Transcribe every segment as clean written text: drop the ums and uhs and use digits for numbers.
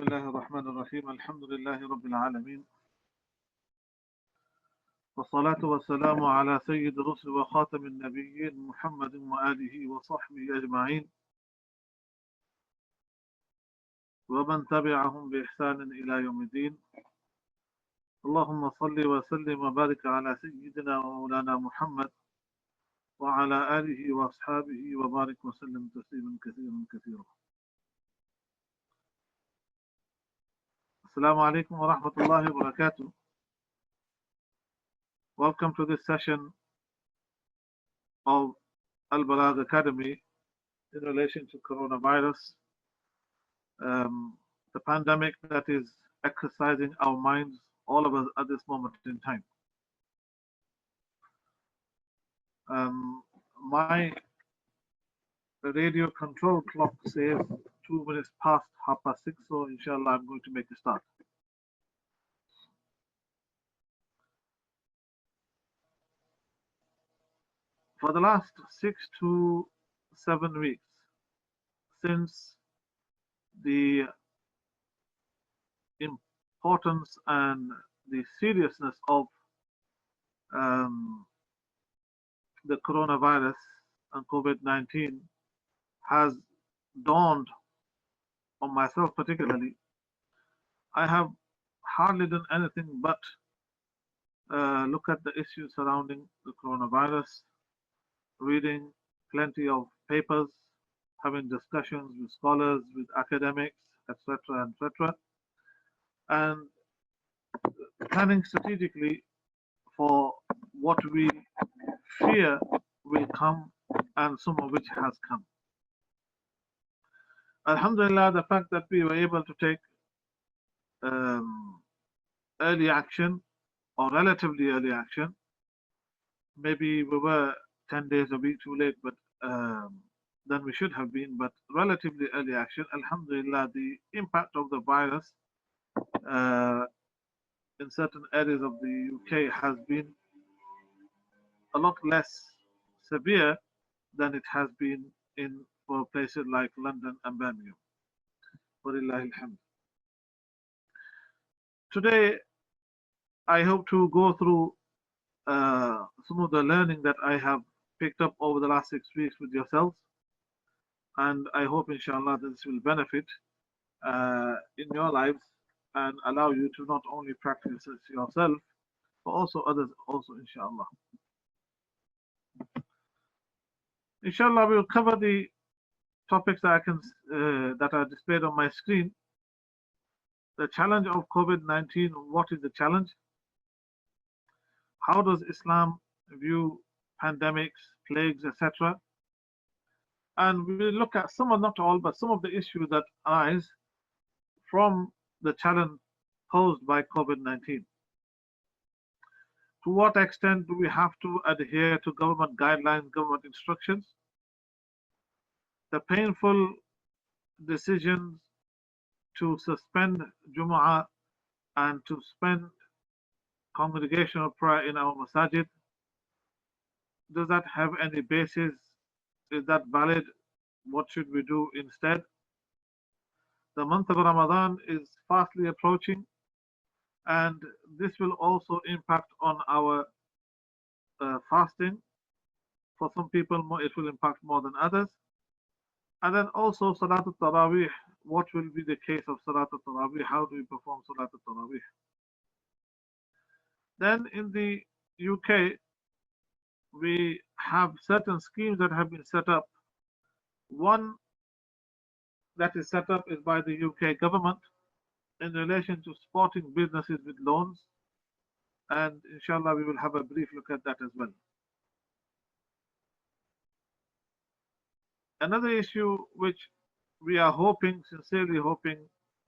الله الرحمن الرحيم الحمد لله رب العالمين والصلاة والسلام على سيد الرسل وخاتم النبيين محمد وآله وصحبه أجمعين ومن تبعهم بإحسان إلى يوم الدين. اللهم صل وسلم وبارك على سيدنا ومولانا محمد وعلى آله وأصحابه وبارك وسلم تسليما كثيرا كثيرا. Assalamu alaikum wa rahmatullahi wa barakatuh. Welcome to this session of Balagh Academy in relation to coronavirus, the pandemic that is exercising our minds, all of us at this moment in time. My radio control clock says 2 minutes past 6:30, so inshallah I'm going to make a start. For the last 6 to 7 weeks, since the importance and the seriousness of the coronavirus and COVID-19 has dawned on myself particularly, I have hardly done anything but look at the issues surrounding the coronavirus, reading plenty of papers, having discussions with scholars, with academics, etc., etc., and planning strategically for what we fear will come and some of which has come. Alhamdulillah, the fact that we were able to take early action or relatively early action, maybe we were 10 days a week too late, but than we should have been, but relatively early action, alhamdulillah, the impact of the virus in certain areas of the UK has been a lot less severe than it has been in for places like London and Birmingham. Walillahi alhamd. Today, I hope to go through some of the learning that I have picked up over the last 6 weeks with yourselves, and I hope inshallah this will benefit in your lives and allow you to not only practice it yourself but also others also inshallah. Inshallah, we will cover the topics that that are displayed on my screen. The challenge of COVID-19. What is the challenge? How does Islam view pandemics, plagues, etc.? And we will look at some of, not all, but some of the issues that arise from the challenge posed by COVID-19. To what extent do we have to adhere to government guidelines, government instructions? The painful decisions to suspend Jumu'ah and to suspend congregational prayer in our masajid, does that have any basis? Is that valid? What should we do instead? The month of Ramadan is fastly approaching, and this will also impact on our fasting. For some people, it will impact more than others. And then also Salatul Tarawih. What will be the case of Salatul Tarawih? How do we perform Salatul Tarawih? Then in the UK, we have certain schemes that have been set up. One that is set up is by the UK government in relation to supporting businesses with loans, and inshallah we will have a brief look at that as well. Another issue which we are hoping, sincerely hoping,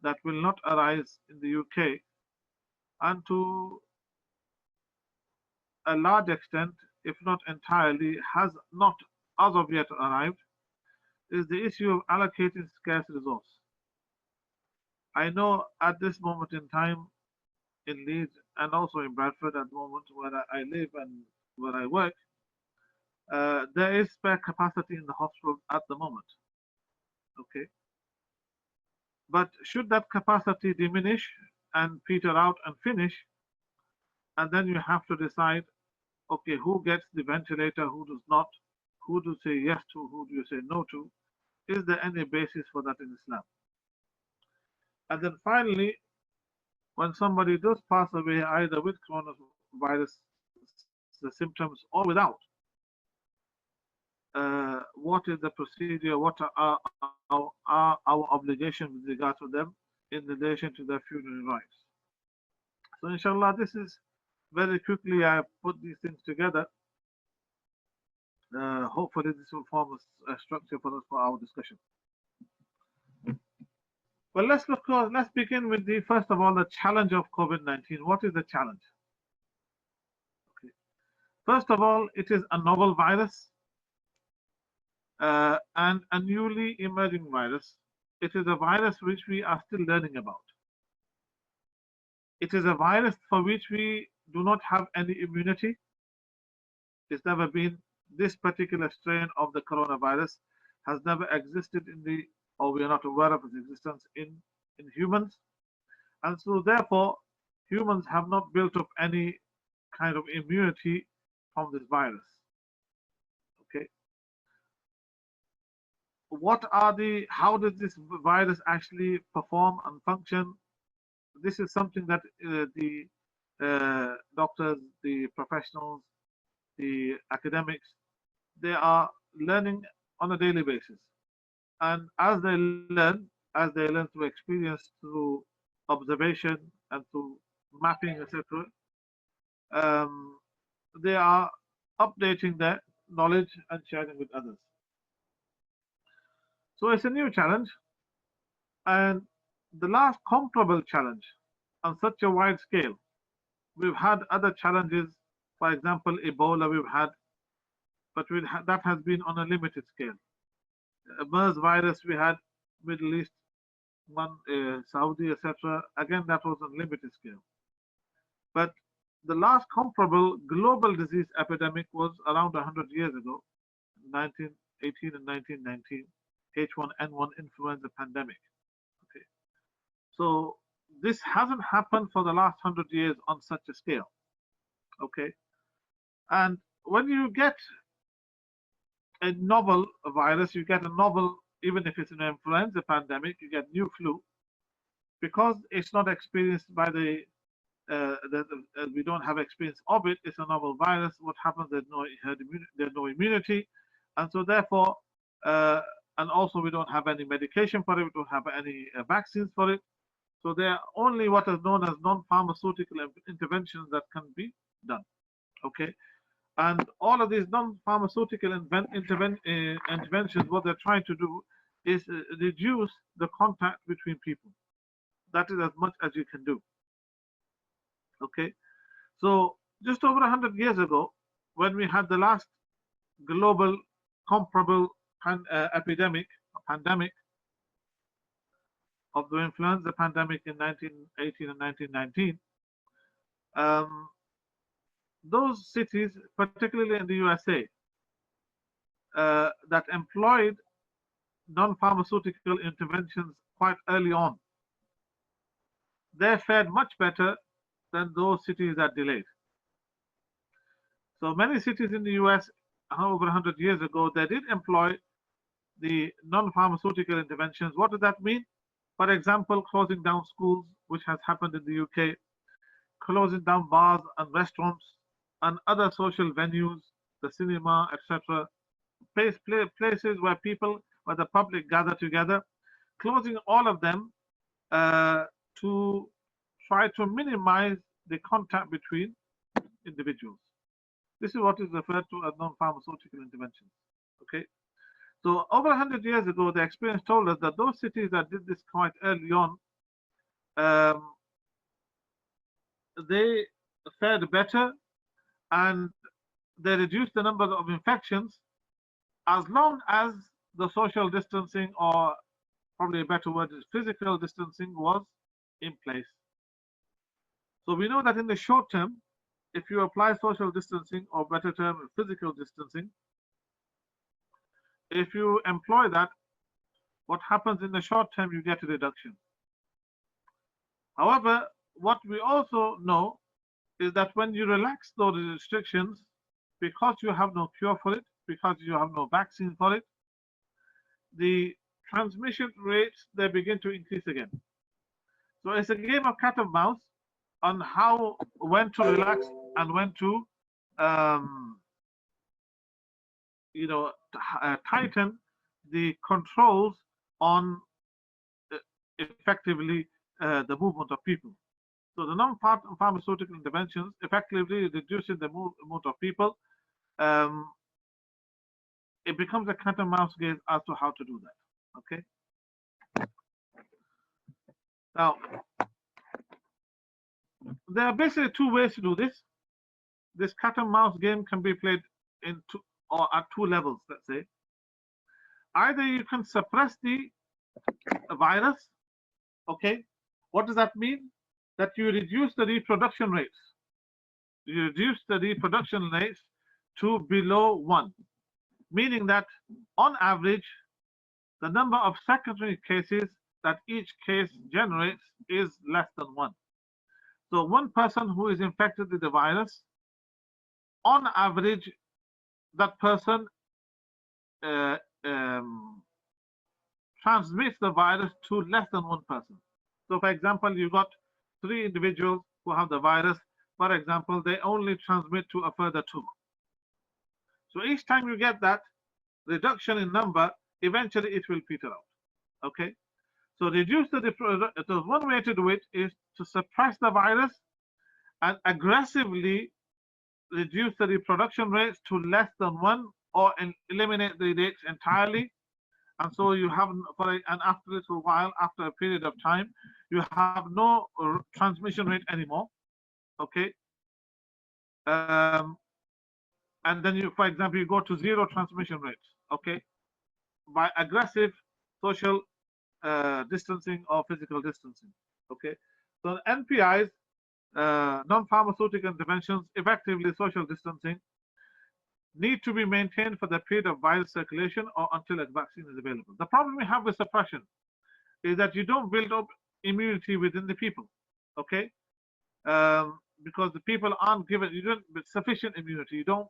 that will not arise in the UK, and to a large extent, if not entirely, has not as of yet arrived, is the issue of allocating scarce resource. I know at this moment in time in Leeds and also in Bradford at the moment where I live and where I work, there is spare capacity in the hospital at the moment. Okay. But should that capacity diminish and peter out and finish, and then you have to decide, okay, who gets the ventilator, who does not, who do you say yes to, who do you say no to? Is there any basis for that in Islam? And then finally, when somebody does pass away either with coronavirus the symptoms or without, what is the procedure? What are our obligations with regard to them in relation to their funeral rites? So, inshallah, this is very quickly I put these things together. Hopefully, this will form a structure for us for our discussion. Well, let's begin with the first of all the challenge of COVID-19. What is the challenge? Okay. First of all, it is a novel virus and a newly emerging virus. It is a virus which we are still learning about. It is a virus for which we do not have any immunity. It's never been, this particular strain of the coronavirus has never existed in the, or we are not aware of its existence in humans. And so therefore, humans have not built up any kind of immunity from this virus. Okay. How does this virus actually perform and function? This is something that the doctors, the professionals, the academics, they are learning on a daily basis. And as they learn through experience, through observation, and through mapping, etc., they are updating their knowledge and sharing with others. So it's a new challenge, and the last comparable challenge on such a wide scale. We've had other challenges, for example, Ebola we've had, but that has been on a limited scale. MERS virus we had, Middle East, one Saudi, etc. Again, that was on limited scale. But the last comparable global disease epidemic was around 100 years ago, 1918 and 1919, H1N1 influenza pandemic. Okay, so this hasn't happened for the last 100 years on such a scale. Okay, and when you get a novel virus, you get a novel, even if it's an influenza pandemic, you get new flu, because it's not experienced by we don't have experience of it. It's a novel virus. What happens? There's no immunity, and so therefore, and also we don't have any medication for it. We don't have any vaccines for it. So there are only what is known as non-pharmaceutical interventions that can be done. Okay, and all of these non-pharmaceutical interventions, what they're trying to do is reduce the contact between people. That is as much as you can do. Okay, so just over 100 years ago, when we had the last global comparable pandemic of the influenza pandemic in 1918 and 1919, those cities, particularly in the USA, that employed non-pharmaceutical interventions quite early on, they fared much better than those cities that delayed. So many cities in the US over 100 years ago, they did employ the non-pharmaceutical interventions. What does that mean? For example, closing down schools, which has happened in the UK, closing down bars and restaurants and other social venues, the cinema, etc., places where the public gather together, closing all of them to try to minimize the contact between individuals. This is what is referred to as non-pharmaceutical interventions. Okay, so over 100 years ago, the experience told us that those cities that did this quite early on, they fared better, and they reduced the number of infections as long as the social distancing, or probably a better word is physical distancing, was in place. So we know that in the short term, if you apply social distancing, or better term, physical distancing, if you employ that, what happens in the short term, you get a reduction. However, what we also know is that when you relax those restrictions, because you have no cure for it, because you have no vaccine for it, the transmission rates, they begin to increase again. So it's a game of cat and mouse on how, when to relax and when to, um, tighten the controls on uh, effectively the movement of people. So the non-pharmaceutical interventions effectively reducing the movement of people. Um, it becomes a cat and mouse game as to how to do that. Okay. Now there are basically two ways to do this. This cat and mouse game can be played in two or at two levels. Let's say either you can suppress the virus. Okay. What does that mean? That you reduce the reproduction rates. You reduce the reproduction rates to below 1, meaning that on average, the number of secondary cases that each case generates is less than 1. So one person who is infected with the virus, on average, that person uh, um, transmits the virus to less than one person. So for example, you got 3 individuals who have the virus. For example, they only transmit to a further 2. So each time you get that reduction in number, eventually it will peter out. Okay. So reduce the one way to do it is to suppress the virus and aggressively reduce the reproduction rates to less than 1 or eliminate the rates entirely. And so you have, and after a little while, after a period of time, you have no transmission rate anymore. Okay. Um, and then you, for example, you go to 0 transmission rates. Okay. By aggressive social distancing or physical distancing. Okay. So NPIs, non-pharmaceutical interventions, effectively social distancing, need to be maintained for the period of virus circulation or until a vaccine is available. The problem we have with suppression is that you don't build up immunity within the people. Okay. Because the people aren't given, you don't sufficient immunity. You don't,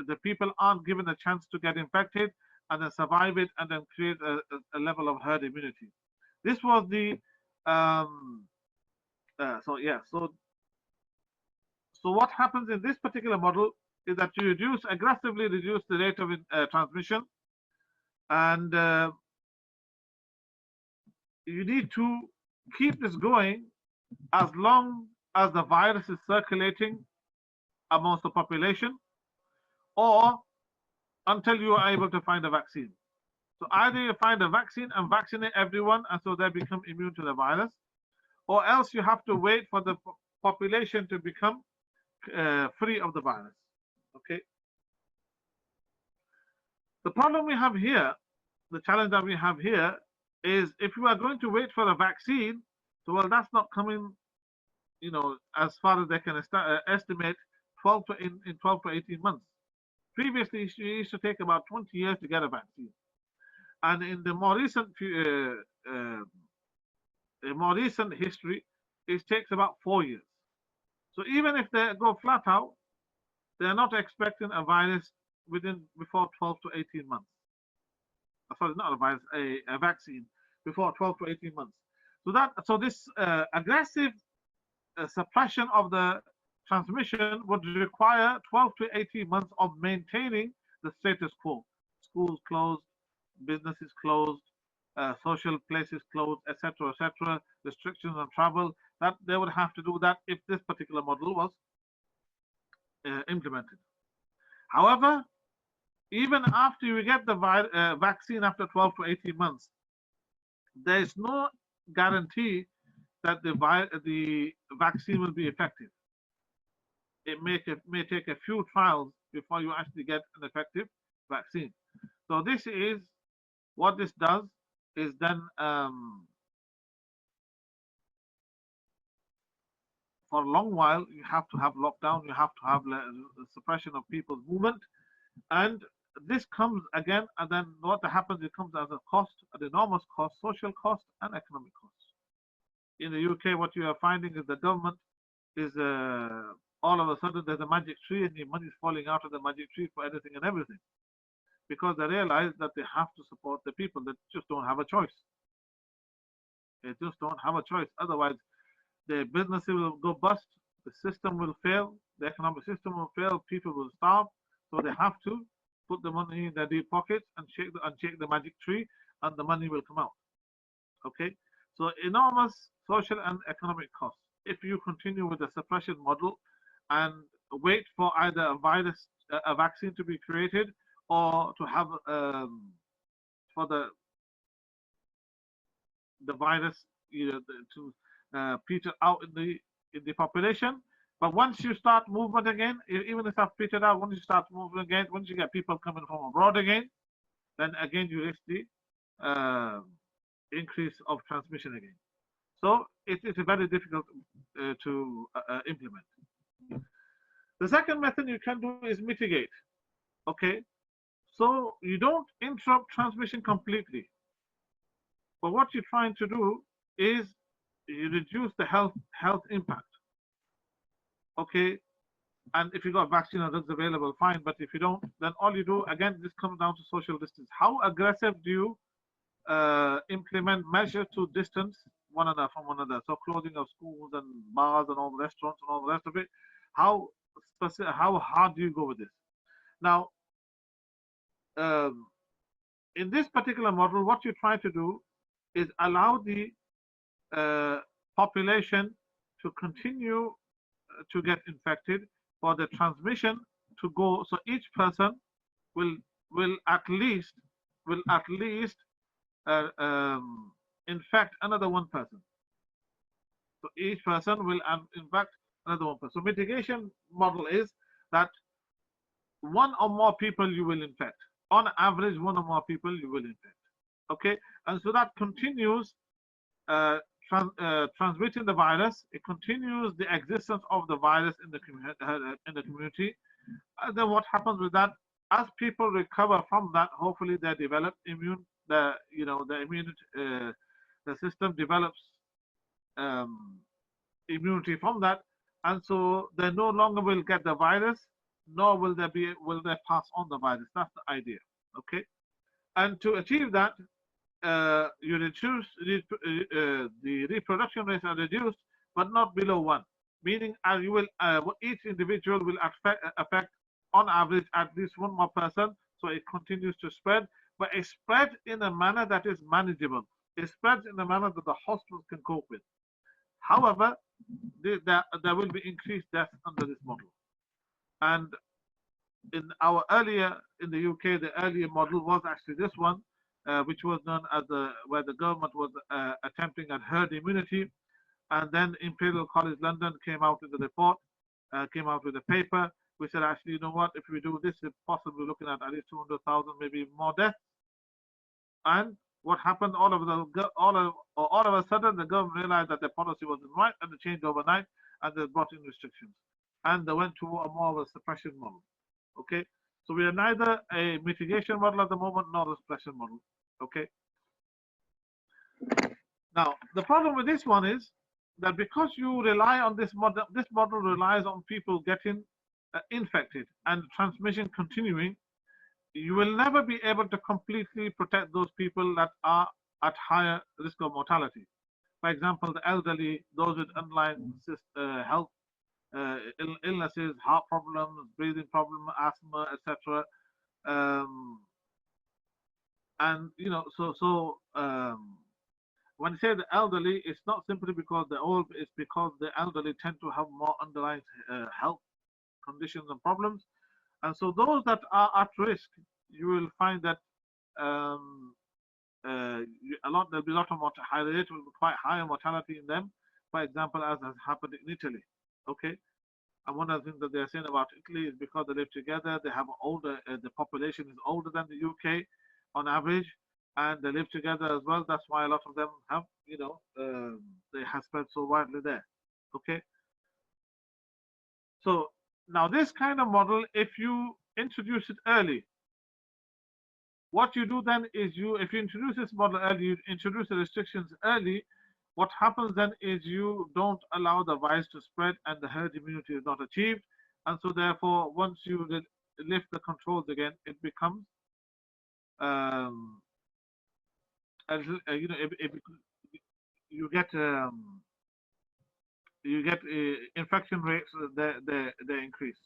the people aren't given a chance to get infected and then survive it and then create a level of herd immunity. This was the so what happens in this particular model is that you aggressively reduce the rate of transmission, and you need to keep this going as long as the virus is circulating amongst the population, or until you are able to find a vaccine. So either you find a vaccine and vaccinate everyone, and so they become immune to the virus, or else you have to wait for the population to become free of the virus. Okay. The problem we have here, the challenge that we have here, is if you are going to wait for a vaccine, so well, that's not coming, as far as they can estimate, 12 to 18 months. Previously, it used to take about 20 years to get a vaccine, and in the more recent history, it takes about 4 years. So even if they go flat out, they are not expecting a virus before 12 to 18 months. Sorry, not a virus, a vaccine before 12 to 18 months. So this aggressive suppression of the transmission would require 12 to 18 months of maintaining the status quo. Schools closed, businesses closed, social places closed, etc., etc. Restrictions on travel. That they would have to do that if this particular model was implemented. However, even after you get the vaccine after 12 to 18 months, there is no guarantee that the vaccine will be effective. It may take a few trials before you actually get an effective vaccine. So this is what this does is then for a long while you have to have lockdown, you have to have the suppression of people's movement, and this comes again, and then what happens, it comes as a cost, an enormous cost, social cost and economic cost. In the UK, what you are finding is the government is all of a sudden there's a magic tree and the money is falling out of the magic tree for anything and everything, because they realize that they have to support the people that just don't have a choice. They just don't have a choice. Otherwise, the businesses will go bust, the system will fail, the economic system will fail, people will starve. So they have to put the money in their deep pockets and shake the magic tree, and the money will come out. Okay, so enormous social and economic costs if you continue with the suppression model and wait for either a virus, a vaccine to be created, or to have for the virus, to peter out in the population. But once you start movement again, even if I've petered out, once you start moving again, once you get people coming from abroad again, then again you risk the increase of transmission again. So it's very difficult to implement. The second method you can do is mitigate. Okay, so you don't interrupt transmission completely, but what you're trying to do is you reduce the health impact. Okay, and if you got vaccine or drugs available, fine. But if you don't, then all you do, again, this comes down to social distance. How aggressive do you implement measures to distance one another from one another? So closing of schools and bars and all the restaurants and all the rest of it. How hard do you go with this? Now, um, in this particular model, what you try to do is allow the population to continue to get infected, for the transmission to go. So each person will at least infect another one person. So each person will infect another one person. So mitigation model is that one or more people you will infect. On average, one or more people you will infect. Okay, and so that continues transmitting the virus. It continues the existence of the virus in the community. And then what happens with that? As people recover from that, hopefully they develop the system develops immunity from that, and so they no longer will get the virus, nor will they pass on the virus. That's the idea. Okay, and to achieve that, you reduce the reproduction rates are reduced, but not below 1. Meaning, you will each individual will affect on average at least one more person. So it continues to spread, but it spreads in a manner that is manageable. It spreads in a manner that the hospitals can cope with. However, there will be increased deaths under this model. And in the UK, the earlier model was actually this one, which was known as where the government was attempting at herd immunity. And then Imperial College London came out with a report, came out with a paper, which said, actually, you know what, if we do this, we're possibly looking at least 200,000, maybe more deaths. And what happened, all of a sudden, the government realized that their policy wasn't right, and they changed overnight, and they brought in restrictions. And they went to a more of a suppression model. Okay, so we are neither a mitigation model at the moment nor a suppression model. Okay, now the problem with this one is that because you rely on this model relies on people getting infected and transmission continuing, you will never be able to completely protect those people that are at higher risk of mortality. For example, the elderly, those with underlying health illnesses, heart problems, breathing problems, asthma, etc. And when you say the elderly, it's not simply because they're old, it's because the elderly tend to have more underlying health conditions and problems. And so those that are at risk, you will find that there'll be a lot of high rate, will be quite higher mortality in them, for example, as has happened in Italy. Okay, and one of the things that they're saying about Italy is because they live together, they have older, the population is older than the UK on average, and they live together as well. That's why a lot of them have, they have spread so widely there. Okay, so now this kind of model, if you introduce it early, What you do then is if you introduce this model early, you introduce the restrictions early, what happens then is you don't allow the virus to spread and the herd immunity is not achieved. And so therefore, once you lift the controls again, it becomes, um, you get infection rates, they increase.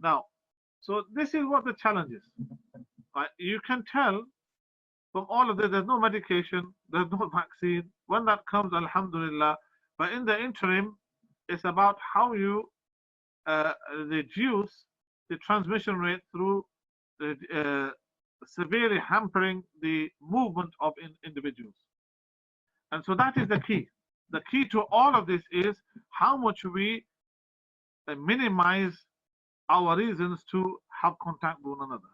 Now, so this is what the challenge is. Right? You can tell from all of this, there's no medication, there's no vaccine. When that comes, alhamdulillah. But in the interim, it's about how you reduce the transmission rate through severely hampering the movement of individuals. And so that is the key. The key to all of this is how much we minimize our reasons to have contact with one another.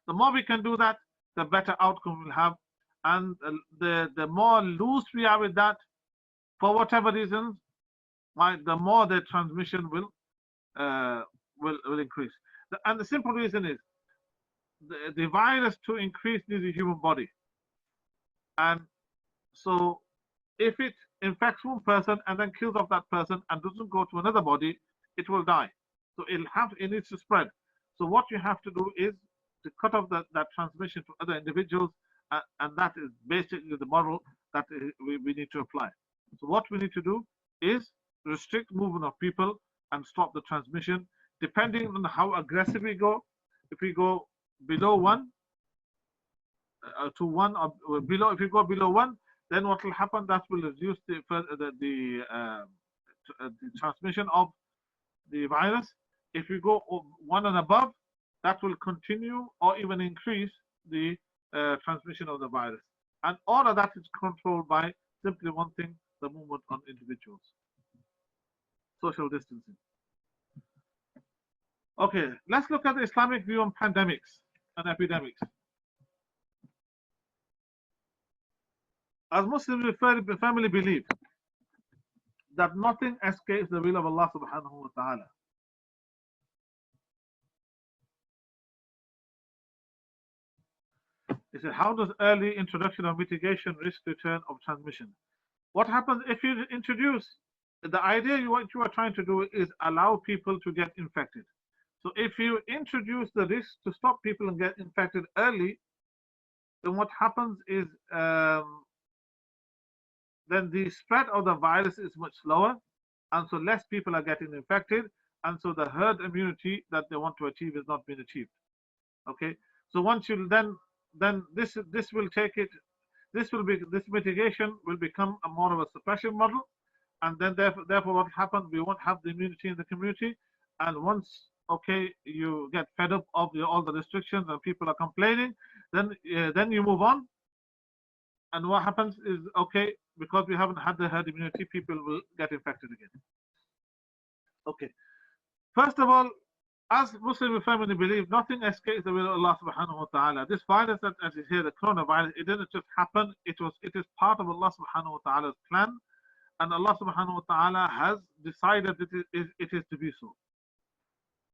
The more we can do that, the better outcome we'll have. And the more loose we are with that, for whatever reasons, right, the more the transmission will increase. And the simple reason is the virus to increase needs a human body. And so if it infects one person and then kills off that person and doesn't go to another body, it will die. So it needs to spread. So what you have to do is to cut off that transmission to other individuals, and that is basically the model that we need to apply. So what we need to do is restrict movement of people and stop the transmission, depending on how aggressive we go. If we go below 1 to 1 or below, if you go below 1, then what will happen? That will reduce the transmission of the virus. If you go 1 and above, that will continue or even increase the transmission of the virus. And all of that is controlled by simply one thing: the movement on individuals. Social distancing. Okay, let's look at the Islamic view on pandemics and epidemics. As Muslims, we firmly believe that nothing escapes the will of Allah subhanahu wa ta'ala. He said, how does early introduction of mitigation risk return of transmission? What happens if you introduce, the idea what you are trying to do is allow people to get infected. So if you introduce the risk to stop people and get infected early, then what happens is then the spread of the virus is much slower, and so less people are getting infected, and so the herd immunity that they want to achieve is not being achieved. Okay, so once you then this will take it, this mitigation will become a more of a suppression model, and then therefore what happens, we won't have the immunity in the community. And once you get fed up of all the restrictions and people are complaining, then you move on. And what happens is, because we haven't had the herd immunity, people will get infected again. Okay, first of all, as Muslim family believe, nothing escapes the will of Allah subhanahu wa ta'ala. This virus that as is here, the coronavirus, it didn't just happen. It is part of Allah subhanahu wa ta'ala's plan, and Allah subhanahu wa ta'ala has decided it is to be so.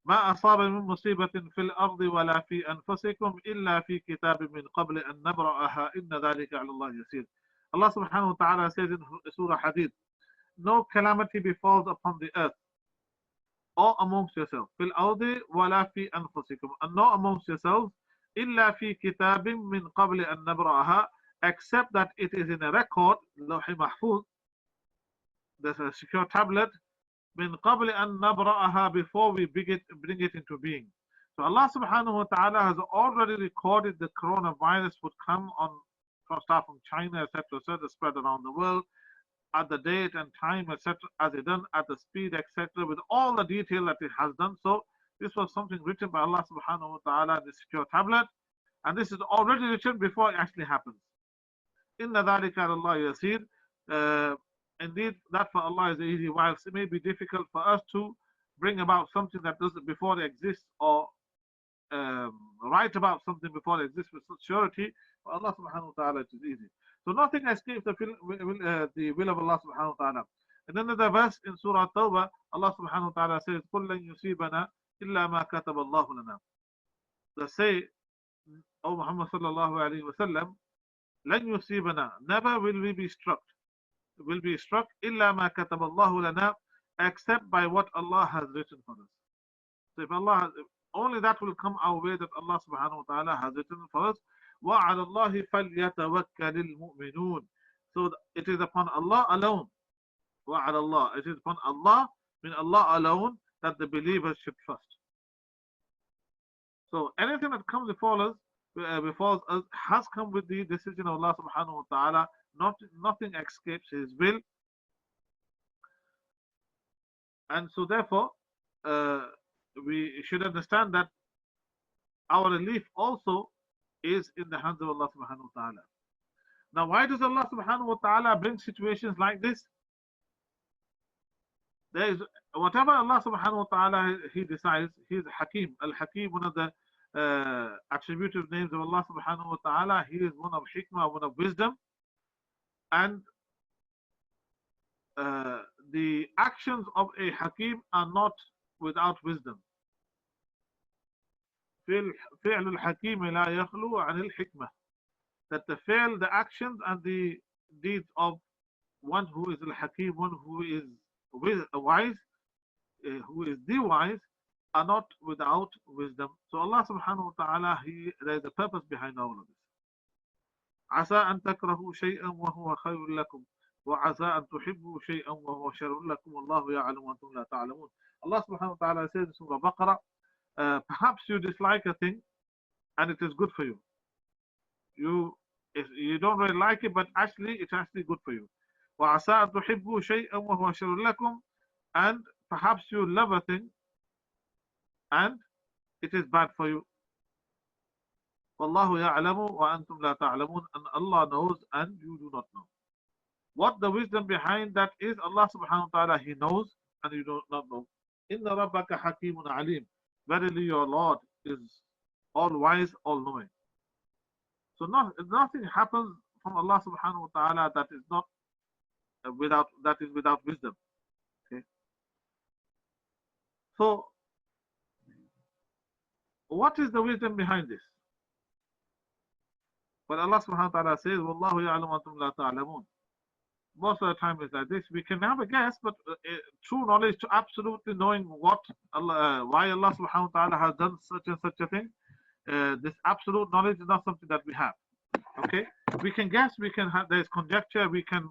ما أصاب من مصيبة في الأرض ولا في أنفسكم إلا في كتاب من قبل أن نبرأها إن ذلك على الله يسير. Allah subhanahu wa ta'ala says in Surah Hadid, no calamity befalls upon the earth or amongst yourselves. في الأرض ولا في أنفسكم, and not amongst yourselves. إلا في كتاب من قبل أن نبرأها, except that it is in a record, لوح محفوظ, there's a secure tablet, من قبل أن نبرأها, before we bring it into being. So Allah subhanahu wa ta'ala has already recorded the coronavirus would come on, start from China, etc., spread around the world, at the date and time, etc., as it done, at the speed, etc., with all the detail that it has done. So this was something written by Allah subhanahu wa ta'ala in the secure tablet, and this is already written before it actually happens. Inna dhalika ala Allah yasir. Indeed, that for Allah is easy. Whilst it may be difficult for us to bring about something that doesn't before it exists, or write about something before it exists with such surety, for Allah subhanahu wa ta'ala it is easy. So nothing escapes the will of Allah subhanahu wa ta'ala. And another verse in Surah Tawbah, Allah subhanahu wa ta'ala says, قُلْ لَن يُصِيبَنَا إِلَّا مَا كَتَبَ اللَّهُ لَنَا. They say, O Muhammad sallallahu alayhi wa sallam, لَن يُصِيبَنَا, never will be struck, إِلَّا مَا كَتَبَ اللَّهُ لَنَا, except by what Allah has written for us. So if Allah, only that will come our way that Allah subhanahu wa ta'ala has written for us. وَعَلَى اللَّهِ فَلْيَتَوَكَّلِ الْمُؤْمِنُونَ. So it is upon Allah alone. وَعَلَى اللَّهِ, it is upon Allah, mean Allah alone, that the believers should trust. So anything that comes before us has come with the decision of Allah subhanahu wa ta'ala. Nothing escapes His will. And so therefore, we should understand that our relief also is in the hands of Allah subhanahu wa ta'ala. Now, why does Allah subhanahu wa ta'ala bring situations like this? There is whatever Allah subhanahu wa ta'ala He decides. He is Hakim. Al-Hakim, one of the attributive names of Allah subhanahu wa ta'ala. He is one of hikmah, one of wisdom. And the actions of a Hakim are not without wisdom. فعل الحكيم لا يخلو عن الحكمة. That the actions and the deeds of one who is al-Hakim, one who is wise, who is the wise, are not without wisdom. So Allah subhanahu wa ta'ala, there is a purpose behind all of this. عسى أن تكرهوا شيئا وهو خير لكم وعسى أن تحبوا شيئا وهو شر لكم والله يعلم وأنتم لا تعلمون. Allah subhanahu wa ta'ala says in Surah Baqarah, perhaps you dislike a thing and it is good for you. You don't really like it, but actually it's actually good for you. وعسى أن تحبوا شيئا وهو شر لكم, and perhaps you love a thing and it is bad for you. والله يعلم وأنتم لا تعلمون, and Allah knows and you do not know. What the wisdom behind that is, Allah subhanahu wa ta'ala, He knows and you do not know. إِنَّ رَبَّكَ حَكِيمٌ عَلِيمٌ. Verily your Lord is all wise, all knowing. So nothing happens from Allah subhanahu wa ta'ala that is not without wisdom. Okay. So what is the wisdom behind this? Well, Allah subhanahu wa ta'ala says, وَاللَّهُ يَعْلَمُ وَأَنْتُمْ لَا تَعْلَمُونَ. Most of the time it's like this. We can have a guess, but true knowledge to absolutely knowing why Allah subhanahu wa ta'ala has done such and such a thing, this absolute knowledge is not something that we have. Okay? We can guess, there's conjecture, we can,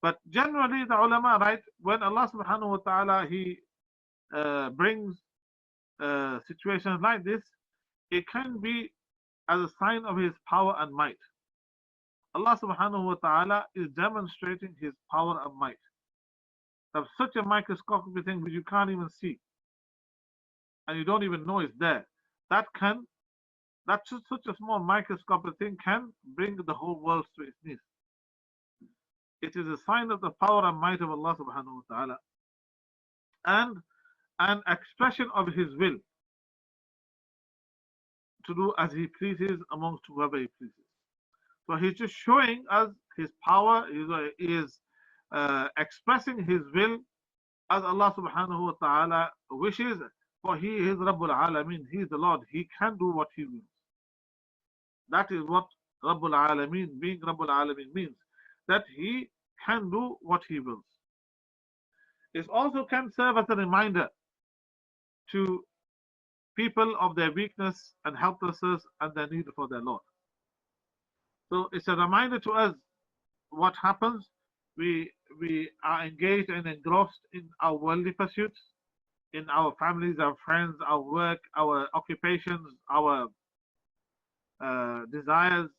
but generally the ulama, right, when Allah subhanahu wa ta'ala, He brings situations like this, it can be as a sign of His power and might. Allah subhanahu wa ta'ala is demonstrating His power and might. Of such a microscopic thing which you can't even see and you don't even know it's there. Such a small microscopic thing can bring the whole world to its knees. It is a sign of the power and might of Allah subhanahu wa ta'ala and an expression of His will to do as He pleases amongst whoever He pleases. So He's just showing us His power. He is expressing His will as Allah subhanahu wa ta'ala wishes, for He is Rabbul Alameen. He is the Lord. He can do what He wills. That is what Rabbul Alameen, being Rabbul Alameen, means. That He can do what He wills. It also can serve as a reminder to people of their weakness and helplessness and their need for their Lord. So it's a reminder to us what happens. We are engaged and engrossed in our worldly pursuits, in our families, our friends, our work, our occupations, our desires,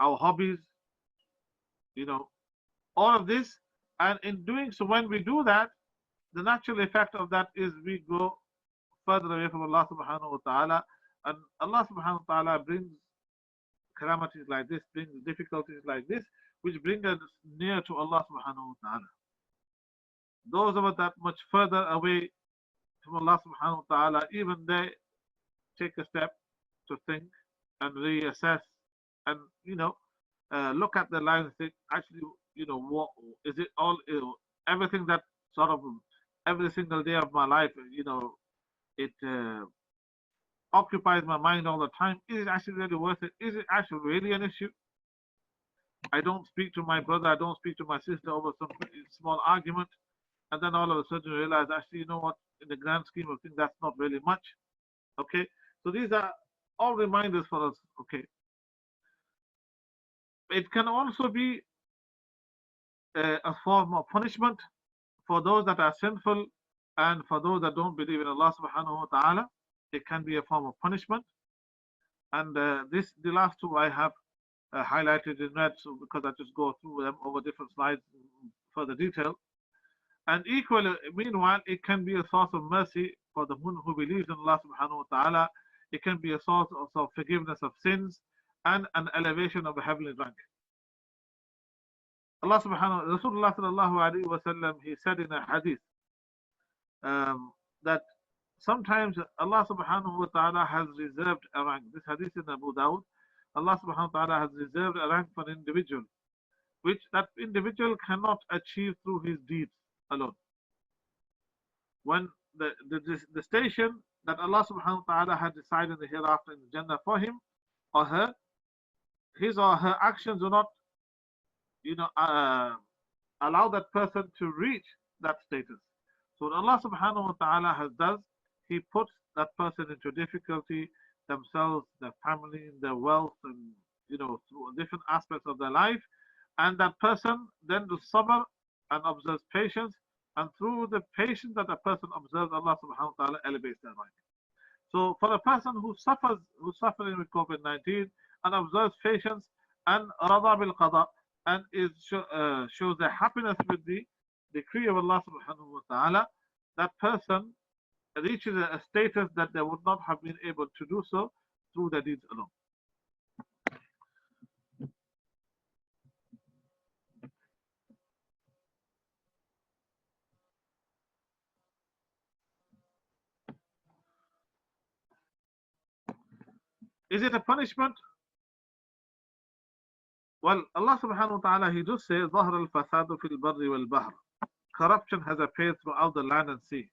our hobbies, all of this. And in doing so, when we do that, the natural effect of that is we go further away from Allah subhanahu wa ta'ala, and Allah subhanahu wa ta'ala brings calamities like this, brings difficulties like this, which bring us near to Allah subhanahu wa ta'ala. Those of us that much further away from Allah subhanahu wa ta'ala, even they take a step to think and reassess and look at their lives and think, actually, what is it all? Everything that sort of every single day of my life, it occupies my mind all the time. Is it actually really worth it? Is it actually really an issue? I don't speak to my brother, I don't speak to my sister over some small argument, and then all of a sudden you realize, actually, you know what? In the grand scheme of things, that's not really much. Okay, so these are all reminders for us. Okay, it can also be a form of punishment for those that are sinful and for those that don't believe in Allah subhanahu wa ta'ala. It can be a form of punishment. And the last two I have highlighted in red, so because I just go through them over different slides in further detail. And equally, meanwhile, it can be a source of mercy for the one who believes in Allah subhanahu wa ta'ala. It can be a source of forgiveness of sins and an elevation of a heavenly rank. Allah subhanahu Rasulullah sallallahu alayhi wa sallam, he said in a hadith that sometimes Allah subhanahu wa ta'ala has reserved a rank. This hadith in Abu Dawud, Allah subhanahu wa ta'ala has reserved a rank for an individual, which that individual cannot achieve through his deeds alone. When the station that Allah subhanahu wa ta'ala had decided in the hereafter in the Jannah for him or her, his or her actions do not, allow that person to reach that status. So what Allah subhanahu wa ta'ala has does, He puts that person into difficulty, themselves, their family, their wealth, and through different aspects of their life, and that person then does sabr and observes patience, and through the patience that a person observes, Allah subhanahu wa ta'ala elevates their rank. So for a person who's suffering with COVID-19 and observes patience and rada bil qada, and shows their happiness with the decree of Allah subhanahu wa ta'ala, that person reaches a status that they would not have been able to do so through their deeds alone. Is it a punishment? Well, Allah subhanahu wa ta'ala, He does say, ظهر الفساد في البر والبحر. Corruption has appeared throughout the land and sea.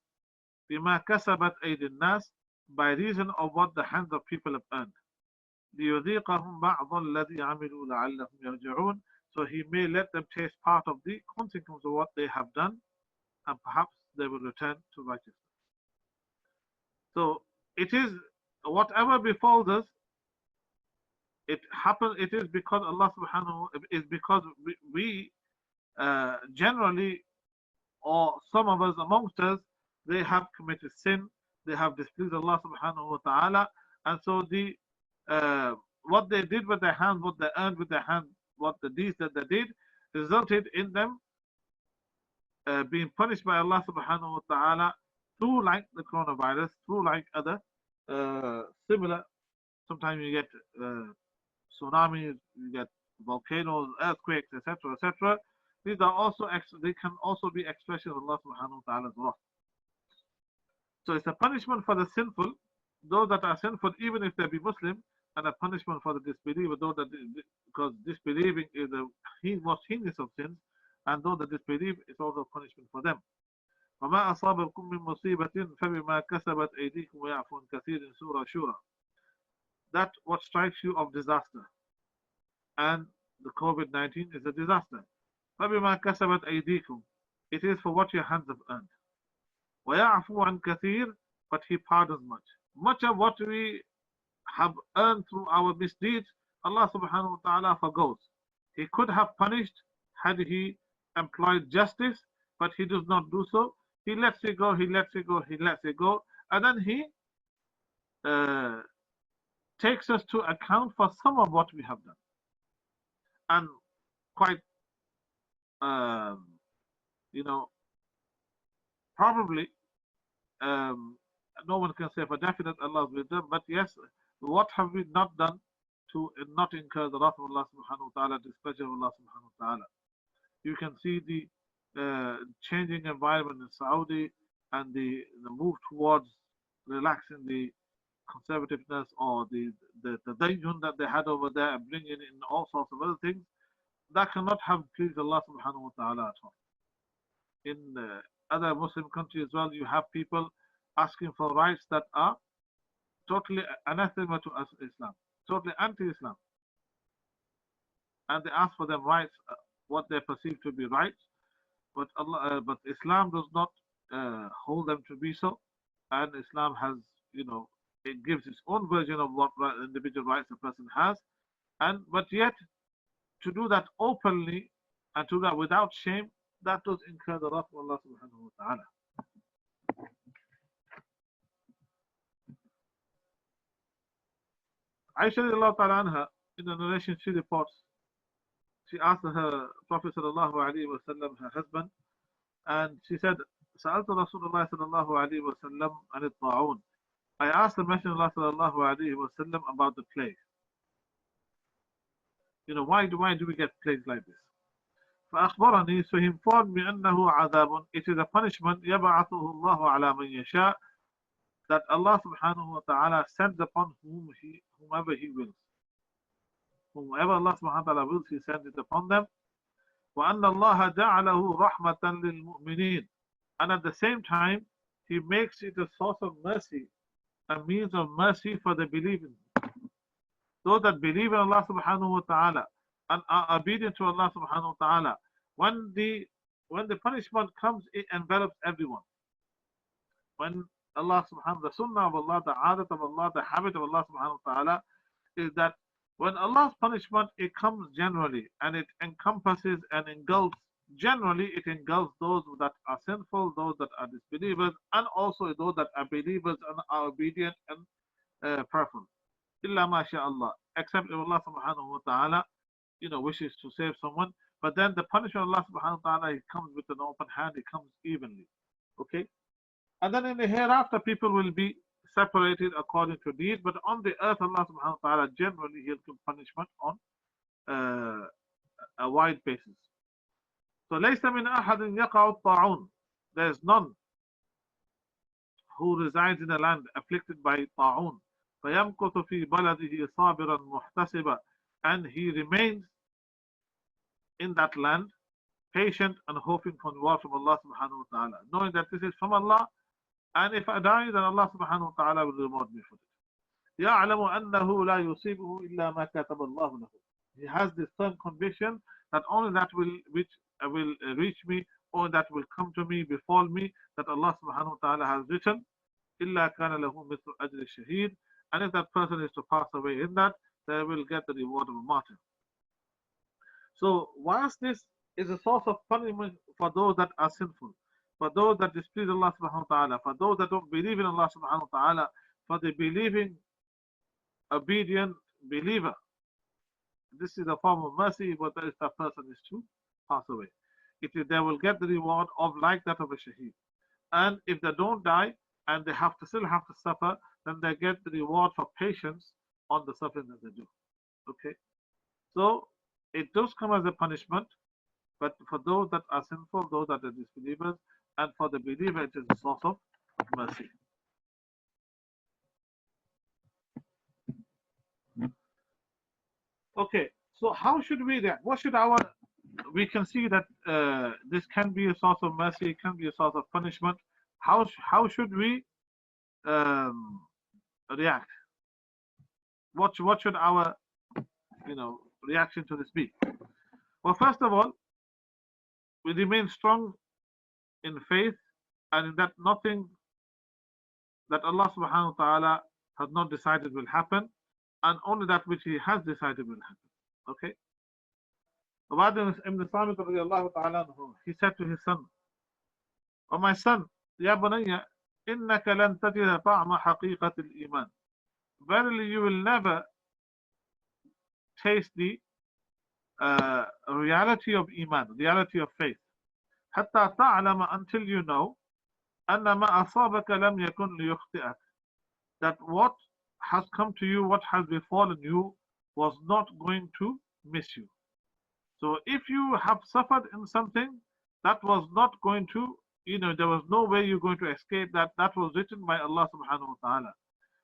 بما كسبت أيدي الناس, by reason of what the hands of people have earned. ليذيقهم بعض الذي عملوا لعلهم يرجعون, so He may let them taste part of the consequence of what they have done, and perhaps they will return to righteousness. So it is whatever befalls us, it happens. It is because Allah subhanahu is because we generally, or some of us amongst us, they have committed sin, they have displeased Allah subhanahu wa ta'ala, and so what they did with their hands, what they earned with their hands, what the deeds that they did, resulted in them being punished by Allah subhanahu wa ta'ala through like the coronavirus, through like other similar. Sometimes you get tsunamis, you get volcanoes, earthquakes, etc., etc. These are also they can also be expressions of Allah subhanahu wa ta'ala's wrath. So it's a punishment for the sinful, those that are sinful, even if they be Muslim, and a punishment for the disbeliever, those that because disbelieving is the most heinous of sins, and those that disbelieve is also a punishment for them. وما أصابكم من مصيبة فبما كسبت أيديكم ويعفو عن كثير in Surah Shura. That what strikes you of disaster, and the COVID-19 is a disaster. فبما كسبت أيديكم, it is for what your hands have earned. ويعفو عن كثير, but He pardons much. Much of what we have earned through our misdeeds, Allah subhanahu wa ta'ala forgoes. He could have punished had He employed justice, but He does not do so. He lets it go, He lets it go, He lets it go, and then He takes us to account for some of what we have done. And quite, probably, no one can say for definite Allah's wisdom, but yes, what have we not done to not incur the wrath of Allah subhanahu wa ta'ala, displeasure of Allah subhanahu wa ta'ala? You can see the changing environment in Saudi and the move towards relaxing the conservativeness or the dayun that they had over there, bringing in all sorts of other things, that cannot have pleased Allah subhanahu wa ta'ala at all. In other Muslim countries as well, you have people asking for rights that are totally anathema to Islam, totally anti-Islam. And they ask for them rights, what they perceive to be rights, but but Islam does not hold them to be so, and Islam has, it gives its own version of what individual rights a person has, and but yet to do that openly and to do that without shame, that does incur the wrath of Allah subhanahu wa ta'ala. Aisha radiallahu ta'ala anha, in the narration she reports, she asked her Prophet sallallahu alaihi wasallam, her husband, and she said, سألت رسول الله صلى الله عليه وسلم عن الطاعون. I asked the Messenger of Allah sallallahu alaihi wasallam about the plague. Why do we get plagues like this? فأخبرني, so he informed me أنه عذاب, it is a punishment يبعثه الله على من يشاء, that Allah subhanahu wa ta'ala sends upon whomever he wills. Whomever Allah subhanahu wa ta'ala wills, he sends it upon them. وأن الله جعله رحمة للمؤمنين, and at the same time he makes it a source of mercy, a means of mercy for the believing. Those that believe in Allah subhanahu wa ta'ala and are obedient to Allah subhanahu wa ta'ala, when the punishment comes, it envelops everyone. When Allah subhanahu wa ta'ala, the sunnah of Allah, the adat of Allah, the habit of Allah subhanahu wa ta'ala is that when Allah's punishment, it comes generally and it encompasses and engulfs, generally it engulfs those that are sinful, those that are disbelievers, and also those that are believers and are obedient and prayerful. Illa ma Allah, except if Allah subhanahu wa ta'ala wishes to save someone, but then the punishment of Allah subhanahu wa ta'ala, it comes with an open hand, it comes evenly. Okay? And then in the hereafter, people will be separated according to deeds, but on the earth, Allah subhanahu wa ta'ala generally he'll give punishment on a wide basis. So ليس من أحد يقع الطاعون, there is none who resides in a land afflicted by طاعون, فيمكث في بلده صابرا محتسبا, and he remains in that land patient and hoping for reward from Allah subhanahu wa ta'ala, knowing that this is from Allah, and if I die, then Allah subhanahu wa ta'ala will reward me for it. يعلم أنه لا يصيبه إلا ما كتب الله له. He has this firm conviction that only that will reach me, or that will come to me, befall me, that Allah subhanahu wa ta'ala has written, إلا كان له مثل أجر الشهيد, and if that person is to pass away in that, they will get the reward of a martyr. So whilst this is a source of punishment for those that are sinful, for those that displease Allah subhanahu wa ta'ala, for those that don't believe in Allah subhanahu wa ta'ala, for the believing, obedient believer, this is a form of mercy, but if that person is to pass away, they will get the reward of like that of a shaheed. And if they don't die and they still have to suffer, then they get the reward for patience on the suffering that they do. Okay, so it does come as a punishment, but for those that are sinful, those that are disbelievers, and for the believer, it is a source of mercy. Okay, so how should we react? We can see that this can be a source of mercy, it can be a source of punishment. How should we react? What should our reaction to this be? Well, first of all, we remain strong in faith and in that nothing that Allah subhanahu wa ta'ala has not decided will happen, and only that which He has decided will happen. Okay? Ibn Samit radiallahu ta'ala anhu, he said to his son, "O my son, Ya bunayya, innaka lan tajida ta'ma haqiqat al-iman." Verily you will never taste the reality of iman, reality of faith. حتى تعلم, until you know, أن ما أصابك لم يكن ليخطئك, that what has come to you, what has befallen you, was not going to miss you. So if you have suffered in something, that was not going to, there was no way you're going to escape that. That was written by Allah subhanahu wa ta'ala.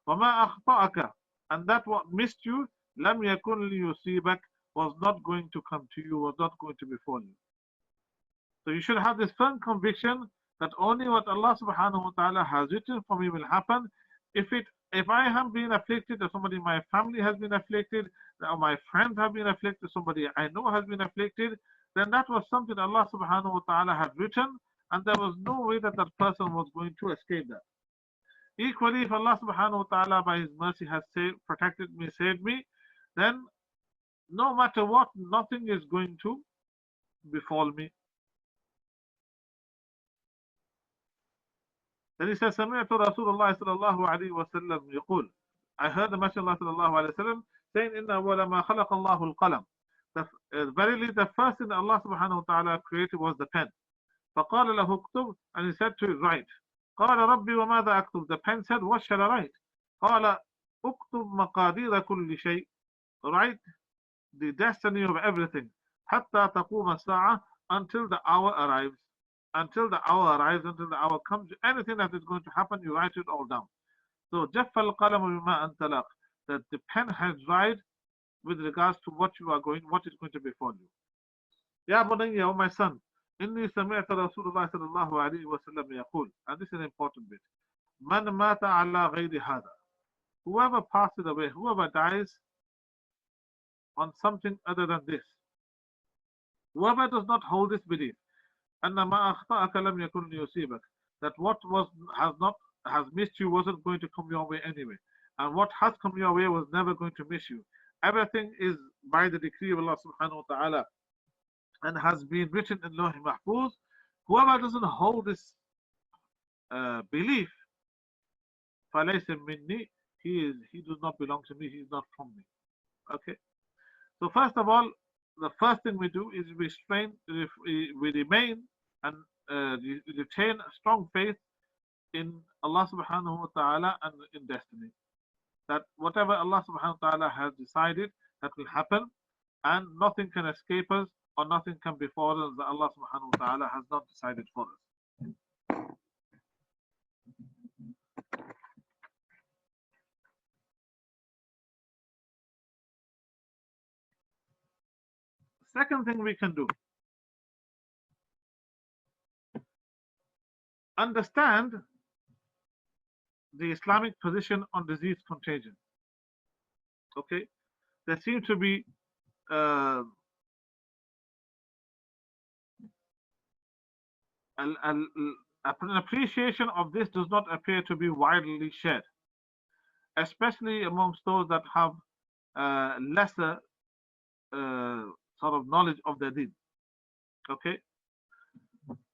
وَمَا أَخْطَأَكَ, and that what missed you, لَمْ يَكُنْ لِيُصِيبَكَ, was not going to come to you, was not going to befall you. So you should have this firm conviction that only what Allah subhanahu wa ta'ala has written for me will happen. If I have been afflicted, or somebody in my family has been afflicted, or my friends have been afflicted, somebody I know has been afflicted, then that was something Allah subhanahu wa ta'ala had written, and there was no way that that person was going to escape that. Equally, if Allah subhanahu wa ta'ala by His mercy has protected me, saved me, then no matter what, nothing is going to befall me. Then he says, سمعت رسول الله صلى الله عليه وسلم يقول, I heard the Messenger of Allah صلى الله عليه وسلم saying, إن أول ما خلق الله القلم. Verily, the first thing that Allah subhanahu wa ta'ala created was the pen. فقال له اكتب, and he said to it, write. قال ربي وماذا أكتب? The pen said, what shall I write? قال اكتب مقادير كل شيء. Write the destiny of everything. حتى تقوم الساعة, until the hour arrives. Until the hour arrives, until the hour comes, anything that is going to happen, you write it all down. So جف القلم بما أنطلق, that the pen has dried with regards to what is going to befall you. يا بني, O my son, إني سمعت رسول الله صلى الله عليه وسلم يقول, and this is an important bit, من مات على غير هذا, whoever passes away, whoever dies on something other than this, whoever does not hold this belief, أن ما أخطأك لم يكن ليصيبك, that what has missed you wasn't going to come your way anyway, and what has come your way was never going to miss you. Everything is by the decree of Allah subhanahu wa ta'ala and has been written in Lawh Mahfuz. Whoever doesn't hold this belief, فَلَيْسَ مِنِّي, he does not belong to me, he is not from me. Okay. So first of all, the first thing we do is we remain and retain strong faith in Allah subhanahu wa ta'ala and in destiny. That whatever Allah subhanahu wa ta'ala has decided, that will happen, and nothing can escape us or nothing can befall us that Allah subhanahu wa ta'ala has not decided for us. Second thing we can do, understand the Islamic position on disease contagion. Okay, there seems to be an appreciation of this does not appear to be widely shared, especially amongst those that have lesser sort of knowledge of their deen. Okay,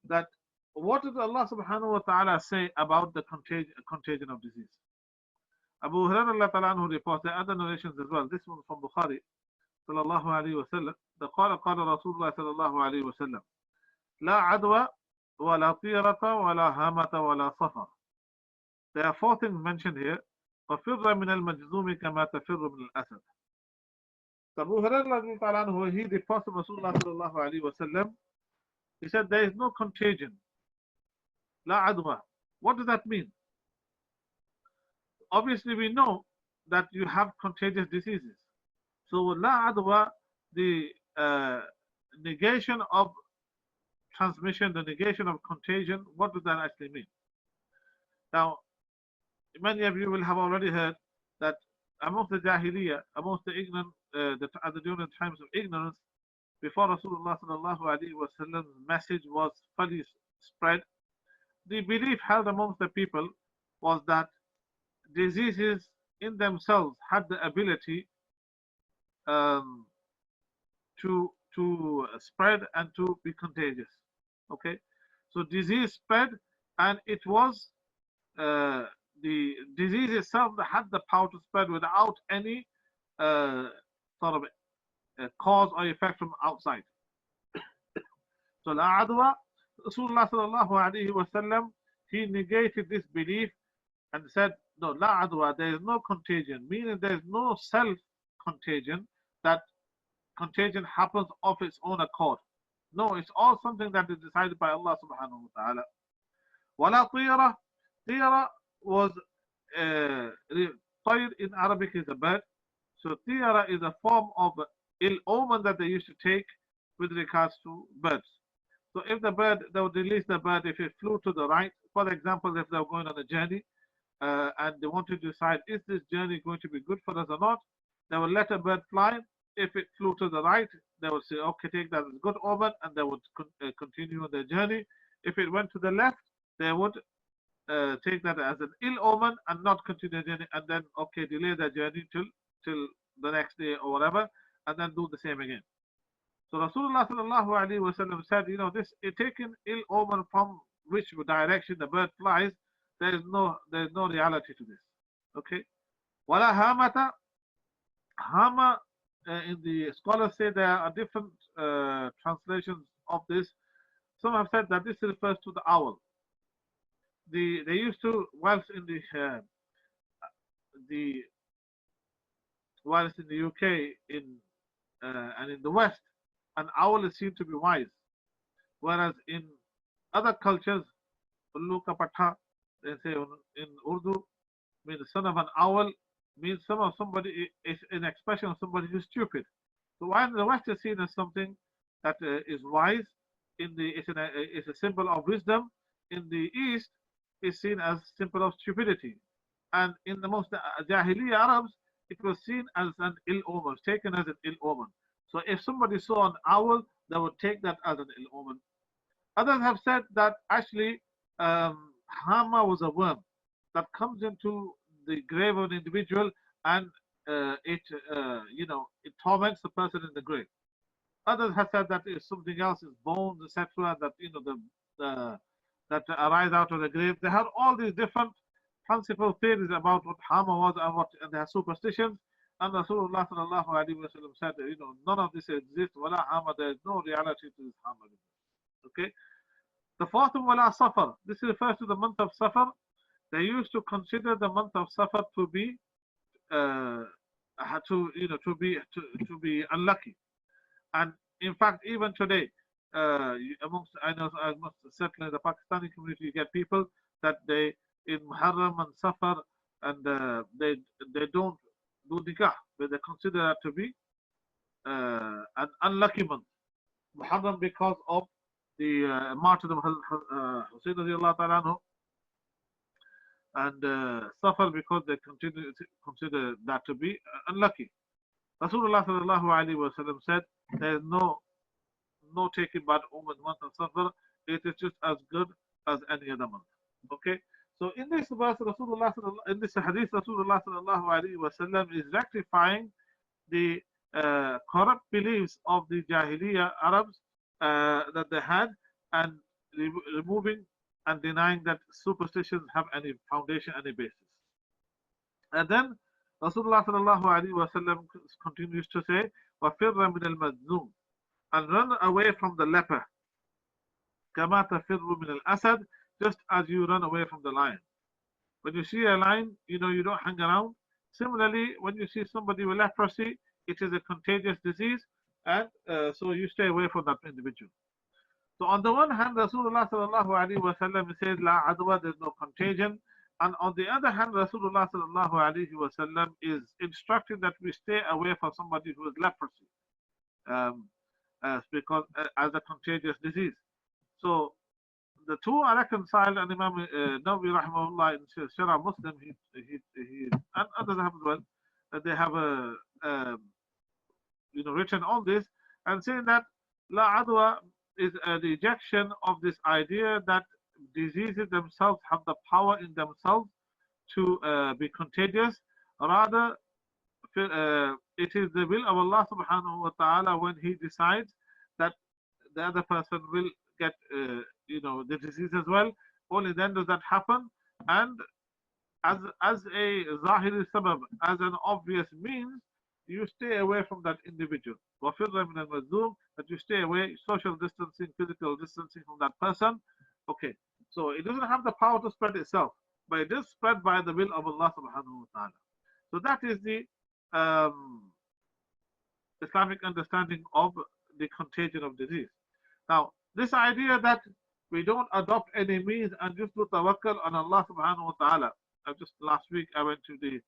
that what does Allah subhanahu wa ta'ala say about the contagion of disease? Abu Hurairah reports, there are other narrations as well. This one from Bukhari sallallahu alayhi wa sallam, the قال Rasulullah sallallahu alayhi wa sallam, لا عدوى ولا طيرة ولا هامة ولا صفر. There are four things mentioned here. ففر من المجذوم كما تفر من الأسد. Abu Hurairah, he reports from Rasulullah sallallahu alayhi wa sallam, he said there is no contagion. لا عدوى. What does that mean? Obviously we know that you have contagious diseases. So لا عدوى, the negation of transmission, the negation of contagion, what does that actually mean? Now, many of you will have already heard that amongst the Jahiliyyah, amongst the ignorant, during the times of ignorance, before Rasulullah sallallahu alaihi wasallam's message was fully spread, the belief held amongst the people was that diseases in themselves had the ability to spread and to be contagious. Okay, so disease spread, and it was the disease itself that had the power to spread without any sort of cause or effect from outside. So la adwa, Rasulullah sallallahu alaihi wasallam, he negated this belief and said, no, la adwa, there is no contagion, meaning there is no self-contagion, that contagion happens of its own accord. No, it's all something that is decided by Allah subhanahu wa ta'ala. Wala tiyara, tiyara was طير in Arabic is a bird. So tiyara is a form of ill omen that they used to take with regards to birds. So if the bird, they would release the bird if it flew to the right. For example, if they were going on a journey and they want to decide, is this journey going to be good for us or not? They will let a bird fly. If it flew to the right, they would say, okay, take that as good omen, and they would continue on their journey. If it went to the left, they would take that as an ill omen and not continue the journey, and then okay, delay the journey till the next day or whatever, and then do the same again. So Rasulullah sallallahu alaihi wasallam said, this taking ill omen from which direction the bird flies, there is no reality to this. Okay. Wala hamata, hama. In the scholars say there are different translations of this. Some have said that this refers to the owl. They used to the whilst in the UK and in the West, an owl is seen to be wise, whereas in other cultures, ullu ka patha, they say in Urdu, means the son of an owl means somebody is an expression of somebody who's stupid. So while in the West is seen as something that is wise, it's a symbol of wisdom. In the East, is seen as symbol of stupidity. And in the most Jahiliyyah Arabs, it was seen as an ill omen, taken as an ill omen. So if somebody saw an owl, they would take that as an ill omen. Others have said that actually Hama was a worm that comes into the grave of an individual, and it torments the person in the grave. Others have said that if something else is bones, etc., that the that arise out of the grave. They had all these different fanciful theories about what Hama was and their superstitions. And Rasulullah sallallahu alaihi wasallam said, none of this exists. Wala Hama, there is no reality to this Hama. Okay. The fourth one, Wala Safar. This refers to the month of Safar. They used to consider the month of Safar to be to be unlucky. And in fact, even today, amongst certainly the Pakistani community, you get people that they in Muharram and Safar, and they don't do nikah, but they consider that to be an unlucky month. Muharram because of the martyrdom of Hussein radiallahu ta'ala anhu, and Safar because they continue to consider that to be unlucky. Rasulullah sallallahu alaihi wasallam said, there is no taking bad omen month of Safar. It is just as good as any other month. Okay. So in this verse, in this hadith, Rasulullah sallallahu alaihi wasallam is rectifying the corrupt beliefs of the Jahiliyyah Arabs that they had, and removing and denying that superstitions have any foundation, any basis. And then Rasulullah sallallahu alaihi wasallam continues to say, وَفِرَّ مِنَ الْمَجْنُونَ, and run away from the leper. كَمَا تَفِرُّ مِنَ الْأَسَدِ, just as you run away from the lion. When you see a lion, you don't hang around. Similarly, when you see somebody with leprosy, it is a contagious disease, and so you stay away from that individual. So on the one hand, Rasulullah sallallahu alaihi wasallam says, La adwa, there's no contagion. And on the other hand, Rasulullah sallallahu alaihi wasallam is instructing that we stay away from somebody who has leprosy, as a contagious disease. So the two are reconciled, and Imam Nawawi rahimahullah in Shara Muslim, he and others have as well, that they have written on this and saying that La adwa is a rejection of this idea that diseases themselves have the power in themselves to be contagious. Rather, it is the will of Allah subhanahu wa ta'ala when He decides that the other person will get the disease as well. Only then does that happen. And as a zahiri sabab, as an obvious means, you stay away from that individual. وَفِرَّ مِنَ الْمَجْذُومِ, that you stay away, social distancing, physical distancing from that person. Okay, so it doesn't have the power to spread itself, but it is spread by the will of Allah subhanahu wa ta'ala. So that is the Islamic understanding of the contagion of disease. Now, this idea that we don't adopt any means and just do tawakkul on Allah subhanahu wa ta'ala, just last week I went to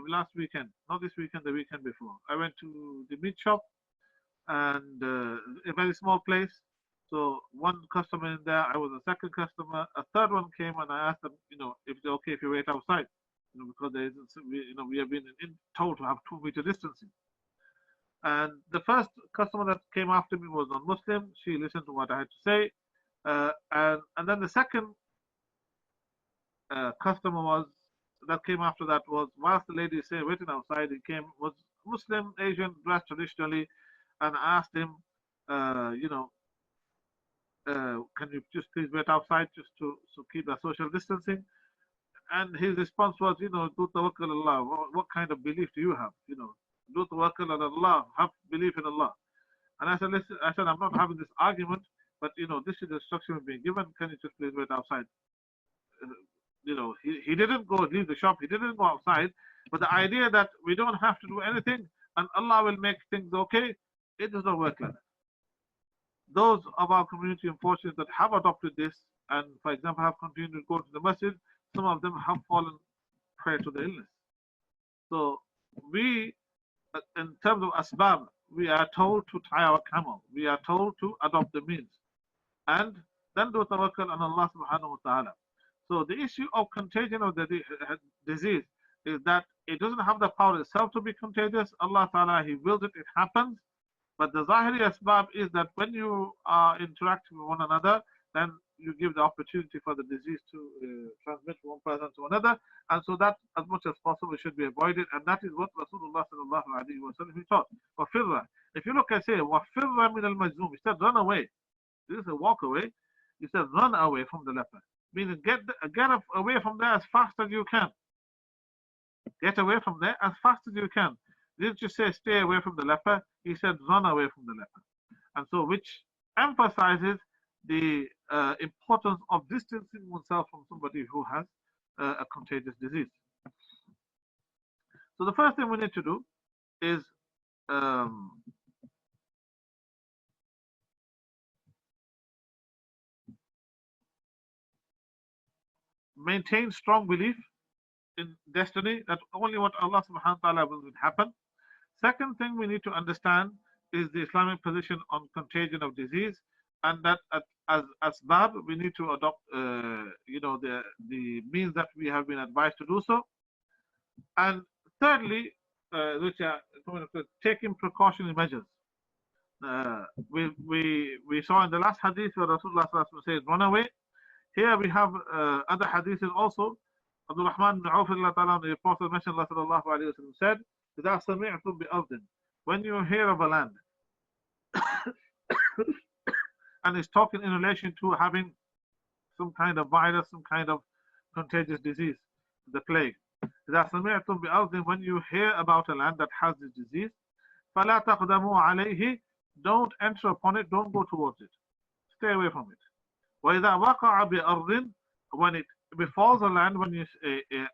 last weekend, not this weekend, the weekend before. I went to the meat shop and a very small place. So one customer in there, I was a second customer. A third one came and I asked them, if it's okay if you wait outside, because there isn't, we have been told to have 2 meter distancing. And the first customer that came after me was non-Muslim. She listened to what I had to say, and then the second customer that came after that was, whilst the lady say waiting outside, he came, was Muslim, Asian, dressed traditionally, and asked him, you know, can you just please wait outside just to keep the social distancing? And his response was, do tawakkul Allah. What kind of belief do you have? Do tawakkul on Allah. Have belief in Allah. And I said, listen, I'm not having this argument, but this is the instruction being given. Can you just please wait outside? He didn't go leave the shop. He didn't go outside. But the idea that we don't have to do anything and Allah will make things okay, it does not work like that. Those of our community, unfortunately, that have adopted this and, for example, have continued to go to the masjid, some of them have fallen prey to the illness. So we, in terms of asbab, we are told to tie our camel. We are told to adopt the means. And then do tawakkul on Allah subhanahu wa ta'ala. So the issue of contagion of the disease is that it doesn't have the power itself to be contagious. Allah ta'ala, He wills it, it happens. But the zahiri asbab is that when you are interacting with one another, then you give the opportunity for the disease to transmit from one person to another. And so that, as much as possible, should be avoided. And that is what Rasulullah sallallahu alayhi wa sallam taught. وَفِرَّ. If you look, I say, وَفِرَّ مِنَ الْمَجْزُومِ. He said, run away. This is a walk away. He said, run away from the leper. Meaning, get away from there as fast as you can. Get away from there as fast as you can. He didn't just say stay away from the leper. He said run away from the leper. And so, which emphasizes the importance of distancing oneself from somebody who has a contagious disease. So the first thing we need to do is maintain strong belief in destiny, that only what Allah subhanahu wa ta'ala will happen. Second thing we need to understand is the Islamic position on contagion of disease, and that as asbab we need to adopt the means that we have been advised to do so. And thirdly, which are taking precautionary measures. We saw in the last hadith where Rasulullah says run away. Here we have other hadiths also. Abdul Rahman ibn Auf, the Prophet mentioned, Allah sallallahu alayhi wa sallam said, إِذَا سَمِعْتُمْ بِأَرْضٍ. When you hear of a land, and it's talking in relation to having some kind of virus, some kind of contagious disease, the plague. إِذَا سَمِعْتُمْ بِأَرْضٍ. When you hear about a land that has this disease, فَلَا تَقْدَمُوا عَلَيْهِ. Don't enter upon it, don't go towards it. Stay away from it. وَإِذَا وَقَعَ بِأَرْضٍ. When it befalls a land, when you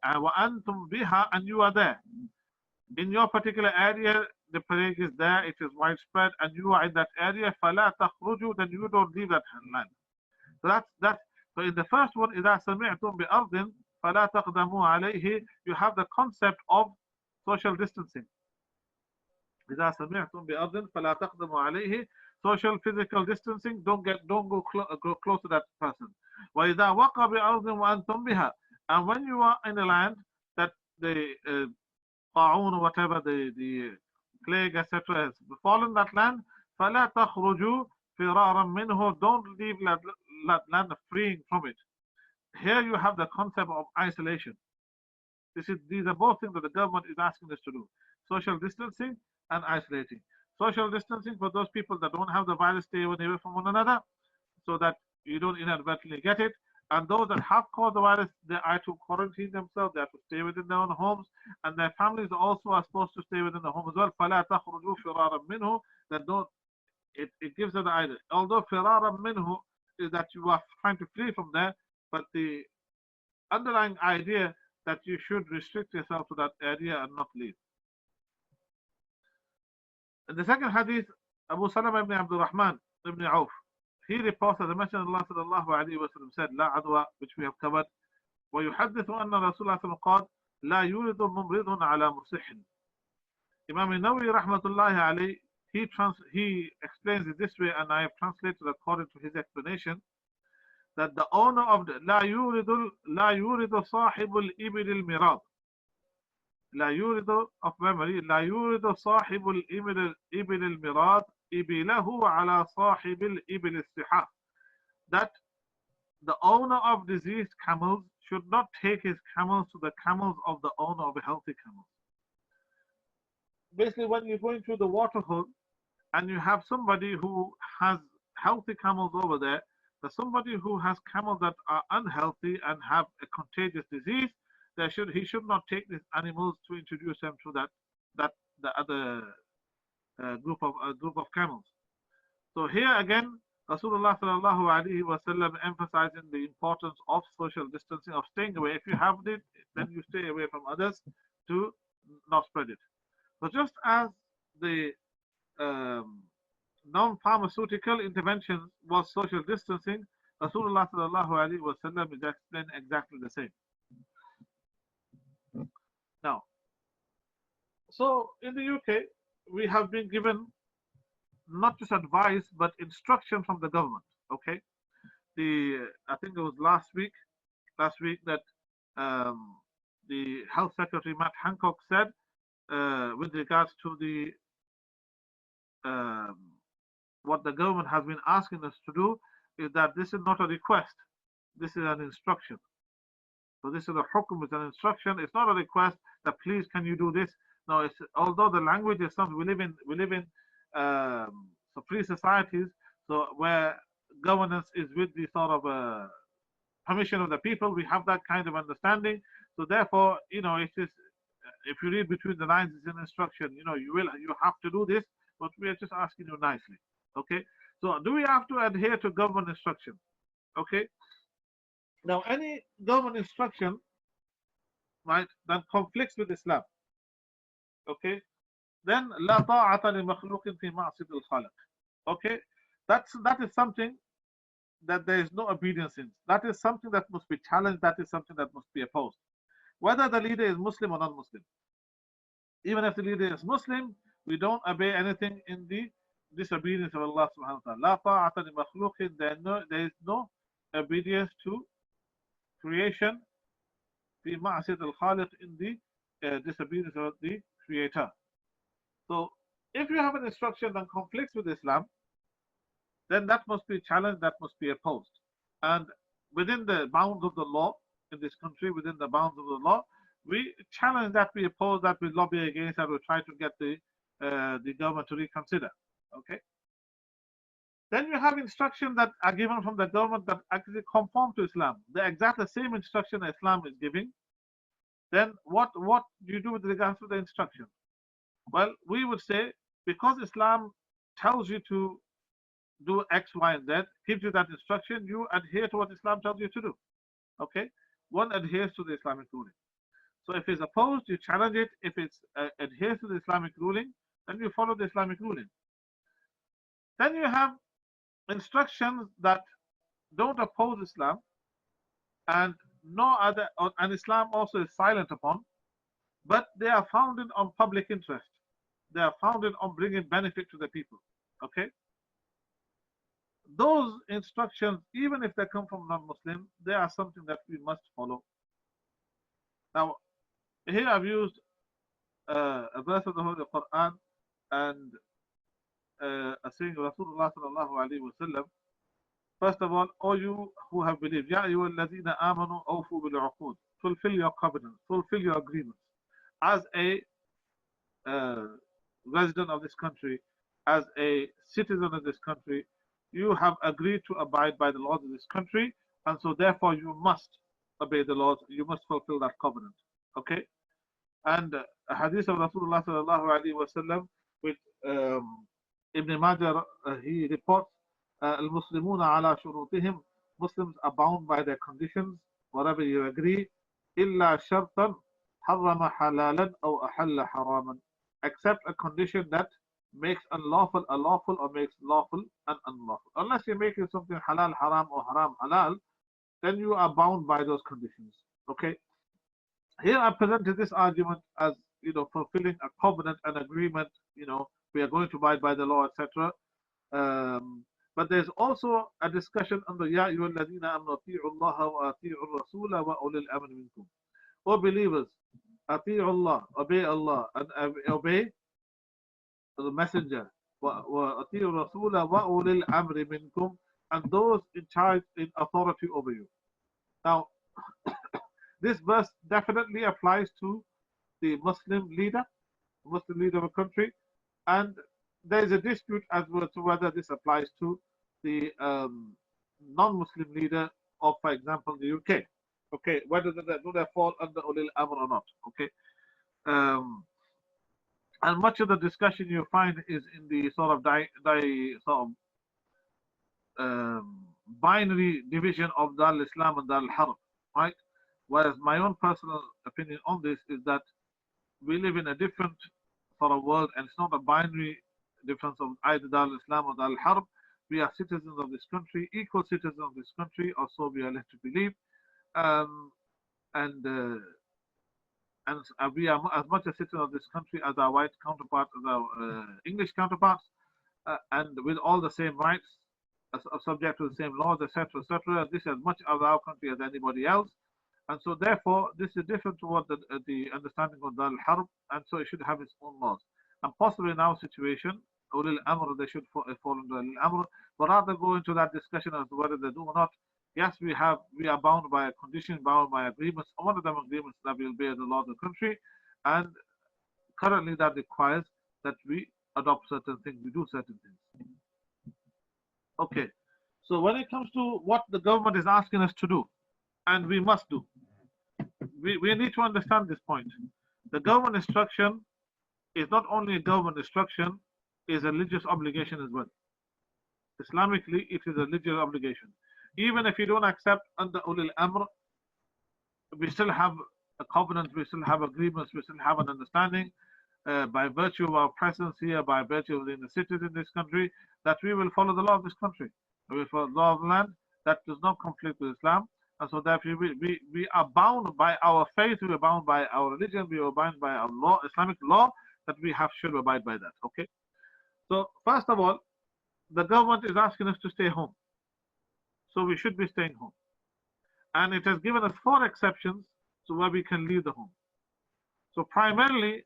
وَأَنْتُمْ بِهَا, and you are there. In your particular area, the plague is there, it is widespread, and you are in that area, فَلَا تَخْرُجُوا. Then you don't leave that land. So that's so in the first one, إِذَا سَمِعْتُمْ بِأَرْضٍ فَلَا تَقْدَمُوا عَلَيْهِ. You have the concept of social distancing. إِذَا سَمِعْتُمْ بِأَرْضٍ فَلَا تَقْدَمُوا عَلَيْهِ. Social, physical distancing. Don't go close to that person. وَإِذَا وَقَعَ بِأَرْضٍ وَأَنْتُمْ بِهَا. And when you are in a land that the ta'un or whatever, the plague, etc., has befallen that land, فَلَا تَخْرُجُوا فِرَارًا مِنْهُ. Don't leave that land freeing from it. Here you have the concept of isolation. These are both things that the government is asking us to do. Social distancing and isolating. Social distancing for those people that don't have the virus, stay away from one another so that you don't inadvertently get it. And those that have caught the virus, they are to quarantine themselves, they have to stay within their own homes, and their families also are supposed to stay within the home as well. فَلَا تَخْرُجُوا فِرَارًا مِنْهُ. That don't, it gives them the idea. Although فِرَارًا مِنْهُ is that you are trying to flee from there, but the underlying idea that you should restrict yourself to that area and not leave. In the second hadith, Abu Salama ibn Abdul Rahman ibn Auf, he reports that the Messenger of Allah sallallahu alayhi wa sallam said, La adwa, which we have covered, ويحدث أن رسول الله صلى الله عليه وسلم قال لا يولد ممرض على مصح. Imam Nawawi rahmatullahi alayhi, he explains it this way, and I have translated according to his explanation, that the owner of the لا يورد صاحب الإبل المراد, لا يورد of memory, لا يورد صاحب الإبل المراد إبله على صاحب الإبل الصحاح, that the owner of diseased camels should not take his camels to the camels of the owner of a healthy camel. Basically, when you're going through the water hole and you have somebody who has healthy camels over there, there's somebody who has camels that are unhealthy and have a contagious disease, he should not take these animals to introduce them to the other group of camels. So here again, Rasulullah sallallahu alaihi wasallam emphasizing the importance of social distancing, of staying away. If you have it, then you stay away from others to not spread it. So just as the non-pharmaceutical intervention was social distancing, Rasulullah sallallahu alaihi wasallam is explaining exactly the same. Now, so in the UK, we have been given not just advice but instruction from the government. Okay, I think it was last week that the Health Secretary Matt Hancock said with regards to the what the government has been asking us to do, is that this is not a request, this is an instruction. So this is a hukum, it's an instruction. It's not a request that please can you do this. No, it's, although the language is something we live in so free societies, so where governance is with the sort of permission of the people, we have that kind of understanding. So therefore, it is, if you read between the lines, it's an instruction. You have to do this, but we are just asking you nicely. Okay. So do we have to adhere to government instruction? Okay. Now, any government instruction, right, that conflicts with Islam, okay, then لا طاعة لمخلوق في معصية الخالق. Okay, that is something that there is no obedience in. That is something that must be challenged. That is something that must be opposed, whether the leader is Muslim or non-Muslim. Even if the leader is Muslim, we don't obey anything in the disobedience of Allah subhanahu wa ta'ala. لا طاعة لمخلوق, there is no obedience to creation في معصية الخالق, in the disobedience of the Creator. So if you have an instruction that conflicts with Islam, then that must be challenged, that must be opposed. And within the bounds of the law in this country, within the bounds of the law, we challenge that, we oppose that, we lobby against that, we try to get the government to reconsider. Okay. Then you have instructions that are given from the government that actually conform to Islam. They're exactly the same instruction Islam is giving. Then what do you do with regards to the instruction? Well, we would say, because Islam tells you to do X, Y, and Z, gives you that instruction, you adhere to what Islam tells you to do. Okay? One adheres to the Islamic ruling. So if it's opposed, you challenge it. If it's adheres to the Islamic ruling, then you follow the Islamic ruling. Then you have instructions that don't oppose Islam, and and Islam also is silent upon, but they are founded on public interest. They are founded on bringing benefit to the people. Okay? Those instructions, even if they come from non-Muslim, they are something that we must follow. Now, here I've used a verse of the Holy Quran and a saying of Rasulullah sallallahu alaihi wasallam. First of all, all you who have believed, يَا أَيُّهَا الَّذِينَ آمَنُوا أَوْفُوا بِالْعُقُودِ, fulfill your covenants, fulfill your agreements. As a resident of this country, as a citizen of this country, you have agreed to abide by the laws of this country, and so therefore you must obey the laws, you must fulfill that covenant. Okay? And a hadith of Rasulullah sallallahu alaihi wasallam, which Ibn Majah he reports, al-Muslimuna ala shurutihim, Muslims are bound by their conditions, whatever you agree, illa shartan harrama halalan aw ahalla haraman, except a condition that makes unlawful lawful or makes lawful and unlawful. Unless you're making something halal haram or haram halal, then you are bound by those conditions. Okay, here I presented this argument as, fulfilling a covenant and agreement. We are going to abide by the law, etc. But there's also a discussion under Ya ayyuhalladhina amanu ati'u Allah wa ati'u Rasula wa ulil amri minkum. O believers, ati'u Allah, obey Allah, and obey the messenger. Wa ati'u Rasula wa ulil amri minkum, and those in charge, in authority over you. Now, this verse definitely applies to the Muslim leader of a country, and there is a dispute as to whether this applies to the non-Muslim leader of, for example, the UK. Okay, whether do they fall under Ulil Amr or not? Okay, um, and much of the discussion you find is in the sort of sort of binary division of Dar Islam and Dar al Harb, right? Whereas my own personal opinion on this is that we live in a different sort of world, and it's not a binary difference of either Dar Islam or Dar al Harb. We are citizens of this country, equal citizens of this country, or so we are led to believe. Um, and we are as much a citizen of this country as our white counterparts, as our English counterparts, and with all the same rights, subject to the same laws, etc., etc. This is as much of our country as anybody else, and so therefore this is different to what the understanding of Dar al-Harb, and so it should have its own laws. And possibly in our situation, Ulil Amr, they should fall under Ulil Amr, but rather go into that discussion as to whether they do or not. Yes, we are bound by a condition, bound by agreements. One of them agreements that we will bear the law of the country, and currently that requires that we adopt certain things, we do certain things. Okay, so when it comes to what the government is asking us to do, and we must do, we need to understand this point. The government instruction is not only a government instruction, is a religious obligation as well. Islamically, it is a religious obligation. Even if you don't accept under Ulil Amr, we still have a covenant, we still have agreements, we still have an understanding by virtue of our presence here, by virtue of being the citizens in this country, that we will follow the law of this country. We will follow the law of the land that does not conflict with Islam. And so therefore we are bound by our faith, we are bound by our religion, we are bound by our law, Islamic law, that we should abide by that. Okay. So first of all, the government is asking us to stay home. So we should be staying home. And it has given us 4 exceptions to where we can leave the home. So primarily,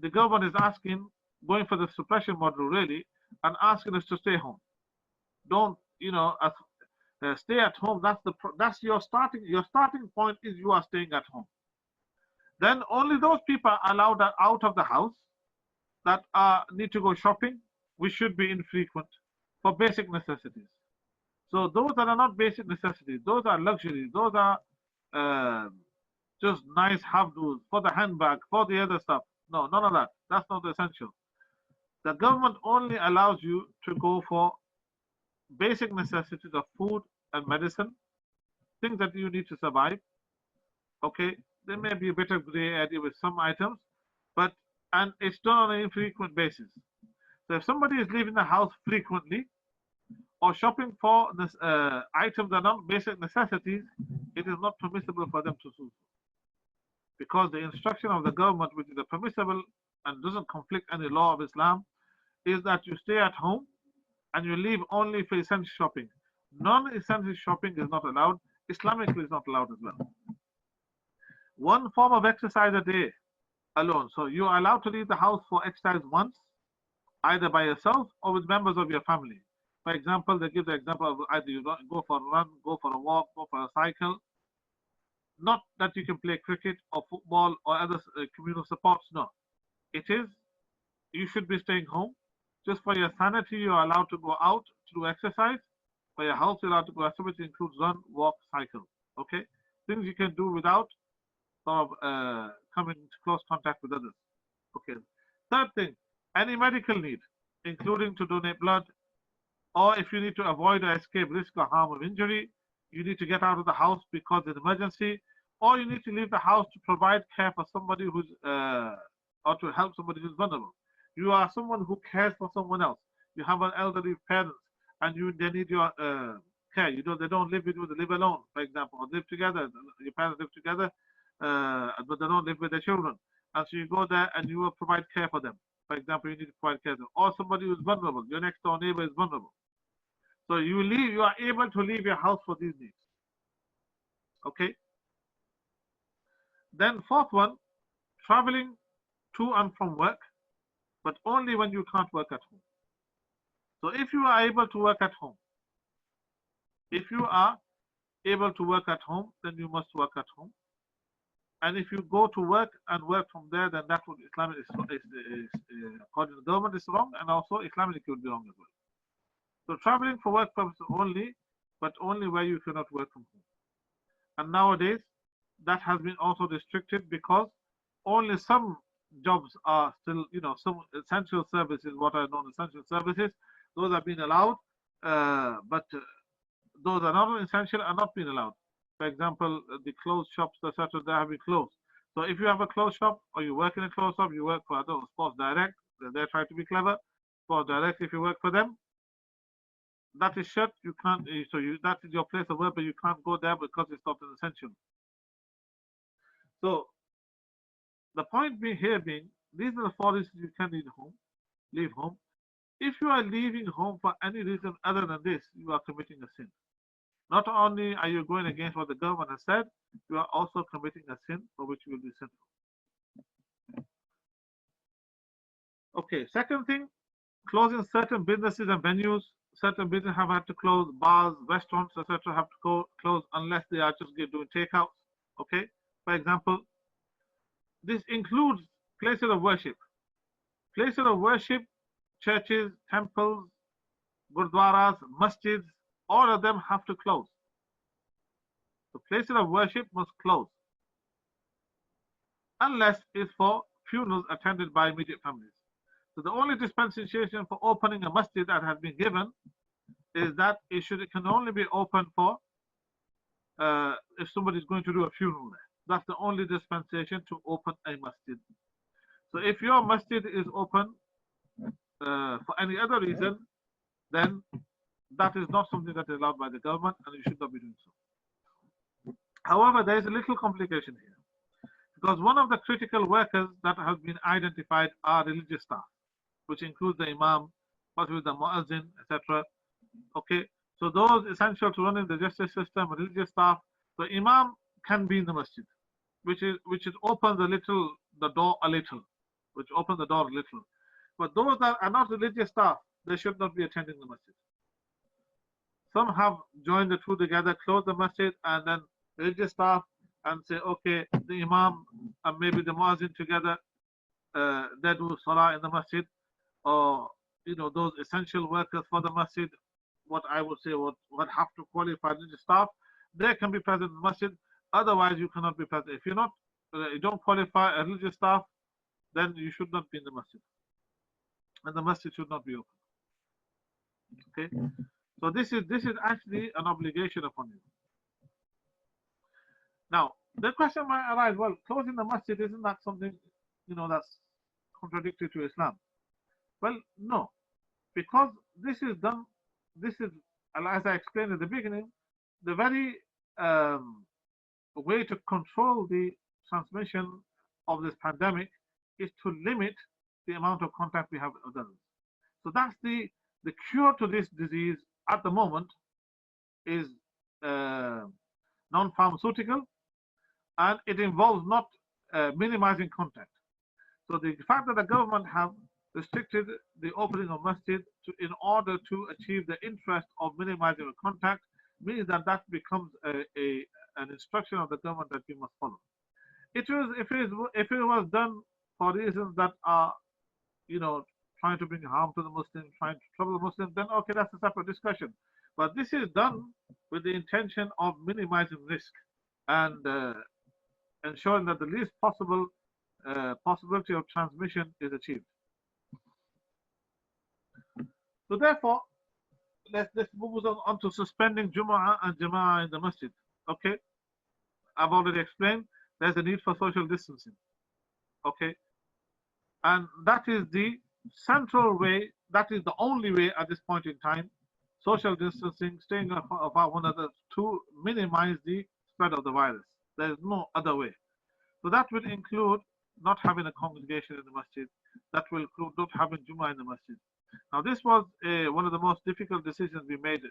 the government is asking, going for the suppression model really, and asking us to stay home. Don't, stay at home. That's your starting point is you are staying at home. Then only those people are allowed out of the house that need to go shopping, which should be infrequent for basic necessities. So those that are not basic necessities, those are luxuries, those are just nice have-dos for the handbag, for the other stuff. No, none of that. That's not essential. The government only allows you to go for basic necessities of food and medicine, things that you need to survive. Okay, there may be a bit of gray area with some items, and it's done on an infrequent basis. So if somebody is leaving the house frequently or shopping for this, items that are not basic necessities, it is not permissible for them to do so. Because the instruction of the government, which is a permissible and doesn't conflict any law of Islam, is that you stay at home and you leave only for essential shopping. Non-essential shopping is not allowed. Islamically is not allowed as well. 1 form of exercise a day alone. So you are allowed to leave the house for exercise once, either by yourself or with members of your family. For example, they give the example of either you go for a run, go for a walk, go for a cycle. Not that you can play cricket or football or other communal sports. No, it is you should be staying home. Just for your sanity, you are allowed to go out to do exercise. For your health, you're allowed to go activity includes run, walk, cycle. Okay, things you can do without sort of coming into close contact with others. Okay. Third thing, any medical need, including to donate blood, or if you need to avoid or escape risk or harm or injury, you need to get out of the house because of an emergency, or you need to leave the house to provide care for somebody who's or to help somebody who's vulnerable. You are someone who cares for someone else. You have an elderly parent, and they need your care. They don't live with you, they live alone, for example, or live together. Your parents live together, but they don't live with their children. And so you go there and you will provide care for them. For example, you need to provide care for them. Or somebody who is vulnerable. Your next door neighbor is vulnerable. So you are able to leave your house for these needs. Okay. Then fourth one, traveling to and from work, but only when you can't work at home. So if you are able to work at home, if you are able to work at home, then you must work at home. And if you go to work and work from there, then that would Islamic is according to the government is wrong, and also Islamic would be wrong as well. So traveling for work purposes only, but only where you cannot work from home. And nowadays, that has been also restricted because only some jobs are still, some essential services, what are known essential services, those are being allowed, but those are not essential are not being allowed. For example, the clothes shops, etc., they have been closed. So if you have a clothes shop or you work in a clothes shop, you work for Sports Direct, they're trying to be clever. Sports Direct, if you work for them, that is shut. You can't. That is your place of work, but you can't go there because it's not an essential. So the point being, these are the 4 reasons you can leave home. If you are leaving home for any reason other than this, you are committing a sin. Not only are you going against what the government has said, you are also committing a sin for which you will be sinful. Okay, second thing, closing certain businesses and venues. Certain businesses have had to close, bars, restaurants, etc. have to close unless they are just doing takeouts. Okay, for example, this includes places of worship. Places of worship, churches, temples, gurdwaras, masjids, all of them have to close. The places of worship must close unless it's for funerals attended by immediate families. So the only dispensation for opening a masjid that has been given is that it can only be open for if somebody is going to do a funeral there. That's the only dispensation to open a masjid. So if your masjid is open for any other reason, then that is not something that is allowed by the government, and you should not be doing so. However, there is a little complication here, because one of the critical workers that has been identified are religious staff, which includes the imam, possibly the muazzin, etc. Okay, so those essential to running the justice system, religious staff. The imam can be in the masjid, which opens the door a little, which opens the door a little. But those that are not religious staff, they should not be attending the masjid. Some have joined the two together, closed the masjid, and then religious staff and say, okay, the imam and maybe the muazzin together, they do salah in the masjid, or those essential workers for the masjid, what I would say what have to qualify religious staff, they can be present in the masjid. Otherwise, you cannot be present. If you don't qualify a religious staff, then you should not be in the masjid, and the masjid should not be open. Okay, so this is actually an obligation upon you. Now, the question might arise: well, closing the masjid, isn't that something that's contradictory to Islam? Well, no, because this is done. This is, as I explained at the beginning, the very way to control the transmission of this pandemic is to limit the amount of contact we have with others. So that's the cure to this disease at the moment is non-pharmaceutical, and it involves not minimizing contact. So the fact that the government have restricted the opening of masjid in order to achieve the interest of minimizing contact means that becomes an instruction of the government that we must follow. If it was done for reasons that are trying to bring harm to the Muslims, trying to trouble the Muslims, then okay, that's a separate discussion. But this is done with the intention of minimizing risk and ensuring that the least possible possibility of transmission is achieved. So therefore, let's move on to suspending Jumu'ah and Jama'ah in the masjid. Okay, I've already explained there's a need for social distancing. Okay, and that is the central way, that is the only way at this point in time, social distancing, staying apart one another to minimize the spread of the virus. There is no other way. So that will include not having a congregation in the masjid. That will include not having Jummah in the masjid. Now, this was one of the most difficult decisions we made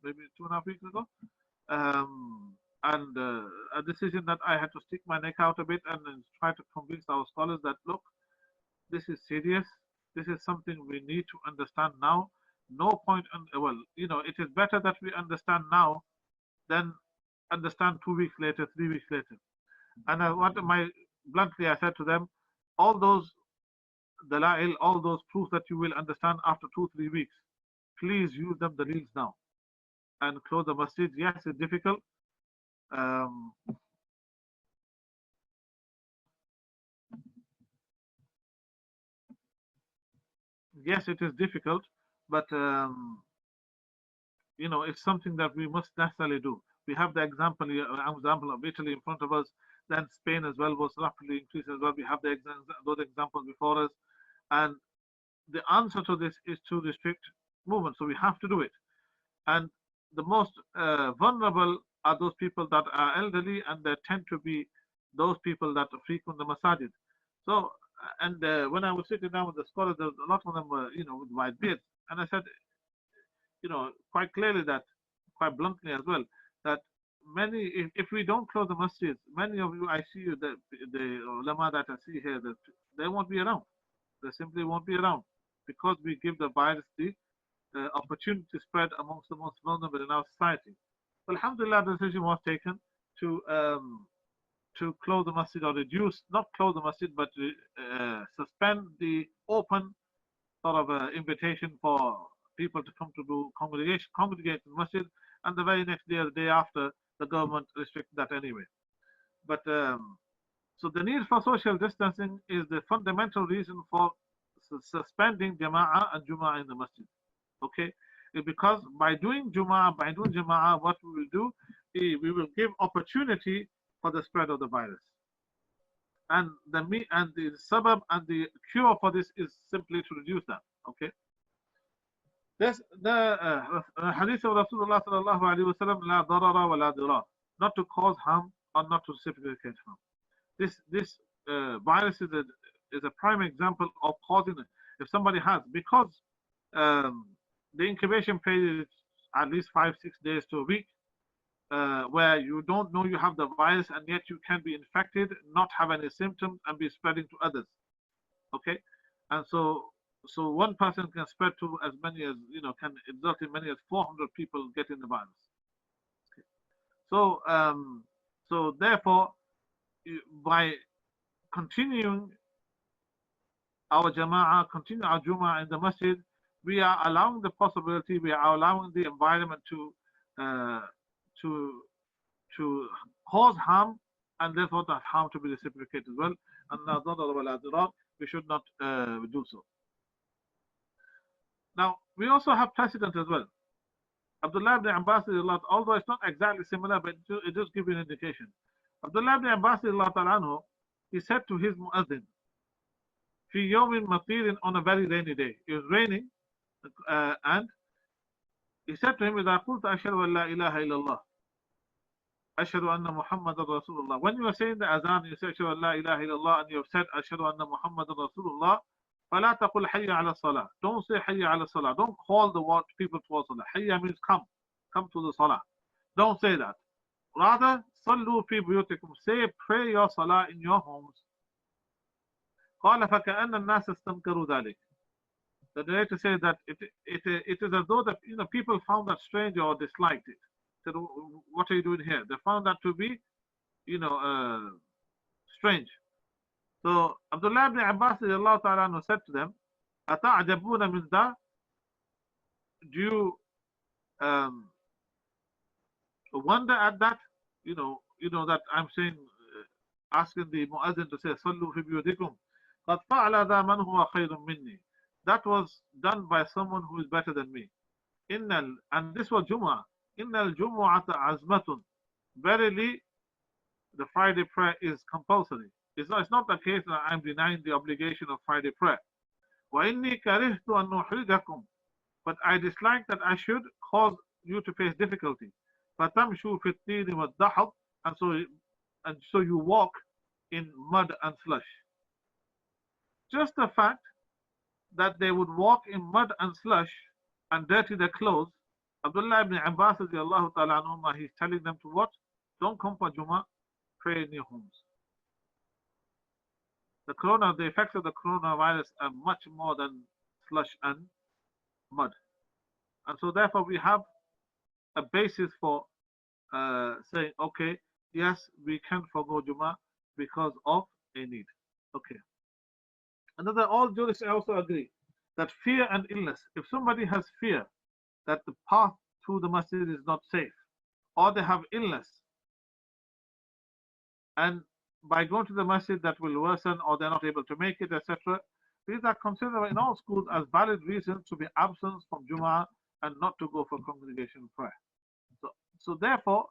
maybe 2.5 weeks ago. And a decision that I had to stick my neck out a bit and then try to convince our scholars that, look, this is serious. This is something we need to understand now. No point, well, it is better that we understand now than understand 2 weeks later, 3 weeks later. And bluntly, I said to them, all those dalail, all those proofs that you will understand after 2, 3 weeks, please use them the reels now and close the masjid. Yes, it's difficult. Um, yes, it is difficult, but it's something that we must necessarily do. We have the example of Italy in front of us. Then Spain as well was rapidly increasing as well. We have those examples before us, and the answer to this is to restrict movement. So we have to do it. And the most vulnerable are those people that are elderly, and they tend to be those people that frequent the masajid. So, and when I was sitting down with the scholars, a lot of them were, with white beards, and I said, quite clearly that, quite bluntly as well, that if we don't close the masjids, many of you, I see you, the ulama that I see here, that they won't be around. They simply won't be around because we give the virus the opportunity to spread amongst the most vulnerable in our society. So, alhamdulillah, the decision was taken to close the masjid, or reduce, not close the masjid, but suspend the open sort of invitation for people to come to do congregate in the masjid, and the very next day or the day after, the government restricted that anyway. But so the need for social distancing is the fundamental reason for suspending jama'ah and jum'ah in the masjid. Okay, because by doing jama'ah, what we will do is we will give opportunity for the spread of the virus. And the sabab and the cure for this is simply to reduce that. Okay. This the hadith of Rasulullah sallallahu alaihi wasallam, la darara wa la dirar, not to cause harm or not to reciprocate harm. This virus is a prime example of causing it. If somebody has, because the incubation period is at least 5-6 days to a week, where you don't know you have the virus and yet you can be infected, not have any symptoms, and be spreading to others. Okay, and so one person can spread to as many as can result in many as 400 people getting the virus. Okay. So therefore, by continuing our jama'ah, continue our Jum'ah in the masjid, we are allowing the possibility, we are allowing the environment to cause harm, and therefore that harm to be reciprocated as well. And we should not do so. Now, we also have precedent as well. Abdullah ibn Abbas, although it's not exactly similar, but it does give you an indication. Abdullah ibn Abbas, he said to his muazzin, fi yawmin matirin, on a very rainy day. It was raining, and he said to him, إِذَا قُلْتَ أَشْهَدُ أَنْ لَا إِلَهَ إِلَّا اللَّهِ أَشْهَدُ أَنَّ مُحَمَّدًا رَسُولُ اللَّهِ. When you are saying the azan, you say أَشْهَدُ أَنْ لَا إِلَهَ إِلَّا اللَّهِ, and you have said أَشْهَدُ أَنَّ مُحَمَّدًا رَسُولُ اللَّهِ, فَلَا تَقُلْ حَيَّ عَلَى الصَّلَاةِ. Don't say حَيَّ عَلى الصَّلَاةِ. Don't call the people towards salah. حَيَّ means come to the salah. Don't say that. Rather, صَلُّوا فِي بُيُوتِكُمْ. Say, pray your salah in your homes. قال فكأن الناس استنكروا ذلك. The narrator says that it is as though that people found that strange or disliked it. Said, what are you doing here? They found that to be strange. So Abdullah ibn Abbas said to them, أَتَعْجَبُونَ مِنْ ذَا? Do you wonder at that? That I'm saying, asking the muazzin to say, صَلُّوا فِي بِيُوتِكُمْ قَدْ فَعَلَ ذَا مَنْ هُوَ خَيْرٌ مِنِّي. That was done by someone who is better than me. And this was Jumu'ah. إِنَّ الْجُمُعَةَ عَزْمَةٌ. Verily, the Friday prayer is compulsory. It's not the case that I'm denying the obligation of Friday prayer. وَإِنِّي كَرِهْتُ أَنْ نُحْرِجَكُمْ. but I dislike that I should cause you to face difficulty. فَتَمْشُوا فِي الطِّينِ وَالدَّحَضِ, and so you walk in mud and slush. Just the fact that they would walk in mud and slush and dirty their clothes, Abdullah ibn Abbas radiallahu ta'ala anhuma, he's telling them to what? Don't come for Jummah, pray in your homes. The effects of the coronavirus are much more than slush and mud. And so therefore we have a basis for saying, okay, yes, we can forgo Jummah because of a need. Okay. Another, all jurists also agree that fear and illness, if somebody has fear that the path to the masjid is not safe, or they have illness, and by going to the masjid that will worsen, or they're not able to make it, etc., these are considered in all schools as valid reasons to be absent from Jummah and not to go for congregation prayer. So therefore,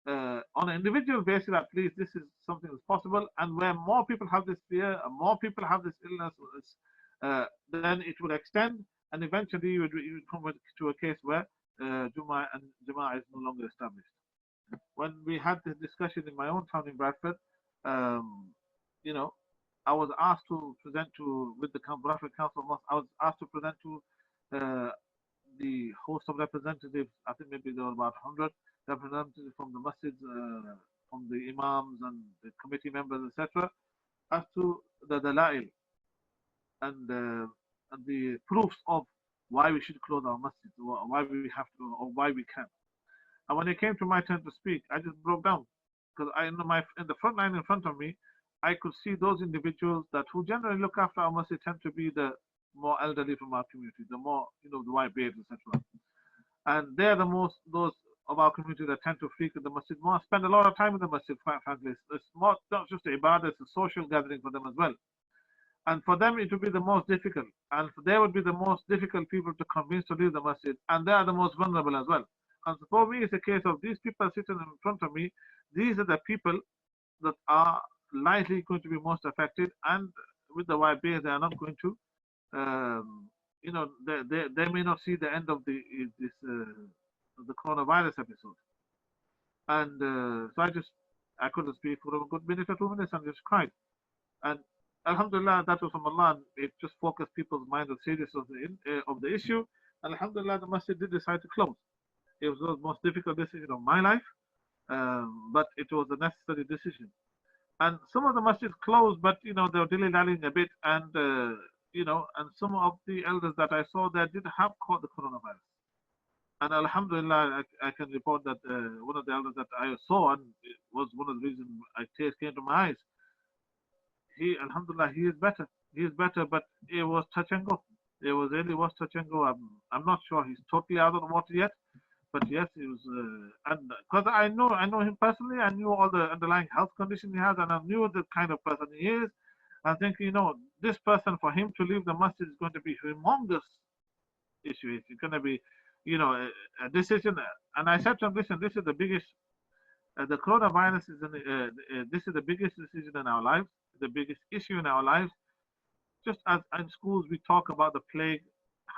on an individual basis, at least, this is something that's possible. And where more people have this fear, more people have this illness, then it will extend, and eventually you would come to a case where Jummah is no longer established. When we had this discussion in my own town in Bradford, you know, I was asked to present with the Bradford Council of Mosques, I was asked to present to the host of representatives. I think maybe there were about 100 representatives from the masjids, from the imams and the committee members, etc., as to the dalail and the proofs of why we should close our masjids, or why we have to, or why we can. And when it came to my turn to speak, I just broke down, because in the front line in front of me, I could see those individuals that who generally look after our masjid tend to be the more elderly from our community, the more, the white beards, etc. And they're those of our community that tend to frequent the masjid more, spend a lot of time in the masjid, quite frankly. It's not just a ibadah, it's a social gathering for them as well. And for them, it would be the most difficult. And they would be the most difficult people to convince to leave the masjid. And they are the most vulnerable as well. And so for me, it's a case of these people sitting in front of me, these are the people that are likely going to be most affected. And with the white bears, they are not going to, they may not see the end of the coronavirus episode. And so I couldn't speak for a good minute or 2 minutes and just cried. And Alhamdulillah, that was from Allah, and it just focused people's mind on the seriousness of the issue. And Alhamdulillah, the masjid did decide to close. It was the most difficult decision of my life, but it was a necessary decision. And some of the masjids closed, but they were dilly-dallying a bit, and and some of the elders that I saw there did have caught the coronavirus. And Alhamdulillah, I can report that one of the elders that I saw, and it was one of the reasons tears came to my eyes. Alhamdulillah, he is better. He is better, but it was touch and go. It really was touch and go. I'm not sure he's totally out of the water yet, but yes, he was. And because I know him personally, I knew all the underlying health condition he has, and I knew the kind of person he is. I think this person, for him to leave the masjid is going to be a humongous issue. It's going to be, a decision. And I said to him, listen, this is the biggest. The coronavirus is this is the biggest decision in our lives, the biggest issue in our lives. Just as in schools we talk about the plague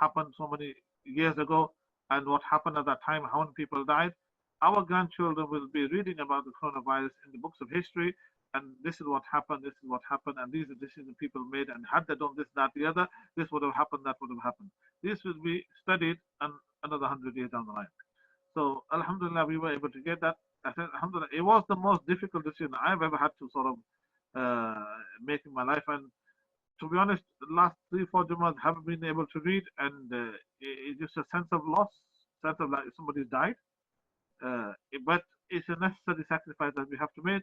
happened so many years ago and what happened at that time, how many people died. Our grandchildren will be reading about the coronavirus in the books of history, and this is what happened, and these are decisions people made, and had they done this, that, the other, this would have happened, that would have happened. This will be studied another 100 years down the line. So Alhamdulillah, we were able to get that. I said, Alhamdulillah, it was the most difficult decision I've ever had to sort of make in my life. And to be honest, the last 3-4 Jummahs haven't been able to read, and it's just a sense of loss, sense of like somebody's died. But it's a necessary sacrifice that we have to make.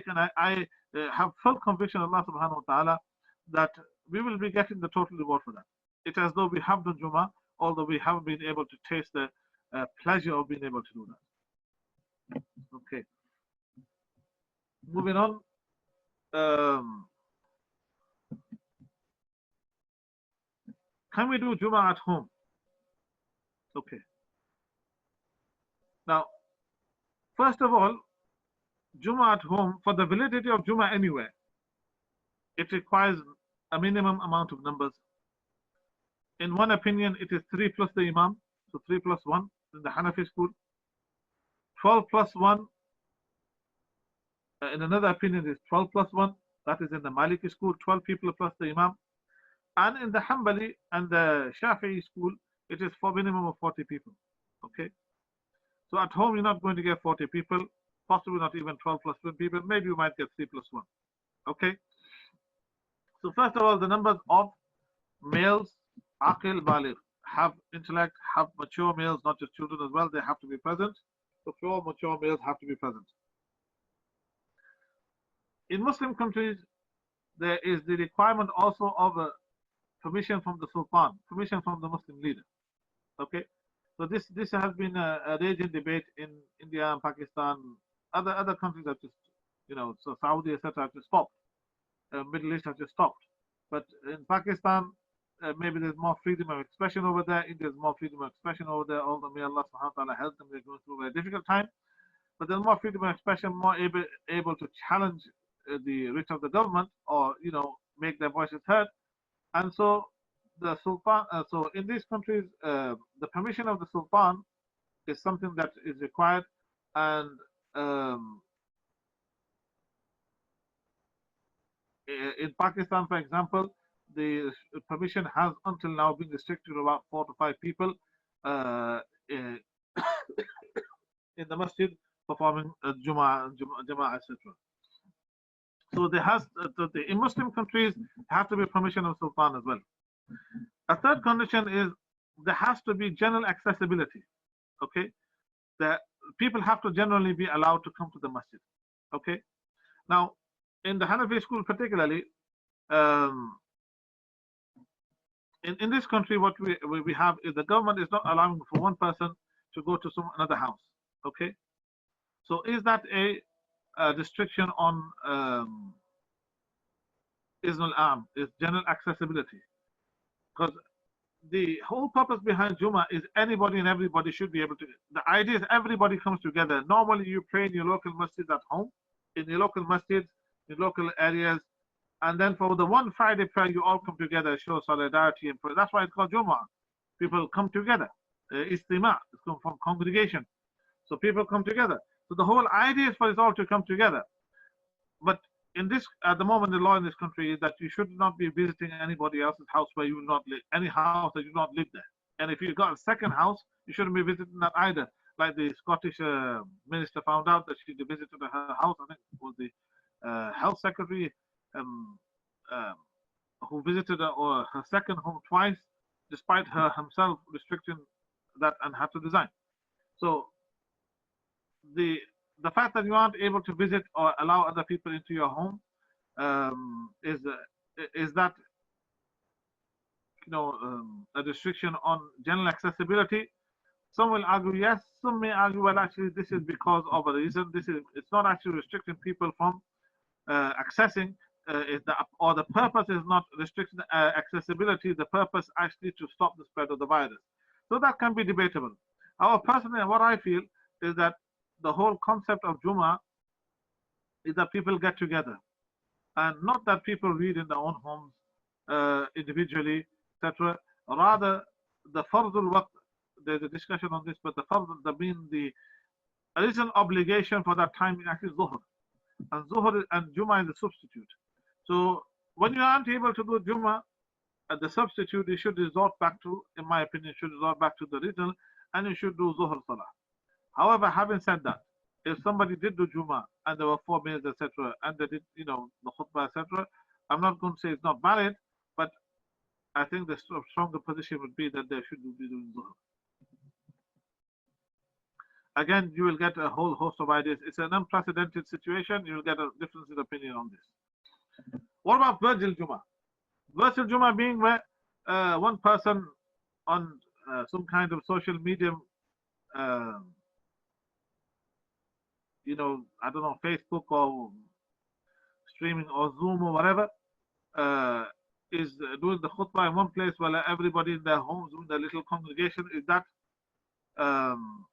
And I have full conviction of Allah subhanahu wa ta'ala that we will be getting the total reward for that. It's as though we have done Jummah, although we haven't been able to taste the pleasure of being able to do that. Okay. Moving on. Can we do Jummah at home? Okay. Now, first of all, Jummah at home, for the validity of Jummah anywhere, it requires a minimum amount of numbers. In one opinion, it is 3 plus the Imam, so 3 plus 1 in the Hanafi school. 12 plus 1, in another opinion, is 12 plus 1, that is in the Maliki school, 12 people plus the Imam. And in the Hanbali and the Shafi'i school, it is for minimum of 40 people. Okay? So at home, you're not going to get 40 people, possibly not even 12 plus 1 people, maybe you might get 3 plus 1. Okay? So first of all, the numbers of males, aqil, baligh, have intellect, have mature males, not just children as well, they have to be present. So pure mature males have to be present. In Muslim countries, there is the requirement also of a permission from the Sultan, permission from the Muslim leader. Okay? So this has been a raging debate in India and Pakistan. Other countries have just, so Saudi, etc., have just stopped. Middle East have just stopped. But in Pakistan, maybe there's more freedom of expression over there. India has more freedom of expression over there. Although may Allah subhanahu wa ta'ala help them, they're going through a very difficult time. But there's more freedom of expression, more able to challenge the reach of the government, or make their voices heard. And so the Sultan, so in these countries, the permission of the Sultan is something that is required. And um, in Pakistan, for example, the permission has until now been restricted to about 4 to 5 people in the masjid performing Jum'ah, etc. So there has in Muslim countries have to be permission of Sultan as well. A third condition is there has to be general accessibility. Okay, the people have to generally be allowed to come to the masjid. Okay, now in the Hanafi school particularly, um, in this country, what we have is the government is not allowing for one person to go to another house. Okay, so is that a restriction on Isnul Am, is general accessibility? Because the whole purpose behind Jummah is anybody and everybody should be able to. The idea is everybody comes together. Normally, you pray in your local masjid at home, in your local masjids, in local areas, and then for the one Friday prayer, you all come together, show solidarity and pray. That's why it's called Jummah. People come together. Istima, it's come from congregation. So people come together. So the whole idea is for us all to come together. But in this, at the moment, the law in this country is that you should not be visiting anybody else's house where you will not live, any house that you do not live there. And if you've got a second house, you shouldn't be visiting that either. Like the Scottish minister found out that she visited her house, I think it was the health secretary um, um, who visited her second home twice, despite her himself restricting that and had to resign. So the the fact that you aren't able to visit or allow other people into your home is that a restriction on general accessibility? Some will argue yes. Some may argue, well, actually, this is because of a reason. It's not actually restricting people from accessing. Or the purpose is not restricting accessibility. The purpose actually to stop the spread of the virus. So that can be debatable. However, personally, what I feel is that the whole concept of Jummah is that people get together, and not that people read in their own homes individually, etc. Rather, the fardul waqt, there's a discussion on this, but the fardul, the original obligation for that time is actually zuhr, and zuhr and Jummah is a substitute. So when you aren't able to do Jummah, the substitute, you should resort back to, in my opinion, should resort back to the original, and you should do zuhr salah. However, having said that, if somebody did do Jummah and there were 4 meals, etc., and they did, the khutbah, etc., I'm not going to say it's not valid, but I think the stronger position would be that they should be doing Zuhr. Again, you will get a whole host of ideas. It's an unprecedented situation. You will get a difference in opinion on this. What about Virgil Jummah? Virgil Jummah being where one person on some kind of social medium, uh, I don't know, Facebook or streaming or Zoom or whatever, is doing the khutbah in one place while everybody in their homes doing their little congregation. Um,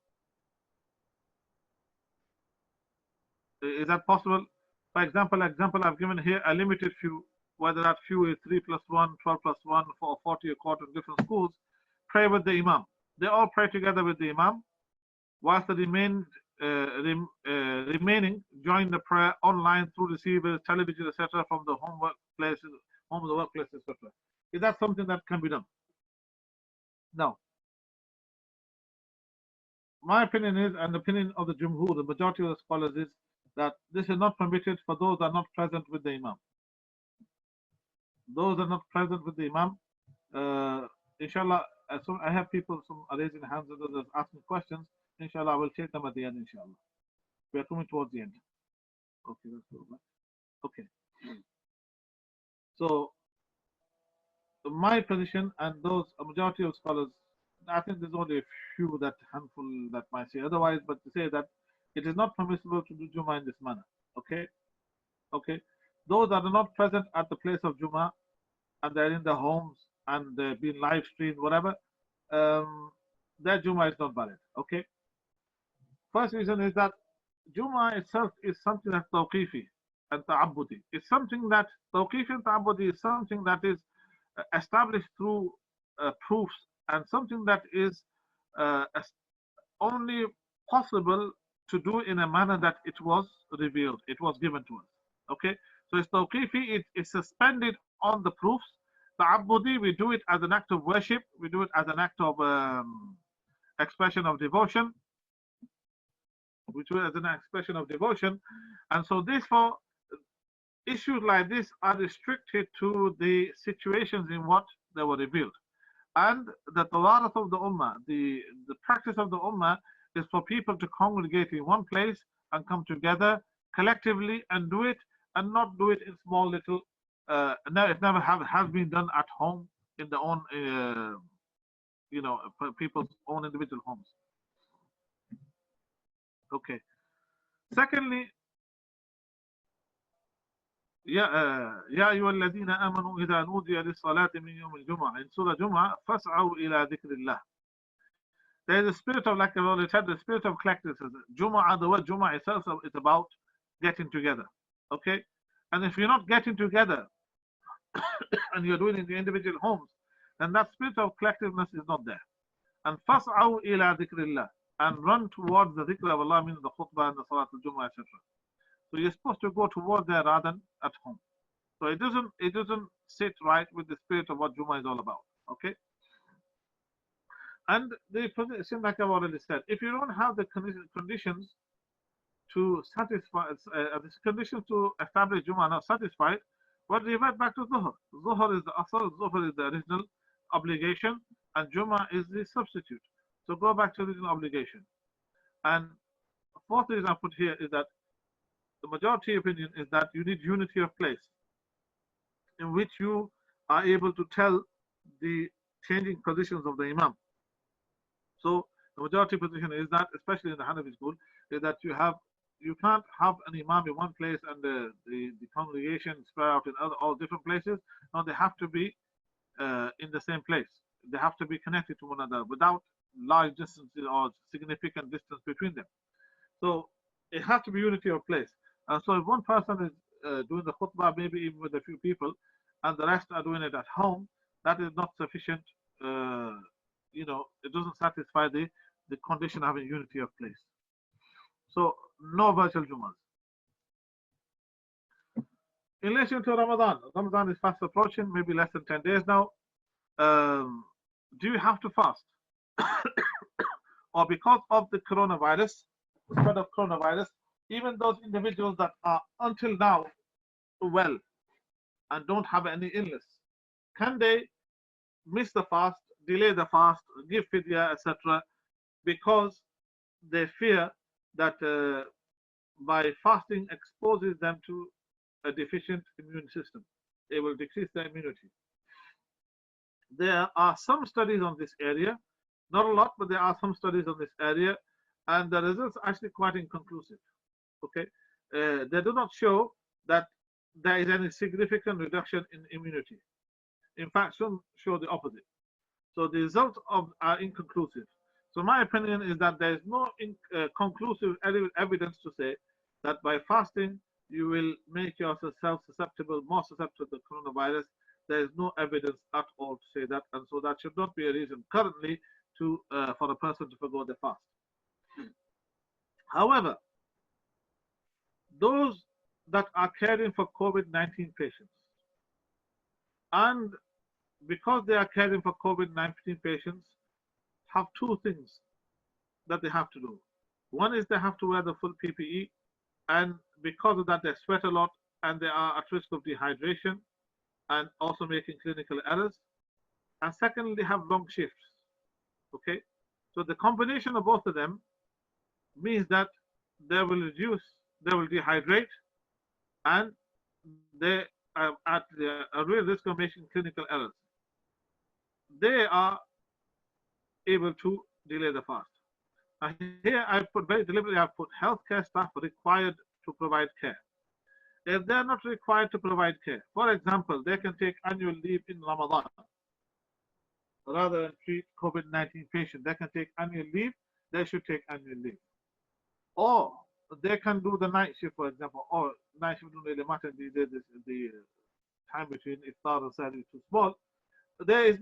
is that possible? For example, I've given here a limited few whether that few is 3 plus 1, 12 plus 1, 40 a quarter in different schools, pray with the Imam. They all pray together with the Imam, whilst the remaining join the prayer online through receivers, television, etc., from the home workplaces, home of the workplace, etc. Is that something that can be done? No. My opinion is, and the opinion of the Jumhur, the majority of the scholars, is that this is not permitted for those that are not present with the Imam. Those that are not present with the Imam, inshallah, so I have people some are raising hands and others asking questions. Inshallah, I will take them at the end, inshallah. We are coming towards the end. Okay, let's go back. Okay. So, my position and those, a majority of scholars, I think there's only a few, that handful that might say otherwise, but to say that it is not permissible to do Jummah in this manner. Okay? Okay? Those that are not present at the place of Jummah and they're in their homes and they're being live streamed, whatever, their Jummah is not valid. Okay? First reason is that Jummah itself is something that's tawqifi and ta'abbudi. It's something that, tawqifi and ta'abbudi is something that is established through proofs, and something that is only possible to do in a manner that it was revealed, it was given to us. Okay, so it's tawqifi, it's suspended on the proofs. Ta'abbudi, we do it as an act of worship, we do it as an act of expression of devotion, and so therefore issues like this are restricted to the situations in what they were revealed. And the tawarat of the ummah, the practice of the ummah, is for people to congregate in one place and come together collectively and do it, and not do it in small little. It never has been done at home in their own, people's own individual homes. Okay. Secondly, يا أيها الذين آمنوا إذا نودي للصلاة من يوم الجمعة in Surah Jum'ah فاسعوا إلى ذكر الله. There is a spirit of, like I've already said, the spirit of collectivism. Jum'ah, the word Jum'ah itself is about getting together. Okay? And if you're not getting together and you're doing it in the individual homes, then that spirit of collectiveness is not there. And فاسعوا إلى ذكر الله, and run towards the dhikr of Allah, meaning the khutbah and the salat al-Jum'ah, etc. So you're supposed to go towards there rather than at home. So it doesn't sit right with the spirit of what Jummah is all about. Okay. And the position, like I've already said, if you don't have the conditions to satisfy, the conditions to establish Jummah not satisfied, well, revert back to Zuhr. Zuhr is the asal, Zuhr is the original obligation, and Jummah is the substitute. So go back to the original obligation. And the fourth reason I put here is that the majority opinion is that you need unity of place, in which you are able to tell the changing positions of the Imam. So the majority position is that, especially in the Hanafi school, is that you can't have an Imam in one place and the congregation spread out in all different places. No, they have to be in the same place. They have to be connected to one another without large distances or significant distance between them. So it has to be unity of place. And so if one person is doing the khutbah, maybe even with a few people, and the rest are doing it at home, that is not sufficient. It doesn't satisfy the condition of having unity of place. So no virtual Jummahs. In relation to Ramadan is fast approaching, maybe less than 10 days now. Do you have to fast? Or because of the coronavirus, the spread of coronavirus, even those individuals that are until now well and don't have any illness, can they miss the fast, delay the fast, give fidya, etc., because they fear that by fasting exposes them to a deficient immune system? It will decrease their immunity. There are some studies on this area, not a lot, but there are some studies on this area, and the results are actually quite inconclusive. Okay, they do not show that there is any significant reduction in immunity. In fact, some show the opposite. So the results are inconclusive. So my opinion is that there is no conclusive evidence to say that by fasting you will make yourself susceptible, more susceptible to the coronavirus. There is no evidence at all to say that, and so that should not be a reason currently to for a person to forgo the fast. However, those that are caring for COVID-19 patients, and because they are caring for COVID-19 patients, have two things that they have to do. One is they have to wear the full PPE, and because of that, they sweat a lot and they are at risk of dehydration and also making clinical errors. And secondly, they have long shifts. Okay, so the combination of both of them means that they will reduce, they will dehydrate, and they are at a real risk of making clinical errors. They are able to delay the fast. Now here I put very deliberately, I put healthcare staff required to provide care. If they are not required to provide care, for example, they can take annual leave in Ramadan rather than treat COVID-19 patients. They can take annual leave, they should take annual leave. Or they can do the night shift, for example, or night shift don't really matter. The time between iftar and sahur is too small. There is,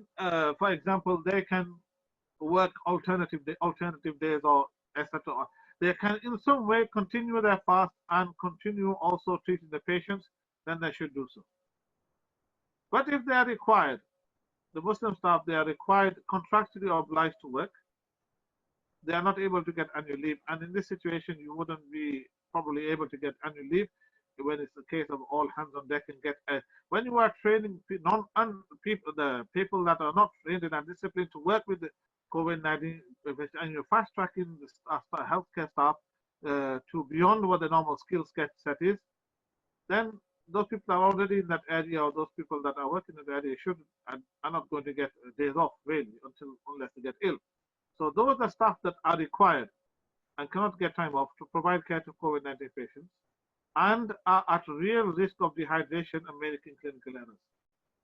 for example, they can work alternative days or etc. They can in some way continue their fast and continue also treating the patients, then they should do so. But if they are required, the Muslim staff, they are required, contractually obliged to work, they are not able to get annual leave. And in this situation, you wouldn't be probably able to get annual leave when it's a case of all hands on deck and get when you are training people, the people that are not trained and disciplined to work with the COVID-19 and you're fast tracking the healthcare staff to beyond what the normal skill set is, then those people are already in that area, or those people that are working in the area should and are not going to get days off really unless they get ill. So those are staff that are required and cannot get time off to provide care to COVID-19 patients and are at real risk of dehydration and making clinical errors.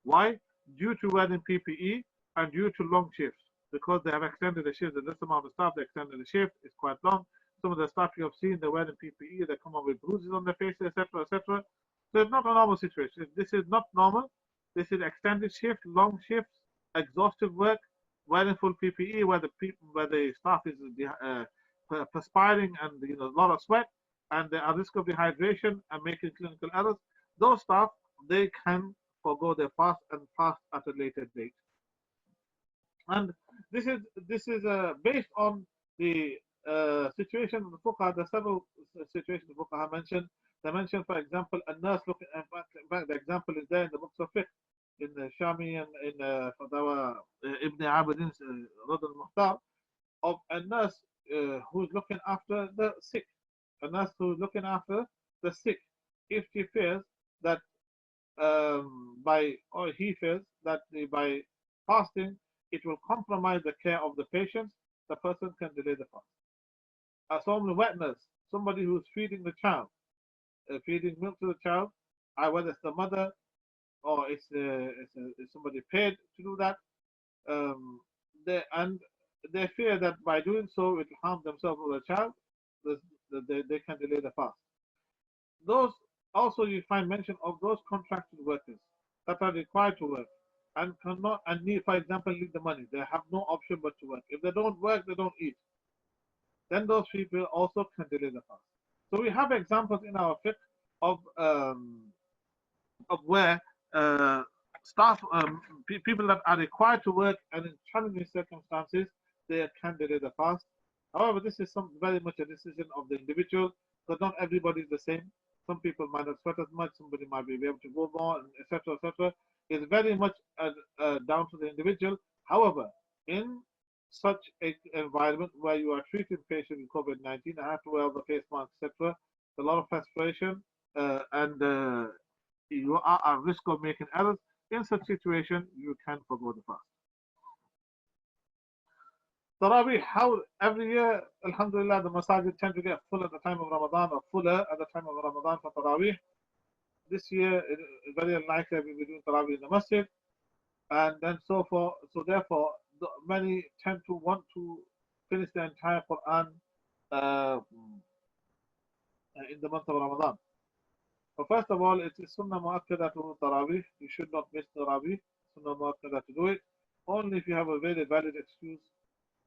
Why? Due to wearing PPE and due to long shifts. Because they have extended the shift, the less amount of staff, they extended the shift, is quite long. Some of the staff you have seen, they're wearing PPE, they come up with bruises on their faces, etc., etc. So it's not a normal situation. This is not normal. This is extended shift, long shifts, exhaustive work, wearing full PPE, where the staff is perspiring and a lot of sweat, and they are at risk of dehydration and making clinical errors. Those staff, they can forgo their fast and fast at a later date. And this is based on the situation of the fuqaha. There are several situations the fuqaha mentioned. They mentioned, for example, a nurse looking. In fact, the example is there in the books of fiqh, in the Shami and in Fatawa Ibn Abidin's Rad al-Muhtar, of a nurse who's looking after the sick. A nurse who's looking after the sick. If she fears that or he feels that by fasting it will compromise the care of the patients, the person can delay the fast. Someone wet nurse, somebody who's feeding the child, feeding milk to the child, whether it's the mother or it's somebody paid to do that, and they fear that by doing so it will harm themselves or the child, they can delay the fast. Those also you find mention of those contracted workers that are required to work and cannot and need, for example, need the money. They have no option but to work. If they don't work, they don't eat. Then those people also can delay the fast. So we have examples in our fiqh of where staff, people that are required to work and in challenging circumstances, they can delay the fast. However, this is very much a decision of the individual, because not everybody is the same. Some people might not sweat as much, somebody might be able to go more, etc., etc. It's very much down to the individual. However, in such an environment where you are treating patients with COVID-19, I have to wear the face mask, etc., a lot of perspiration, and you are at risk of making errors. In such situation, you can forgo the fast. Tarawih, how every year, alhamdulillah, the masajid tend to get full at the time of Ramadan, or fuller at the time of Ramadan for Tarawih. This year, it is very unlikely we'll be doing Tarawih in the masjid, and then so forth. So therefore, many tend to want to finish the entire Quran in the month of Ramadan. But first of all, it is Sunnah Mu'akkada to Tarawih. You should not miss Tarawih. Sunnah Mu'akkada to do it. Only if you have a very valid excuse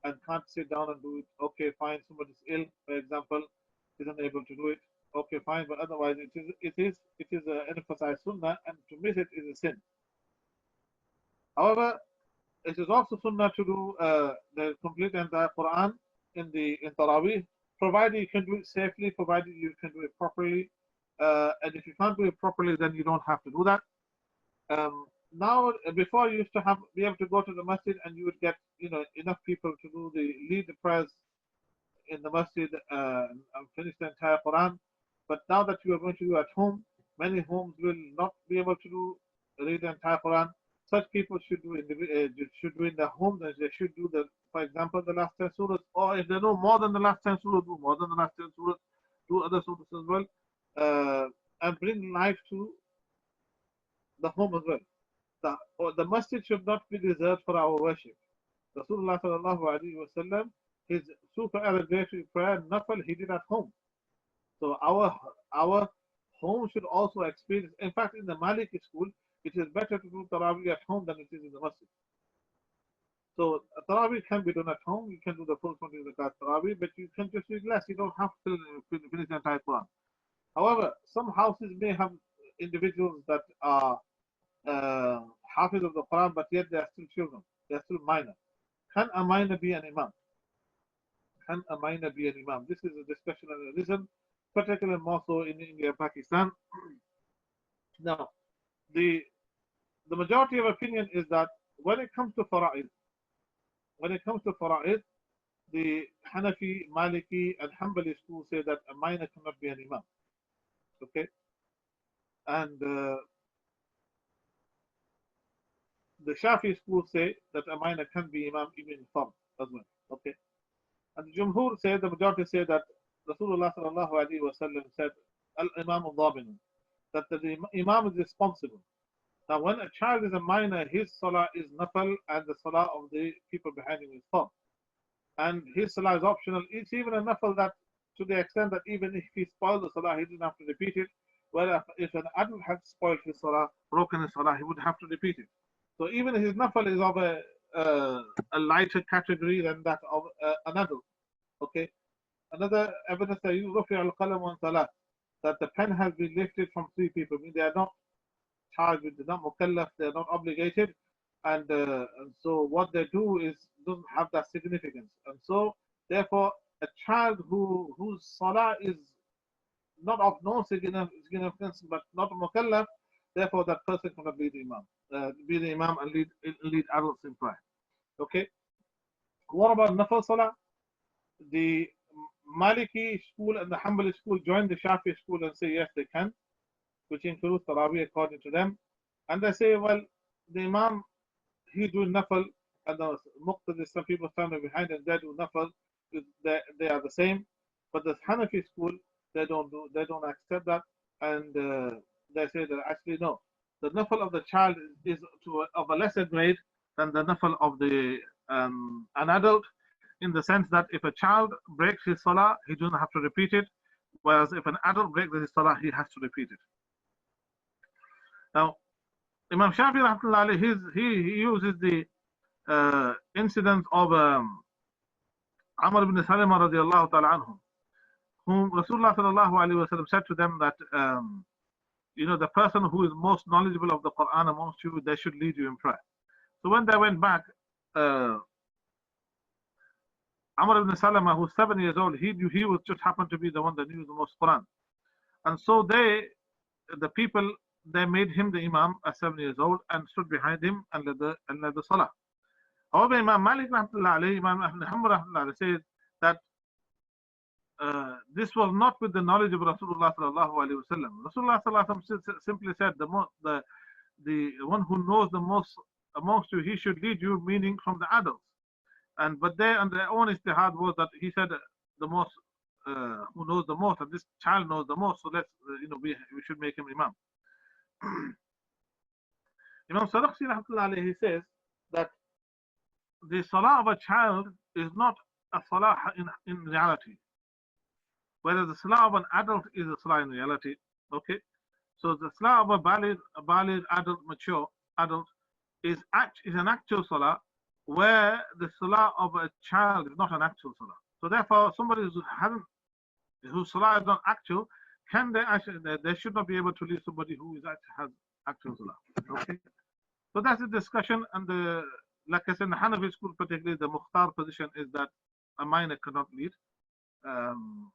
and can't sit down and do it. Okay, fine. Somebody's ill, for example, is unable to do it. Okay, fine. But otherwise, it is an emphasized Sunnah, and to miss it is a sin. However, it is also Sunnah to do the complete entire Quran in Tarawih, provided you can do it safely, provided you can do it properly. And if you can't do it properly, then you don't have to do that. Now, before you used to be able to go to the masjid and you would get enough people to lead the prayers in the masjid and finish the entire Quran. But now that you are going to do at home, many homes will not be able to read the entire Quran. Such people should do in their homes, and they should do for example, the last 10 surahs, or if they know more than the last 10 surahs, do more than the last 10 surahs, do other surahs as well, and bring life to the home as well. The masjid should not be reserved for our worship. Rasulullah sallallahu alaihi wasallam, his supererogatory prayer, nafal, he did at home. So our home should also experience. In fact, in the Maliki school, it is better to do Tarawih at home than it is in the masjid. So Tarawih can be done at home. You can do the full 20 rakat Tarawih, but you can just read less. You don't have to finish the entire Quran. However, some houses may have individuals that are hafiz of the Quran, but yet they are still children. They are still minor. Can a minor be an imam? Can a minor be an imam? This is a discussion and a reason, particularly more so in India and Pakistan. Now, the majority of opinion is that when it comes to fara'id, the Hanafi, Maliki, and Hanbali schools say that a minor cannot be an imam. Okay, and the Shafi schools say that a minor can be imam even in Fard as well. Okay, and the Jumhur say, the majority say that Rasulullah sallallahu alaihi wasallam said, "Al-Imam al-Dhabin," that the imam is responsible. Now, when a child is a minor, his salah is nafal, and the salah of the people behind him is fard. And his salah is optional. It's even a nafal that, to the extent that even if he spoiled the salah, he didn't have to repeat it. Whereas if an adult had spoiled his salah, broken his salah, he would have to repeat it. So even his nafal is of a lighter category than that of an adult. Okay. Another evidence that you rufi al-qalam on salah, that the pen has been lifted from 3 people. I mean, they are not charged with, they're not mukallaf, they're not obligated, and so what they do doesn't have that significance. And so therefore a child whose salah is not of no significance but not mukallaf, therefore that person cannot be the imam and lead adults in prayer. Okay, what about nafal salah? The Maliki school and the Hanbali school join the Shafi school and say yes, they can, which includes Tarawih according to them. And they say, well, the Imam, he's doing nafal, and the Muqtadi, some people standing behind and they do nafal, they are the same. But the Hanafi school, they don't accept that, and they say that actually no, the nafal of the child is of a lesser grade than the nafal of an adult, in the sense that if a child breaks his salah, he doesn't have to repeat it, whereas if an adult breaks his salah, he has to repeat it. Now, Imam Shafi rahmatullah alayhi, he uses the incident of Amr ibn Salima radiallahu ta'ala anhu, whom Rasulullah sallallahu alayhi wa sallam said to them that the person who is most knowledgeable of the Quran amongst you, they should lead you in prayer. So when they went back, Amr ibn Salama, who's 7 years old, he was just happened to be the one that knew the most Quran. And so the people, they made him the Imam at 7 years old and stood behind him and led the Salah. However, Imam Malik rahmatullah alayhi, Imam Ibn Hanbal rahmatullah alayhi says that this was not with the knowledge of Rasulullah sallallahu alayhi wa sallam. Rasulullah sallallahu alayhi wa sallam simply said, the one who knows the most amongst you, he should lead you, meaning from the adults. But they, on their own ijtihad, was that he said the most, who knows the most, and this child knows the most, so let's, we should make him Imam. Imam Sarakhsi rahmatullah alayhi says that the salah of a child is not a salah in reality, whereas the salah of an adult is a salah in reality. Okay, So the salah of a Balagh adult, mature adult, is an actual salah, where the salah of a child is not an actual salah. So therefore, somebody who hasn't, whose salah is not actual, can they actually, they should not be able to leave somebody who is actually has actual salah. Okay. So that's the discussion, and like I said, in the Hanafi school particularly, the Mukhtar position is that a minor cannot lead um,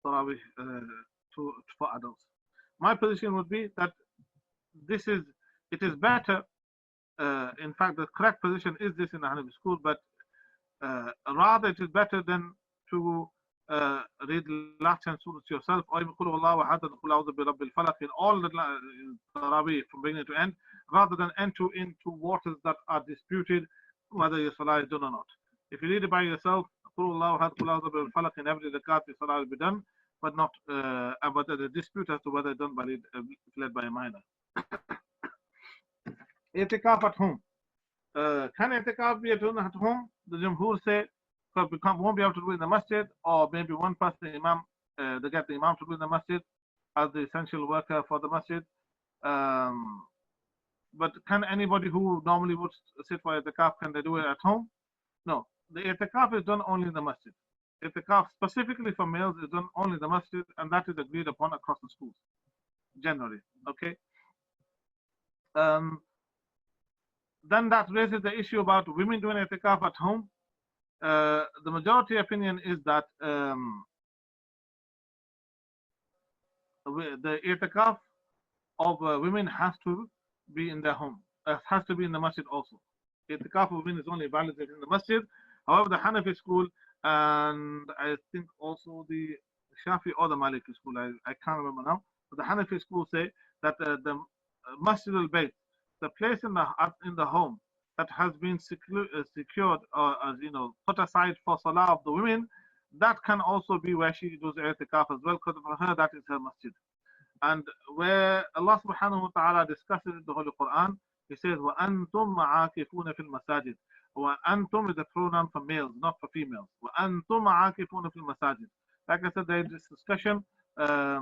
Tarawih for adults. My position would be that this is, it is better. In fact, the correct position is this in the Hanafi school, but rather it is better than to read last 10 surahs yourself, or even Qul Huwallahu Ahad and Qul A'udhu bi Rabbil Falaq in all the Tarawih from beginning to end, rather than enter into waters that are disputed whether your salah is done or not. If you read it by yourself, Qul Huwallahu Ahad, Qul A'udhu bi Rabbil Falaq in every rakat, your salah will be done, but not but the dispute as to whether it's done by led by a minor. Itikaf at home. Can itikaf be done at home? The Jumhur say, because we won't be able to do it in the masjid, or maybe one person, imam, they get the imam to do it in the masjid as the essential worker for the masjid. But can anybody who normally would sit for itikaf, can they do it at home? No. The itikaf is done only in the masjid. Itikaf specifically for males is done only in the masjid, and that is agreed upon across the schools, generally. Okay. Then that raises the issue about women doing itikaf at home. The majority opinion is that the itikaf of women has to be in their home, has to be in the masjid also. Itikaf of women is only valid in the masjid. However, the Hanafi school, and I think also the Shafi or the Maliki school, I can't remember now, but the Hanafi school say that the Masjid al-Bayt, the place in the home that has been secured, or as you know, put aside for salah of the women, that can also be where she does i'tikaf as well, because for her that is her masjid. And where Allah subhanahu wa ta'ala discusses in the Holy Quran, He says, وَأَنْتُمْ عَاكِفُونَ فِي الْمَسَاجِدِ. وَأَنْتُمْ is a pronoun for males, not for females. وَأَنْتُمْ عَاكِفُونَ فِي الْمَسَاجِدِ. Like I said, there is this discussion, the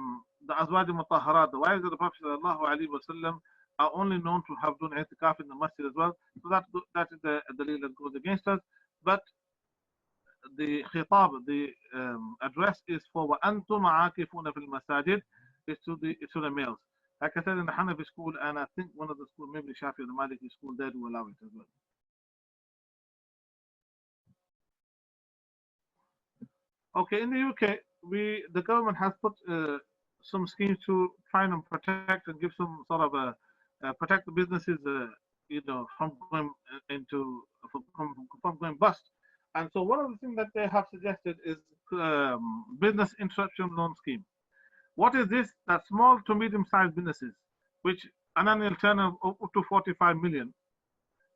Azwaj al-Mutahharat, the wives of the Prophet sallallahu alaihi wasallam, are only known to have done i'tikaf in the masjid as well. So that is the dalil that goes against us. But the khitab, the address is for وَأَنْتُمْ عَاكِفُونَ فِي الْمَسَاجِدِ, is to the males. Like I said, in the Hanafi school, and I think one of the schools, maybe Shafi or the Maliki school, they do allow it as well. Okay, in the UK, the government has put some schemes to try and protect and give some sort of protect the businesses, from going from going bust. And so one of the things that they have suggested is business interruption loan scheme. What is this? That small to medium-sized businesses, which an annual turnover of up to 45 million,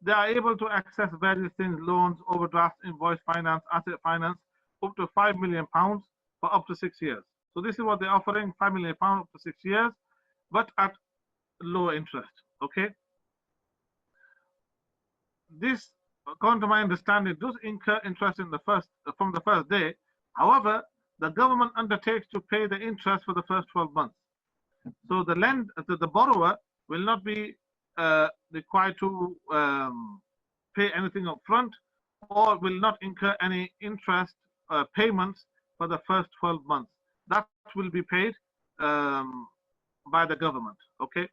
they are able to access various things: loans, overdrafts, invoice finance, asset finance, up to £5 million for up to 6 years. So this is what they're offering: £5 million up to 6 years, but at low interest. Okay. This, according to my understanding, does incur interest from the first day. However, the government undertakes to pay the interest for the first 12 months. So the borrower will not be required to pay anything up front, or will not incur any interest payments for the first 12 months. That will be paid by the government. Okay.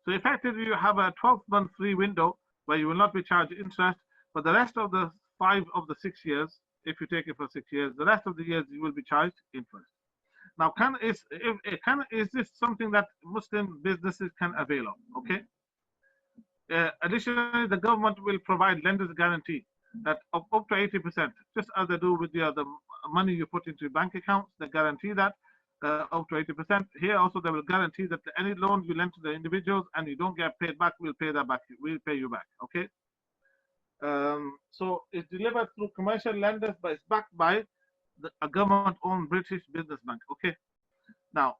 So effectively, you have a 12-month free window where you will not be charged interest for the rest of the 5 of the 6 years. If you take it for 6 years, the rest of the years you will be charged interest. Now, is this something that Muslim businesses can avail of? Okay. Additionally, the government will provide lenders guarantee that of up to 80%, just as they do with the money you put into your bank accounts. They guarantee that up to 80%. Here also they will guarantee that any loan you lend to the individuals and you don't get paid back, we'll pay that back. We'll pay you back. Okay. So it's delivered through commercial lenders, but it's backed by a government-owned British business bank. Okay. Now,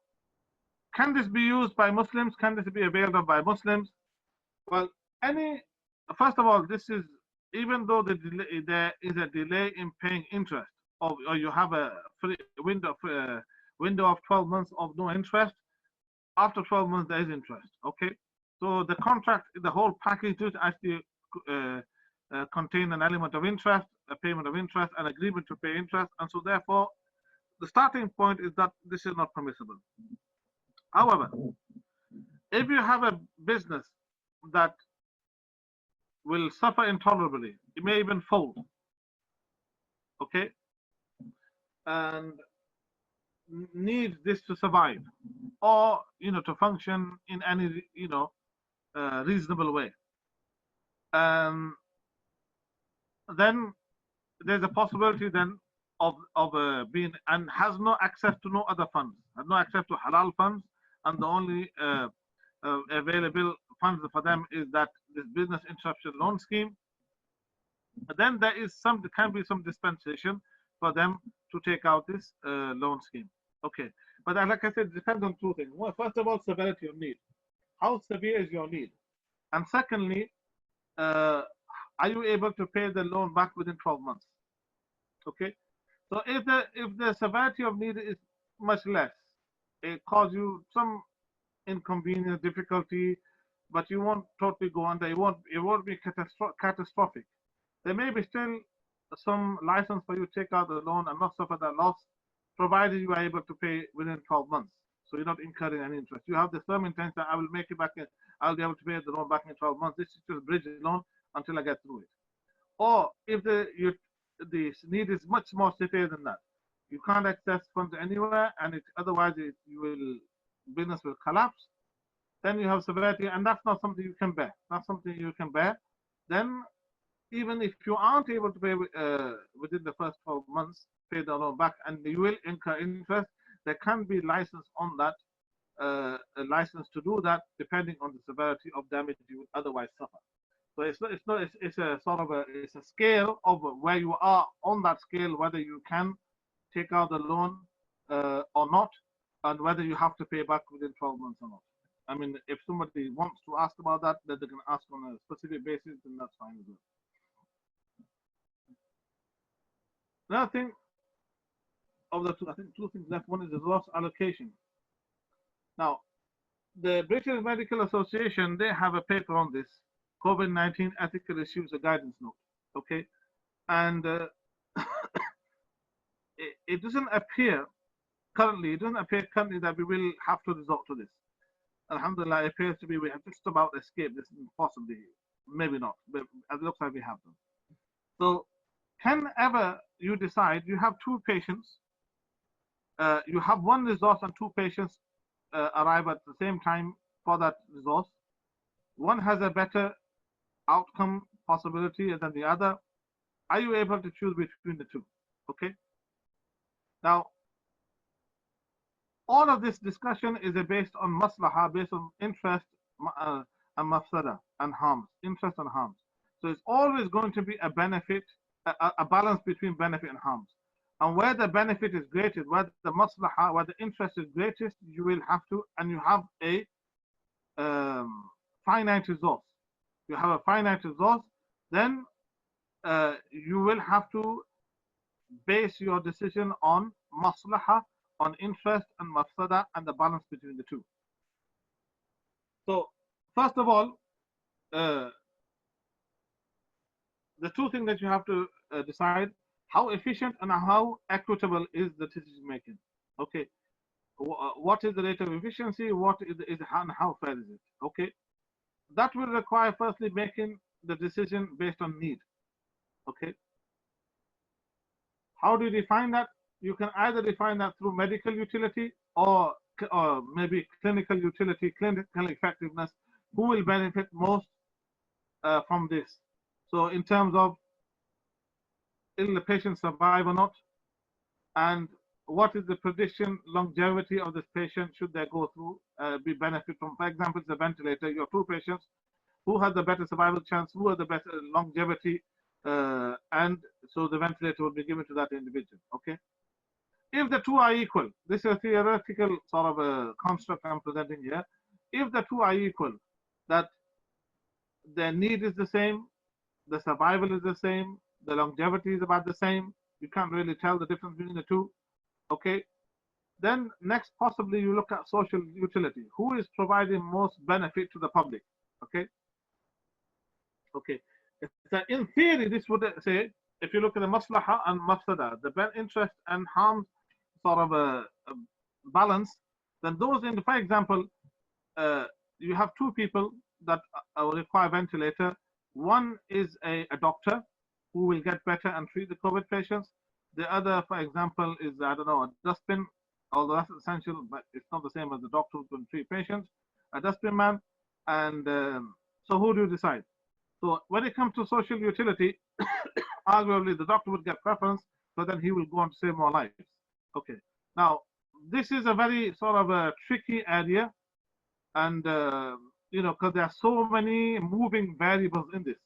can this be used by Muslims? Can this be availed of by Muslims? Well, first of all, this is, even though there is a delay in paying interest, or you have a free window of 12 months of no interest, After 12 months, there is interest. Okay. So the contract, the whole package does actually contain an element of interest, a payment of interest, an agreement to pay interest. And so therefore, the starting point is that this is not permissible. However, if you have a business that will suffer intolerably, it may even fold, okay, and needs this to survive, or to function in any reasonable way, then there's a possibility then of being, and has no access to no other funds, has no access to halal funds, and the only available funds for them is that this business interruption loan scheme. But then there can be some dispensation for them to take out this loan scheme. Okay, but like I said, it depends on two things. Well, first of all, severity of need. How severe is your need? And secondly, are you able to pay the loan back within 12 months? Okay, so if the severity of need is much less, it causes you some inconvenience, difficulty, but you won't totally go under. It won't be catastrophic. There may be still some license for you to take out the loan and not suffer that loss, provided you are able to pay within 12 months. So you're not incurring any interest. You have the firm intention that I will make it back. I'll be able to pay the loan back in 12 months. This is just bridge loan until I get through it. Or if the need is much more severe than that, you can't access funds anywhere, and otherwise business will collapse. Then you have severity, and that's not something you can bear. That's something you can bear. Then even if you aren't able to pay within the first 12 months, pay the loan back, and you will incur interest, there can be license on that, a license to do that, depending on the severity of damage you would otherwise suffer. So it's a sort of it's a scale of where you are on that scale, whether you can take out the loan or not, and whether you have to pay back within 12 months or not. I mean, if somebody wants to ask about that, then they can ask on a specific basis, then that's fine as well. Another thing of the two, I think two things left. One is the resource allocation. Now, the British Medical Association, they have a paper on this, COVID-19 ethical issues, a guidance note. Okay, and it doesn't appear currently. That we will have to resort to this. Alhamdulillah, it appears to be we have just about escaped this, possibly, maybe not, but it looks like we have them. So, whenever you decide, you have two patients, you have one resource and two patients arrive at the same time for that resource. One has a better outcome possibility than the other. Are you able to choose between the two? Okay. Now, all of this discussion is based on maslaha, based on interest and mafsada and harms, interest and harms. So it's always going to be a benefit, a balance between benefit and harms. And where the benefit is greatest, where the maslaha, where the interest is greatest, you will have to, and you have a finite resource. You have a finite resource, then you will have to base your decision on maslaha, on interest and mafsada, and the balance between the two. So, first of all, the two things that you have to decide: how efficient and how equitable is the decision making. Okay, what is the rate of efficiency? What is and how fair is it? Okay, that will require firstly making the decision based on need. Okay, how do you define that? You can either define that through medical utility or maybe clinical utility, clinical effectiveness. Who will benefit most from this? So in terms of will the patient survive or not, and what is the prediction longevity of this patient should they go through be benefit from? For example, it's a ventilator. You have two patients. Who has the better survival chance? Who has the better longevity? And so the ventilator will be given to that individual. Okay. If the two are equal, this is a theoretical sort of a construct I'm presenting here. If the two are equal, that their need is the same, the survival is the same, the longevity is about the same, you can't really tell the difference between the two. Okay. Then next, possibly you look at social utility. Who is providing most benefit to the public? Okay, okay. So in theory, this would say, if you look at the maslaha and mafsada, the interest and harm sort of a balance, then those in, for example, uh, you have two people that require ventilator. One is a doctor who will get better and treat the COVID patients. The other, for example, is, I don't know, a dustbin, although that's essential, but it's not the same as the doctor who's going to treat patients, a dustbin man. And so who do you decide? So when it comes to social utility, arguably the doctor would get preference, but then he will go on to save more lives. Okay. Now, this is a very sort of a tricky area, and because there are so many moving variables in this,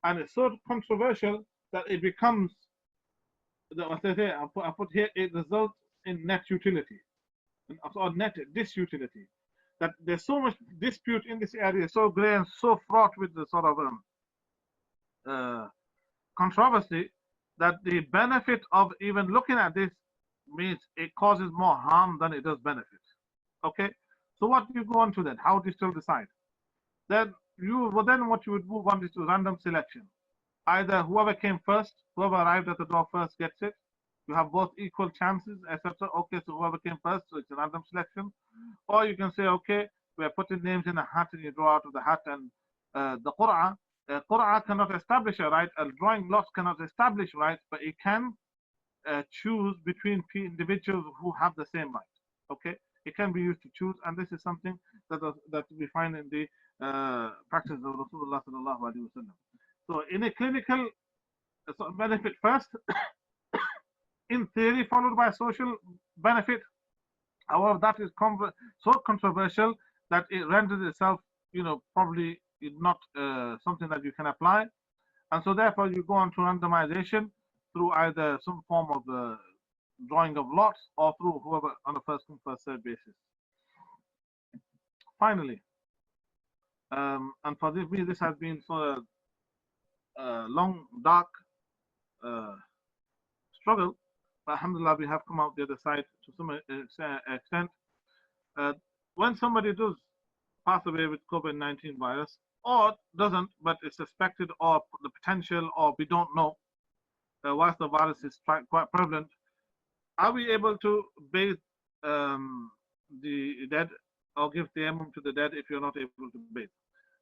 and it's so controversial that it becomes, what I say, I put here, it results in net utility, or net disutility. That there's so much dispute in this area, so gray and so fraught with the sort of uh, controversy, that the benefit of even looking at this means it causes more harm than it does benefit. Okay, so what do you go on to then? How do you still decide? Then what you would move on is to random selection. Either whoever came first, whoever arrived at the door first gets it. You have both equal chances, etc. Okay, so whoever came first, so it's a random selection. Or you can say, okay, we're putting names in a hat and you draw out of the hat, and the Qur'an cannot establish a right, a drawing lots cannot establish right, but it can choose between individuals who have the same right. Okay, it can be used to choose, and this is something that we find in the practice of Rasulullah sallallahu alaihi wasallam. So in a clinical benefit first, in theory, followed by social benefit. However, that is so controversial that it renders itself, probably not something that you can apply. And so therefore you go on to randomization through either some form of drawing of lots, or through whoever on a first come first served basis. Finally, and for me this has been sort of a long, dark struggle, but alhamdulillah we have come out the other side to some extent. When somebody does pass away with COVID-19 virus, or doesn't, but it's suspected, or the potential, or we don't know, whilst the virus is quite prevalent, are we able to bathe the dead, or give tayammum to the dead if you're not able to bathe?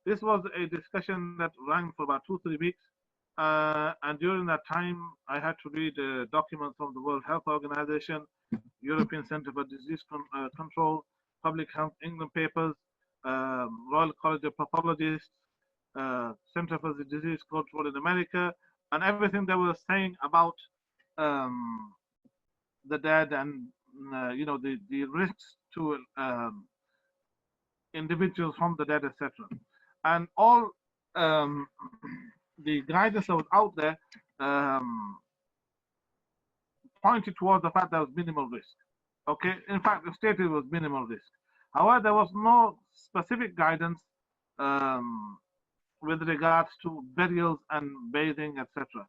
This was a discussion that ran for about 2-3 weeks, and during that time I had to read documents from the World Health Organization, European Center for Disease Control, Public Health England papers, Royal College of Pathologists, Center for the Disease Control in America, and everything they were saying about the dead, and the risks to individuals from the dead, etc. And all the guidance that was out there pointed towards the fact there was minimal risk. Okay, in fact, the stated was minimal risk. However, there was no specific guidance with regards to burials and bathing, etc.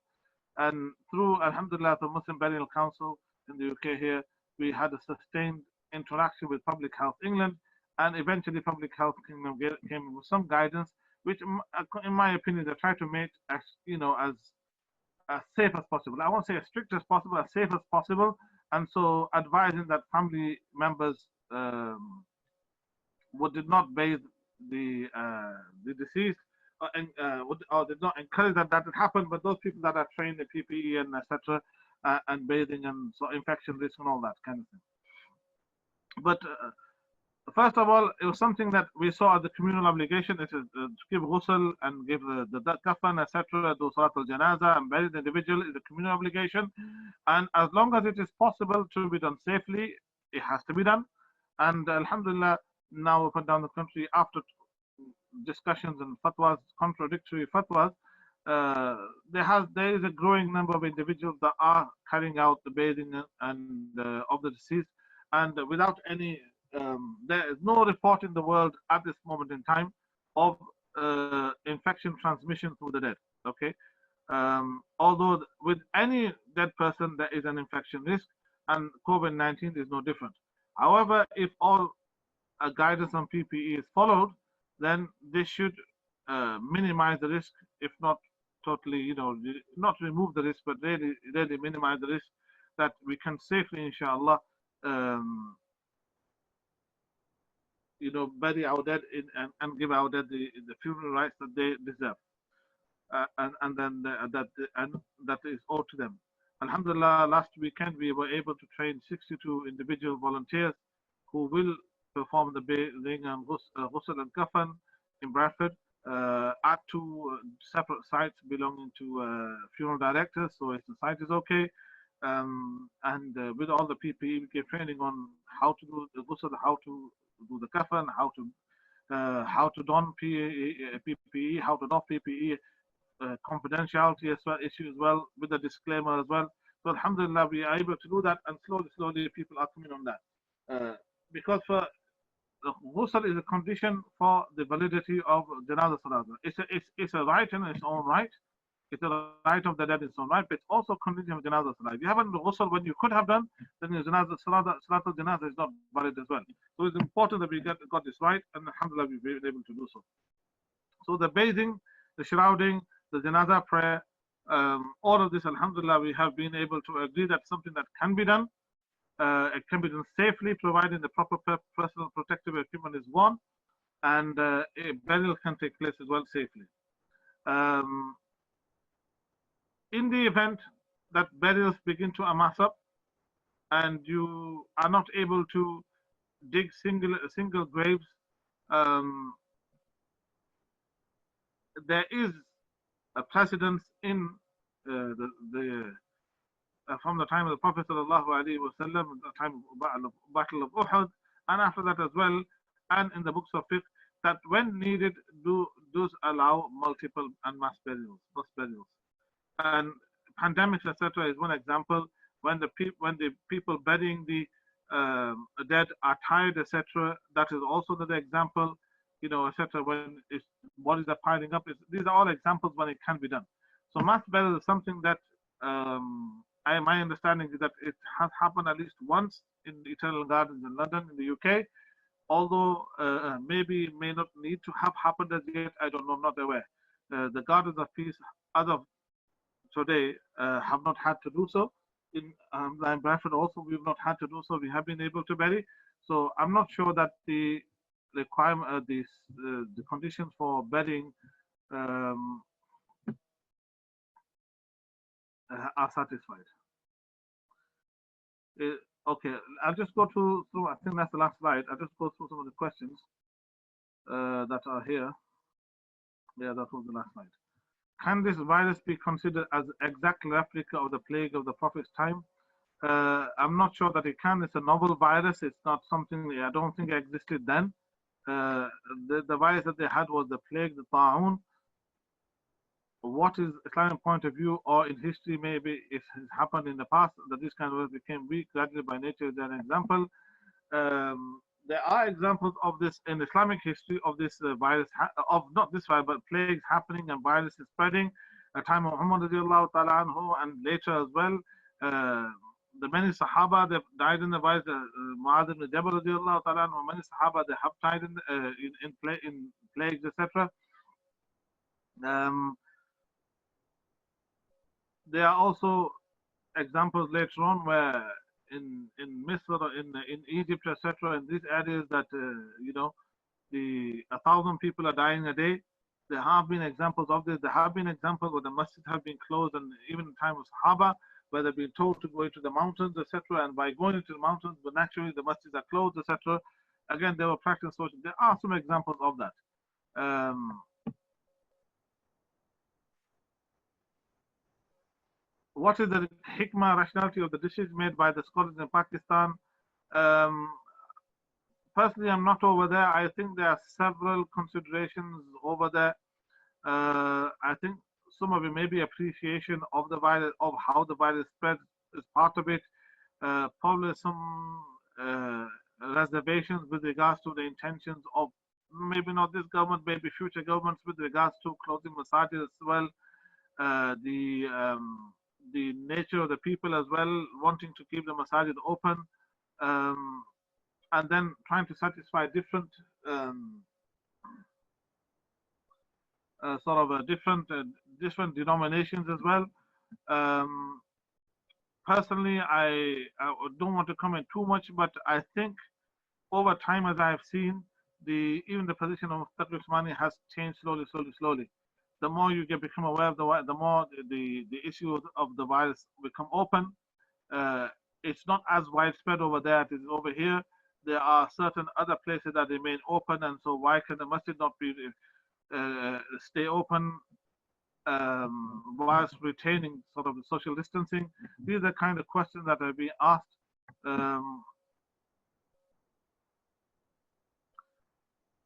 And through, alhamdulillah, the Muslim Burial Council in the UK here, we had a sustained interaction with Public Health England, and eventually Public Health England came with some guidance, which, in my opinion, they try to make as safe as possible. I won't say as strict as possible, as safe as possible, and so advising that family members did not bathe the deceased, or did not encourage that would happen, but those people that are trained in PPE and etc. And bathing and so infection risk and all that kind of thing. But first of all, it was something that we saw as the communal obligation. It is to give ghusl and give the kafan, etc., do salat al-janaza and bury the individual is a communal obligation. And as long as it is possible to be done safely, it has to be done. And alhamdulillah, now up and down the country, after discussions and fatwas, contradictory fatwas, there is a growing number of individuals that are carrying out the bathing and of the deceased, and without any there is no report in the world at this moment in time of infection transmission through the dead. Okay, although with any dead person there is an infection risk, and COVID-19 is no different. However, if all guidance on PPE is followed, then this should minimize the risk, if not totally, not remove the risk, but really minimize the risk that we can safely, inshallah, um, bury our dead and give our dead the funeral rights that they deserve, and then and that is owed to them. Alhamdulillah, last weekend we were able to train 62 individual volunteers who will perform the bathing and ghusl and kafan in Bradford at two separate sites belonging to funeral directors. So if the site is okay, and with all the PPE, we gave training on how to do the ghusl, how to do the kafan, how to don PPE, how to doff PPE, confidentiality as well issue as well, with the disclaimer as well. So alhamdulillah, we are able to do that, and slowly people are coming on that. Because for the ghusl is a condition for the validity of janazah salah. It's a right in its own right. It's a right of the dead in its own right, but it's also a condition of janazah salah. If you haven't ghusl when you could have done, then your janazah salah janazah is not valid as well. So it's important that we got this right, and alhamdulillah we've been able to do so. So the bathing, the shrouding, the janazah prayer, all of this, alhamdulillah, we have been able to agree that something that can be done. It can be done safely, providing the proper personal protective equipment is one, and a burial can take place as well safely. Um, in the event that burials begin to amass up, and you are not able to dig single graves, um, there is a precedence in the from the time of the Prophet sallallahu alaihi wasallam, the time of Battle of Uhud, and after that as well, and in the books of fiqh, that when needed, does allow multiple and mass burials. And pandemics, etc., is one example. When the people burying the dead are tired, etc., that is also another example. Etc. When bodies are piling up, these are all examples when it can be done. So mass burial is something that my understanding is that it has happened at least once in the Eternal Gardens in London, in the UK. Although maybe may not need to have happened as yet, I don't know, I'm not aware. The Gardens of Peace, as of today, have not had to do so. In Bradford also, we've not had to do so. We have been able to bury. So I'm not sure that the requirement, the conditions for burying um, are satisfied. Okay, I'll just go through. I think that's the last slide. I'll just go through some of the questions that are here. Yeah, that was the last slide. Can this virus be considered as exact replica of the plague of the Prophet's time? I'm not sure that it can. It's a novel virus. It's not something I don't think existed then. The virus that they had was the plague, the ta'un. What is Islamic point of view, or in history, maybe it has happened in the past that this kind of virus became weak gradually by nature? Is an example. There are examples of this in Islamic history of this virus, of not this virus, but plagues happening and viruses spreading. At time of Muhammad radiallahu ta'ala anhu, and later as well. The many Sahaba that died in the virus, Mu'adh ibn Jabal radiallahu ta'ala anhu, many Sahaba they have died in plagues, etc. There are also examples later on where in Misr or in Egypt, etc., in these areas that the 1,000 people are dying a day. There have been examples of this. There have been examples where the masjids have been closed, and even in time of Sahaba, where they've been told to go into the mountains, etc. And by going into the mountains, but naturally the masjids are closed, etc. Again, they were practicing social. There are some examples of that. What is the hikmah, rationality of the decisions made by the scholars in Pakistan? Um, Personally, I'm not over there. I think there are several considerations over there. I think some of it may be appreciation of the virus, of how the virus spreads is part of it. Probably some reservations with regards to the intentions of maybe not this government, maybe future governments with regards to closing masajid as well. The nature of the people as well, wanting to keep the masajid open. and then trying to satisfy different um, different denominations as well. Um, Personally, I don't want to comment too much, but I think over time, as I've seen, even the position of Taqi Usmani has changed slowly, slowly, slowly. The more you become aware of the more the issues of the virus become open. Uh, it's not as widespread over there as it is over here. There are certain other places that remain open, and so why can the masjid not be stay open whilst retaining sort of the social distancing? These are the kind of questions that are being asked. Um,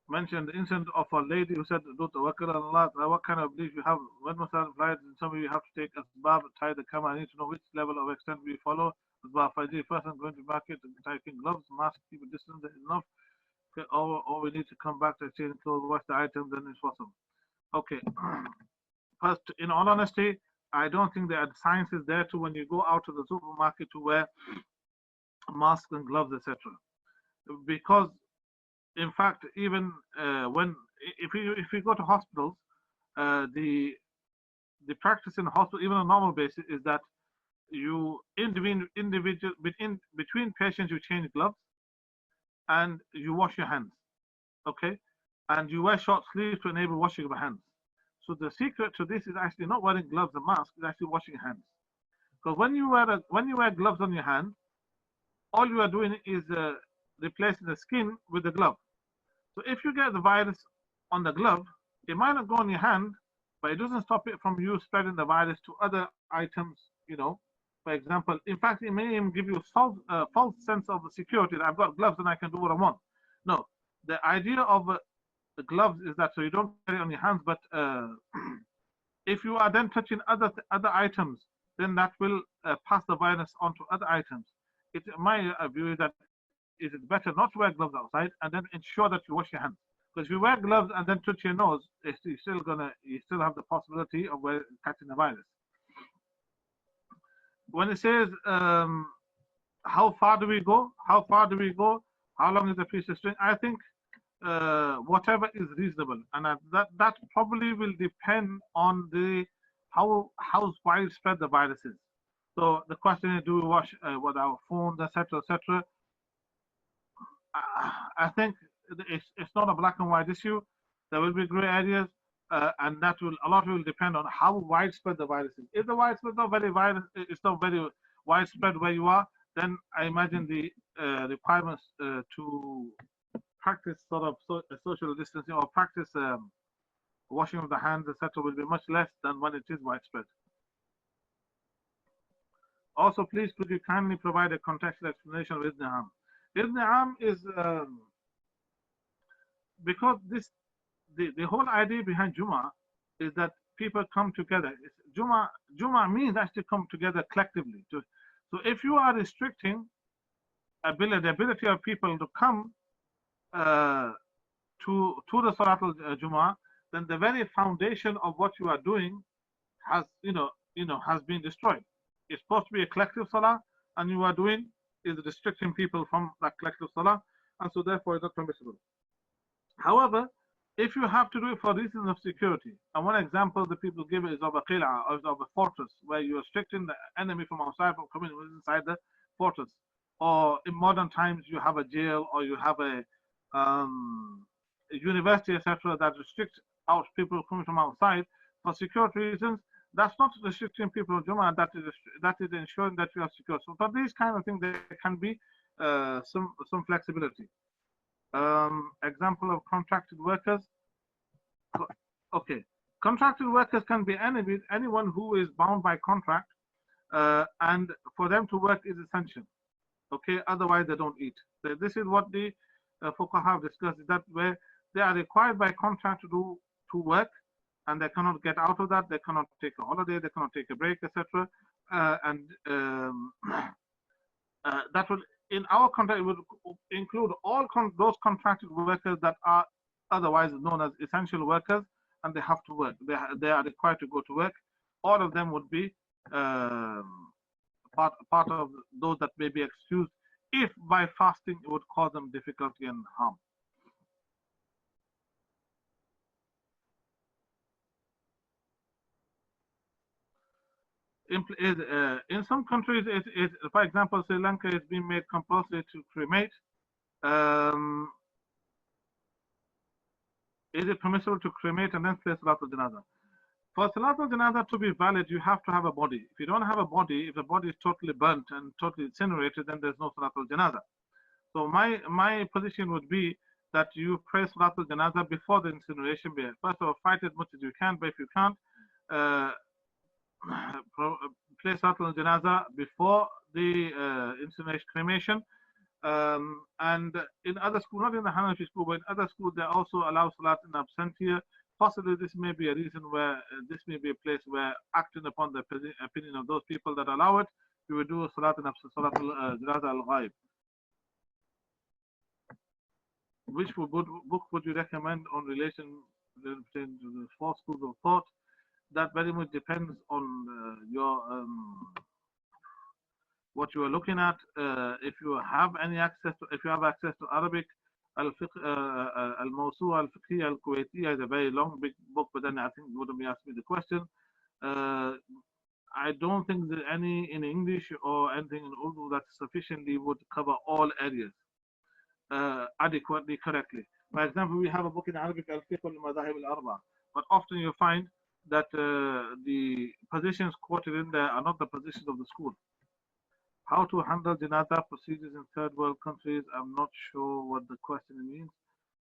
Mentioned the incident of a lady who said, "Do tawakkal on Allah." What kind of belief you have? When Muslim replied, "In some way you have to take asbab, tie the camera. I need to know which level of extent we follow. Asbab, for the person going to market, taking gloves, mask, keep a distance enough. Okay, or we need to come back to exchange clothes, wash the items, then it's possible." Okay. First, in all honesty, I don't think the science is there to when you go out to the supermarket to wear masks and gloves, etc. Because in fact, even when if you go to hospitals, the practice in hospital, even on a normal basis, is that you between patients you change gloves and you wash your hands, okay, and you wear short sleeves to enable washing of your hands. So the secret to this is actually not wearing gloves and masks; it's actually washing your hands. Because when you wear gloves on your hand, all you are doing is replacing the skin with the glove. So if you get the virus on the glove, it might not go on your hand, but it doesn't stop it from you spreading the virus to other items. For example, in fact, it may even give you a false sense of security that I've got gloves and I can do what I want. No, the idea of the gloves is that so you don't carry it on your hands, but if you are then touching other items, then that will pass the virus on to other items. My view is that is it better not to wear gloves outside and then ensure that you wash your hands. Because if you wear gloves and then touch your nose, you still have the possibility of catching the virus. When it says how far do we go? How far do we go? How long is the piece of string? I think whatever is reasonable, and that probably will depend on how widespread the virus is. So the question is, do we wash with our phones, etc., etc.? I think it's not a black and white issue. There will be gray areas, and a lot will depend on how widespread the virus is. If the widespread it's not very widespread where you are, then I imagine the requirements to practice sort of social distancing or practice washing of the hands, etc., will be much less than when it is widespread. Also, please could you kindly provide a contextual explanation of Ibn Am? Ibn Am is because the whole idea behind Juma is that people come together. Juma means actually come together collectively. So if you are restricting the ability of people to come to the Salatul Juma, then the very foundation of what you are doing has has been destroyed. It's supposed to be a collective salah, and you are doing is restricting people from that collective salah, and so therefore it's not permissible. However, if you have to do it for reasons of security, and one example the people give is of a qil'a, of a fortress, where you are restricting the enemy from outside from coming inside the fortress, or in modern times you have a jail or you have a university, etc., that restricts out people coming from outside for security reasons. That's not restricting people of Jummah, that is ensuring that you are secure. So for these kind of things, there can be some flexibility. Example of contracted workers. Okay, contracted workers can be anyone who is bound by contract, and for them to work is essential. Okay, otherwise they don't eat. So this is what the fuqaha have discussed, is that where they are required by contract to work, and they cannot get out of that. They cannot take a holiday. They cannot take a break, etc. That will, in our contract, it would include all those contracted workers that are otherwise known as essential workers, and they have to work. They are required to go to work. All of them would be part of those that may be excused if by fasting it would cause them difficulty and harm. In some countries, for example, Sri Lanka is being made compulsory to cremate. Um, is it permissible to cremate and then say Salatul Janazah? For Salatul Janazah to be valid, you have to have a body. If you don't have a body, if the body is totally burnt and totally incinerated, then there's no Salatul Janazah. So my position would be that you pray Salatul Janazah before the incineration. First of all, fight as much as you can, but if you can't, uh, place Salatul Janazah before the incineration cremation. And in other schools, not in the Hanafi school, but in other schools, they also allow Salat in absentia. Possibly this may be a reason where this may be a place where, acting upon the opinion of those people that allow it, you will do Salat in Salatul Janazah al-Ghaib. Which book would you recommend on relation between the four schools of thought? That very much depends on your what you are looking at. If you have any access to, if you have access to Arabic, Al-Mawsu'a Al-Fiqhiyya Al-Kuwaitiyya is a very long, big book, but then I think you wouldn't be asking me the question. I don't think there's any in English or anything in Urdu that sufficiently would cover all areas adequately, correctly. For example, we have a book in Arabic, Al-Fiqh al-Madahib al-Arba, but often you find that the positions quoted in there are not the positions of the school. How to handle janazah procedures in third world countries? I'm not sure what the question means.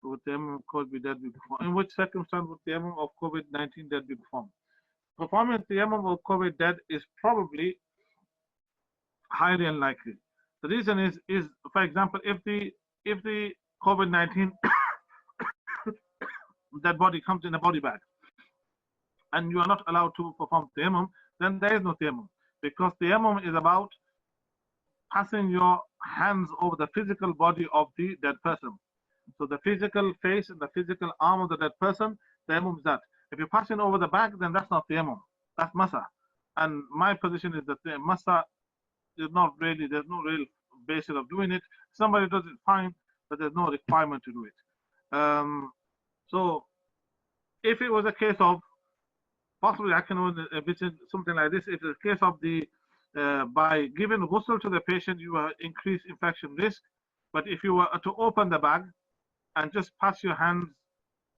Would the Tayammum of COVID be dead be performed? In which circumstance would the Tayammum of COVID-19 dead be performed? Performing the Tayammum of COVID dead is probably highly unlikely. The reason is for example, if the COVID-19 that body comes in a body bag, and you are not allowed to perform tayammum, then there is no tayammum, because tayammum is about passing your hands over the physical body of the dead person. So the physical face and the physical arm of the dead person, tayammum is that. If you're passing over the bag, then that's not tayammum, that's masa. And my position is that the masa is not really, there's no real basis of doing it. Somebody does it fine, but there's no requirement to do it. So if it was a case of, possibly I can envision something like this, if it's a case of the by giving ghusl to the patient, you will increase infection risk. But if you were to open the bag and just pass your hands,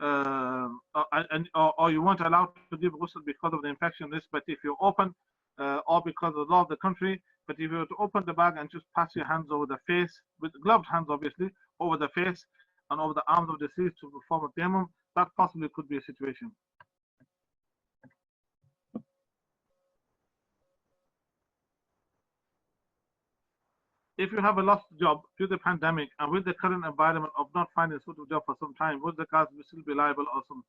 or you weren't allowed to give ghusl because of the infection risk, but if you open, or because of the law of the country, but if you were to open the bag and just pass your hands over the face, with gloved hands obviously, over the face and over the arms of the deceased to perform a tayammum, that possibly could be a situation. If you have a lost job due to the pandemic and with the current environment of not finding a suitable job for some time, would zakat still be liable or some?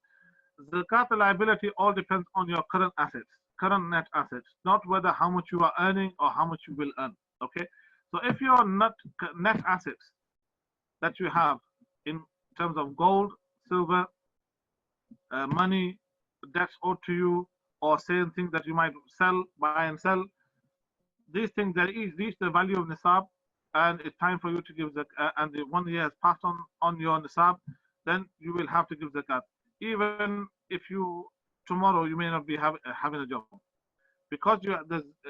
Zakat liability all depends on your current assets, current net assets, not whether how much you are earning or how much you will earn. Okay, so if your net assets that you have in terms of gold, silver, money, debts owed to you, or certain things that you might sell, buy and sell, these things that reach the value of nisab, and it's time for you to give zakat, and the 1 year has passed on your nisab, then you will have to give zakat. Even if you tomorrow you may not be having a job, because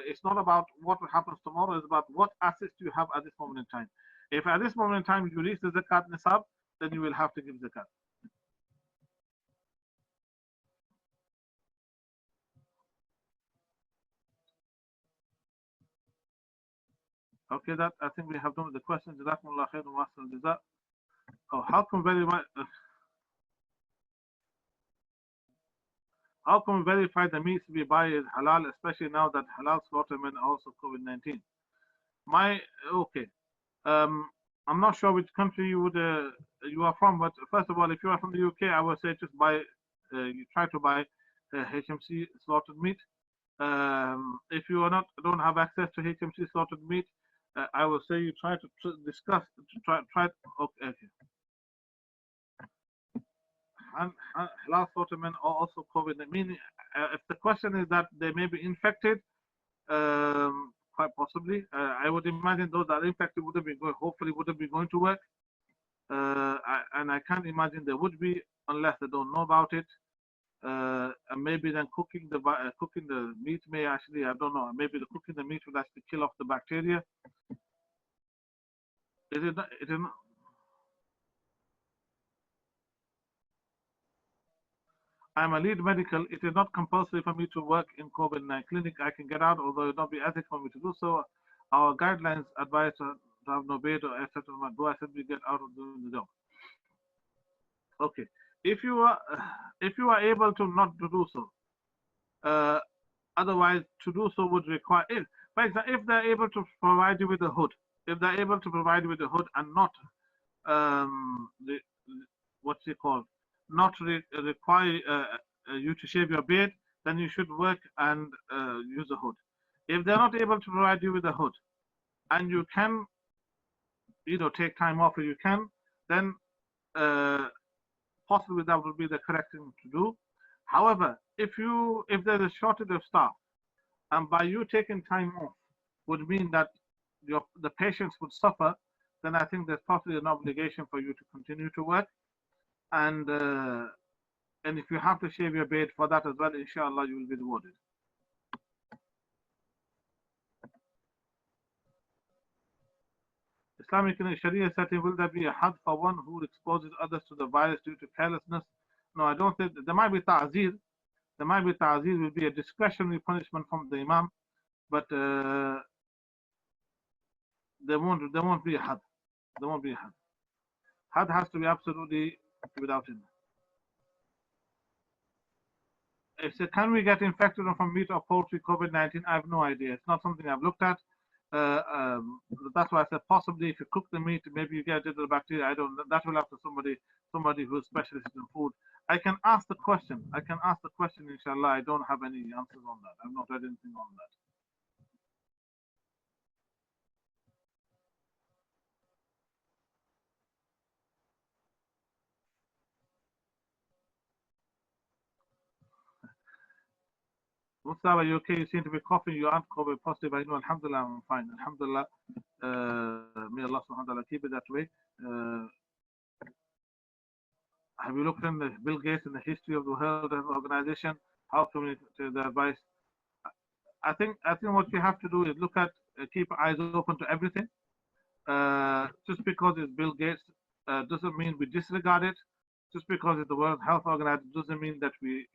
it's not about what happens tomorrow, it's about what assets do you have at this moment in time. If at this moment in time you reach the zakat nisab, then you will have to give zakat. Okay, that I think we have done with the questions. Jazakumullah khairan wa ahsanal jazaa. Oh, how come verify the meats we buy is halal, especially now that halal slaughtermen are also COVID-19? Okay. I'm not sure which country you are from, but first of all, if you are from the UK, I would say just buy. You try to buy HMC slaughtered meat. If you don't have access to HMC slaughtered meat, I will say you try to discuss. Try. Okay. And halal slaughtermen are also COVID. Meaning, if the question is that they may be infected, quite possibly. I would imagine those that are infected wouldn't be going, hopefully wouldn't be going to work. And I can't imagine they would be unless they don't know about it. And maybe then cooking the meat may actually, I don't know, maybe the cooking the meat will actually kill off the bacteria. It is not, I'm a lead medical. It is not compulsory for me to work in COVID-19 clinic. I can get out, although it not be ethical for me to do so. Our guidelines advise to have no bed or etc. Do I simply get out of doing the job? Okay. If you are if you are able to not to do so, uh, otherwise to do so would require. If, for example, if they're able to provide you with a hood, if they're able to provide you with a hood and not the what's it called, not require you to shave your beard, then you should work and use a hood. If they're not able to provide you with a hood, and you can, take time off, if you can, then uh, possibly that would be the correct thing to do. However, if there's a shortage of staff, and by you taking time off would mean that the patients would suffer, then I think there's possibly an obligation for you to continue to work. And if you have to shave your beard for that as well, inshallah, you will be rewarded. Islamic Sharia setting, will there be a had for one who exposes others to the virus due to carelessness? No, I don't think. There might be ta'zir. There might be ta'zir, will be a discretionary punishment from the imam, but there won't be a had. There won't be a had. Had has to be absolutely without it. Can we get infected from meat or poultry COVID-19? I have no idea. It's not something I've looked at. Uh, um, that's why I said possibly if you cook the meat, maybe you get a little bacteria. I don't know. That will have to somebody who's specialist in food. I can ask the question. Inshallah. I don't have any answers on that. I've not read anything on that. Mustafa, you okay? You seem to be coughing. You aren't COVID positive. I know. Alhamdulillah, I'm fine. Alhamdulillah. May Allah subhanahu wa ta'ala keep it that way. Uh, have you looked in the Bill Gates in the history of the World Health Organization? How communicated the advice? I think what you have to do is look at, keep eyes open to everything. Just because it's Bill Gates doesn't mean we disregard it. Just because it's the World Health Organization doesn't mean that we,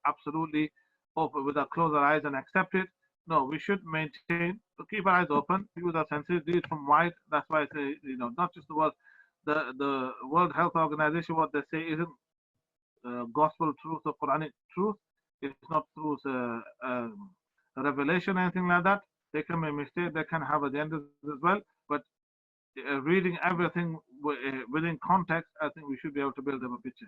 absolutely open with our close our eyes and accept it. No, we should maintain, keep our eyes open, use our senses, read from wide. That's why I say, not just the World Health Organization. What they say isn't gospel truth or Quranic truth. It's not truth, revelation, anything like that. They can make mistakes. They can have agendas as well. But reading everything within context, I think we should be able to build them a picture.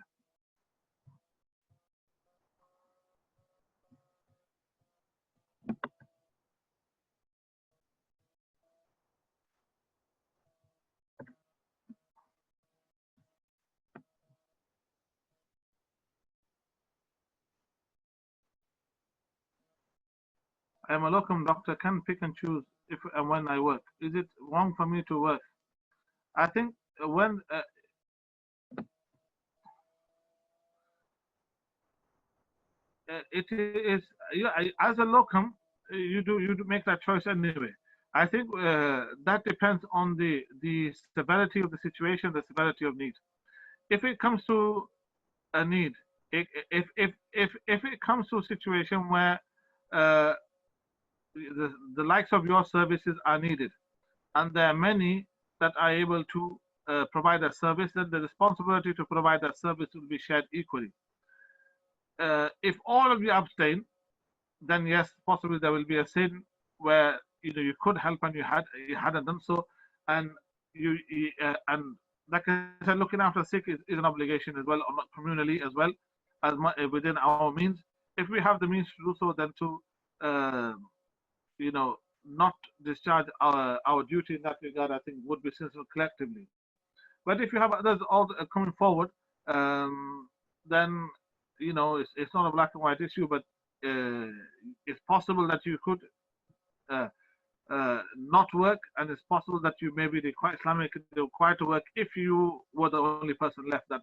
I am a locum doctor, can pick and choose if and when I work. Is it wrong for me to work? I think when it is, as a locum, you do make that choice anyway. I think that depends on the severity of the situation, the severity of need. If it comes to a need, if it comes to a situation where uh, the likes of your services are needed, and there are many that are able to provide that service, then the responsibility to provide that service will be shared equally. If all of you abstain, then yes, possibly there will be a sin where you could help and you hadn't done so, and and like I said, looking after the sick is an obligation as well, communally as well as within our means. If we have the means to do so, then to uh, not discharge our duty in that regard, I think would be sensible collectively. But if you have others all coming forward, then it's not a black and white issue, but it's possible that you could not work, and it's possible that you maybe Islamic require to work if you were the only person left that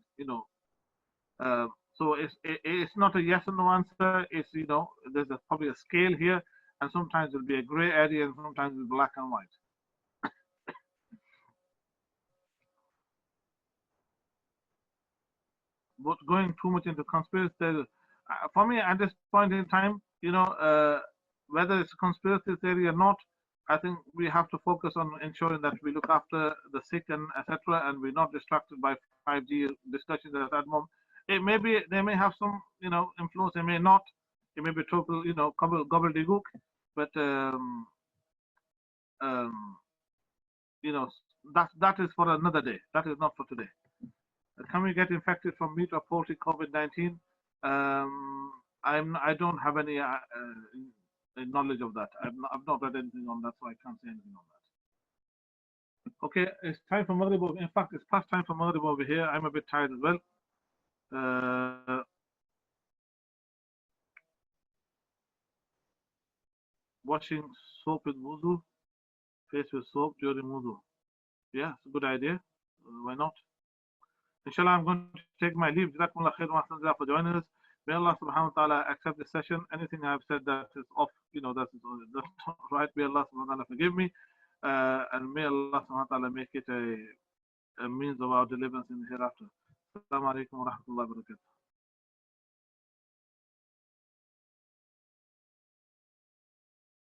so it's not a yes or no answer. It's there's probably a scale here, and sometimes it'll be a gray area, and sometimes it's black and white. But going too much into conspiracy theory, for me at this point in time, whether it's a conspiracy theory or not, I think we have to focus on ensuring that we look after the sick and etc. And we're not distracted by 5G discussions at that moment. It may be they may have some influence, they may not. It may be total gobbledygook, but um, that is for another day. That is not for today. Can we get infected from meat or poultry COVID-19? I don't have any knowledge of that. I've not read anything on that, so I can't say anything on that. Okay, it's time for Maghrib. In fact, it's past time for Maghrib over here. I'm a bit tired as well. Washing soap with wudu, face with soap during wudu. Yeah, it's a good idea. Why not? Inshallah, I'm going to take my leave. Jazakumullah khair wa ahsan for joining us. May Allah subhanahu wa ta'ala accept this session. Anything I've said that is off, that's not right. May Allah subhanahu wa ta'ala forgive me. And may Allah subhanahu wa ta'ala make it a means of our deliverance in the hereafter. Assalamu alaikum wa rahmatullahi wa barakatuh.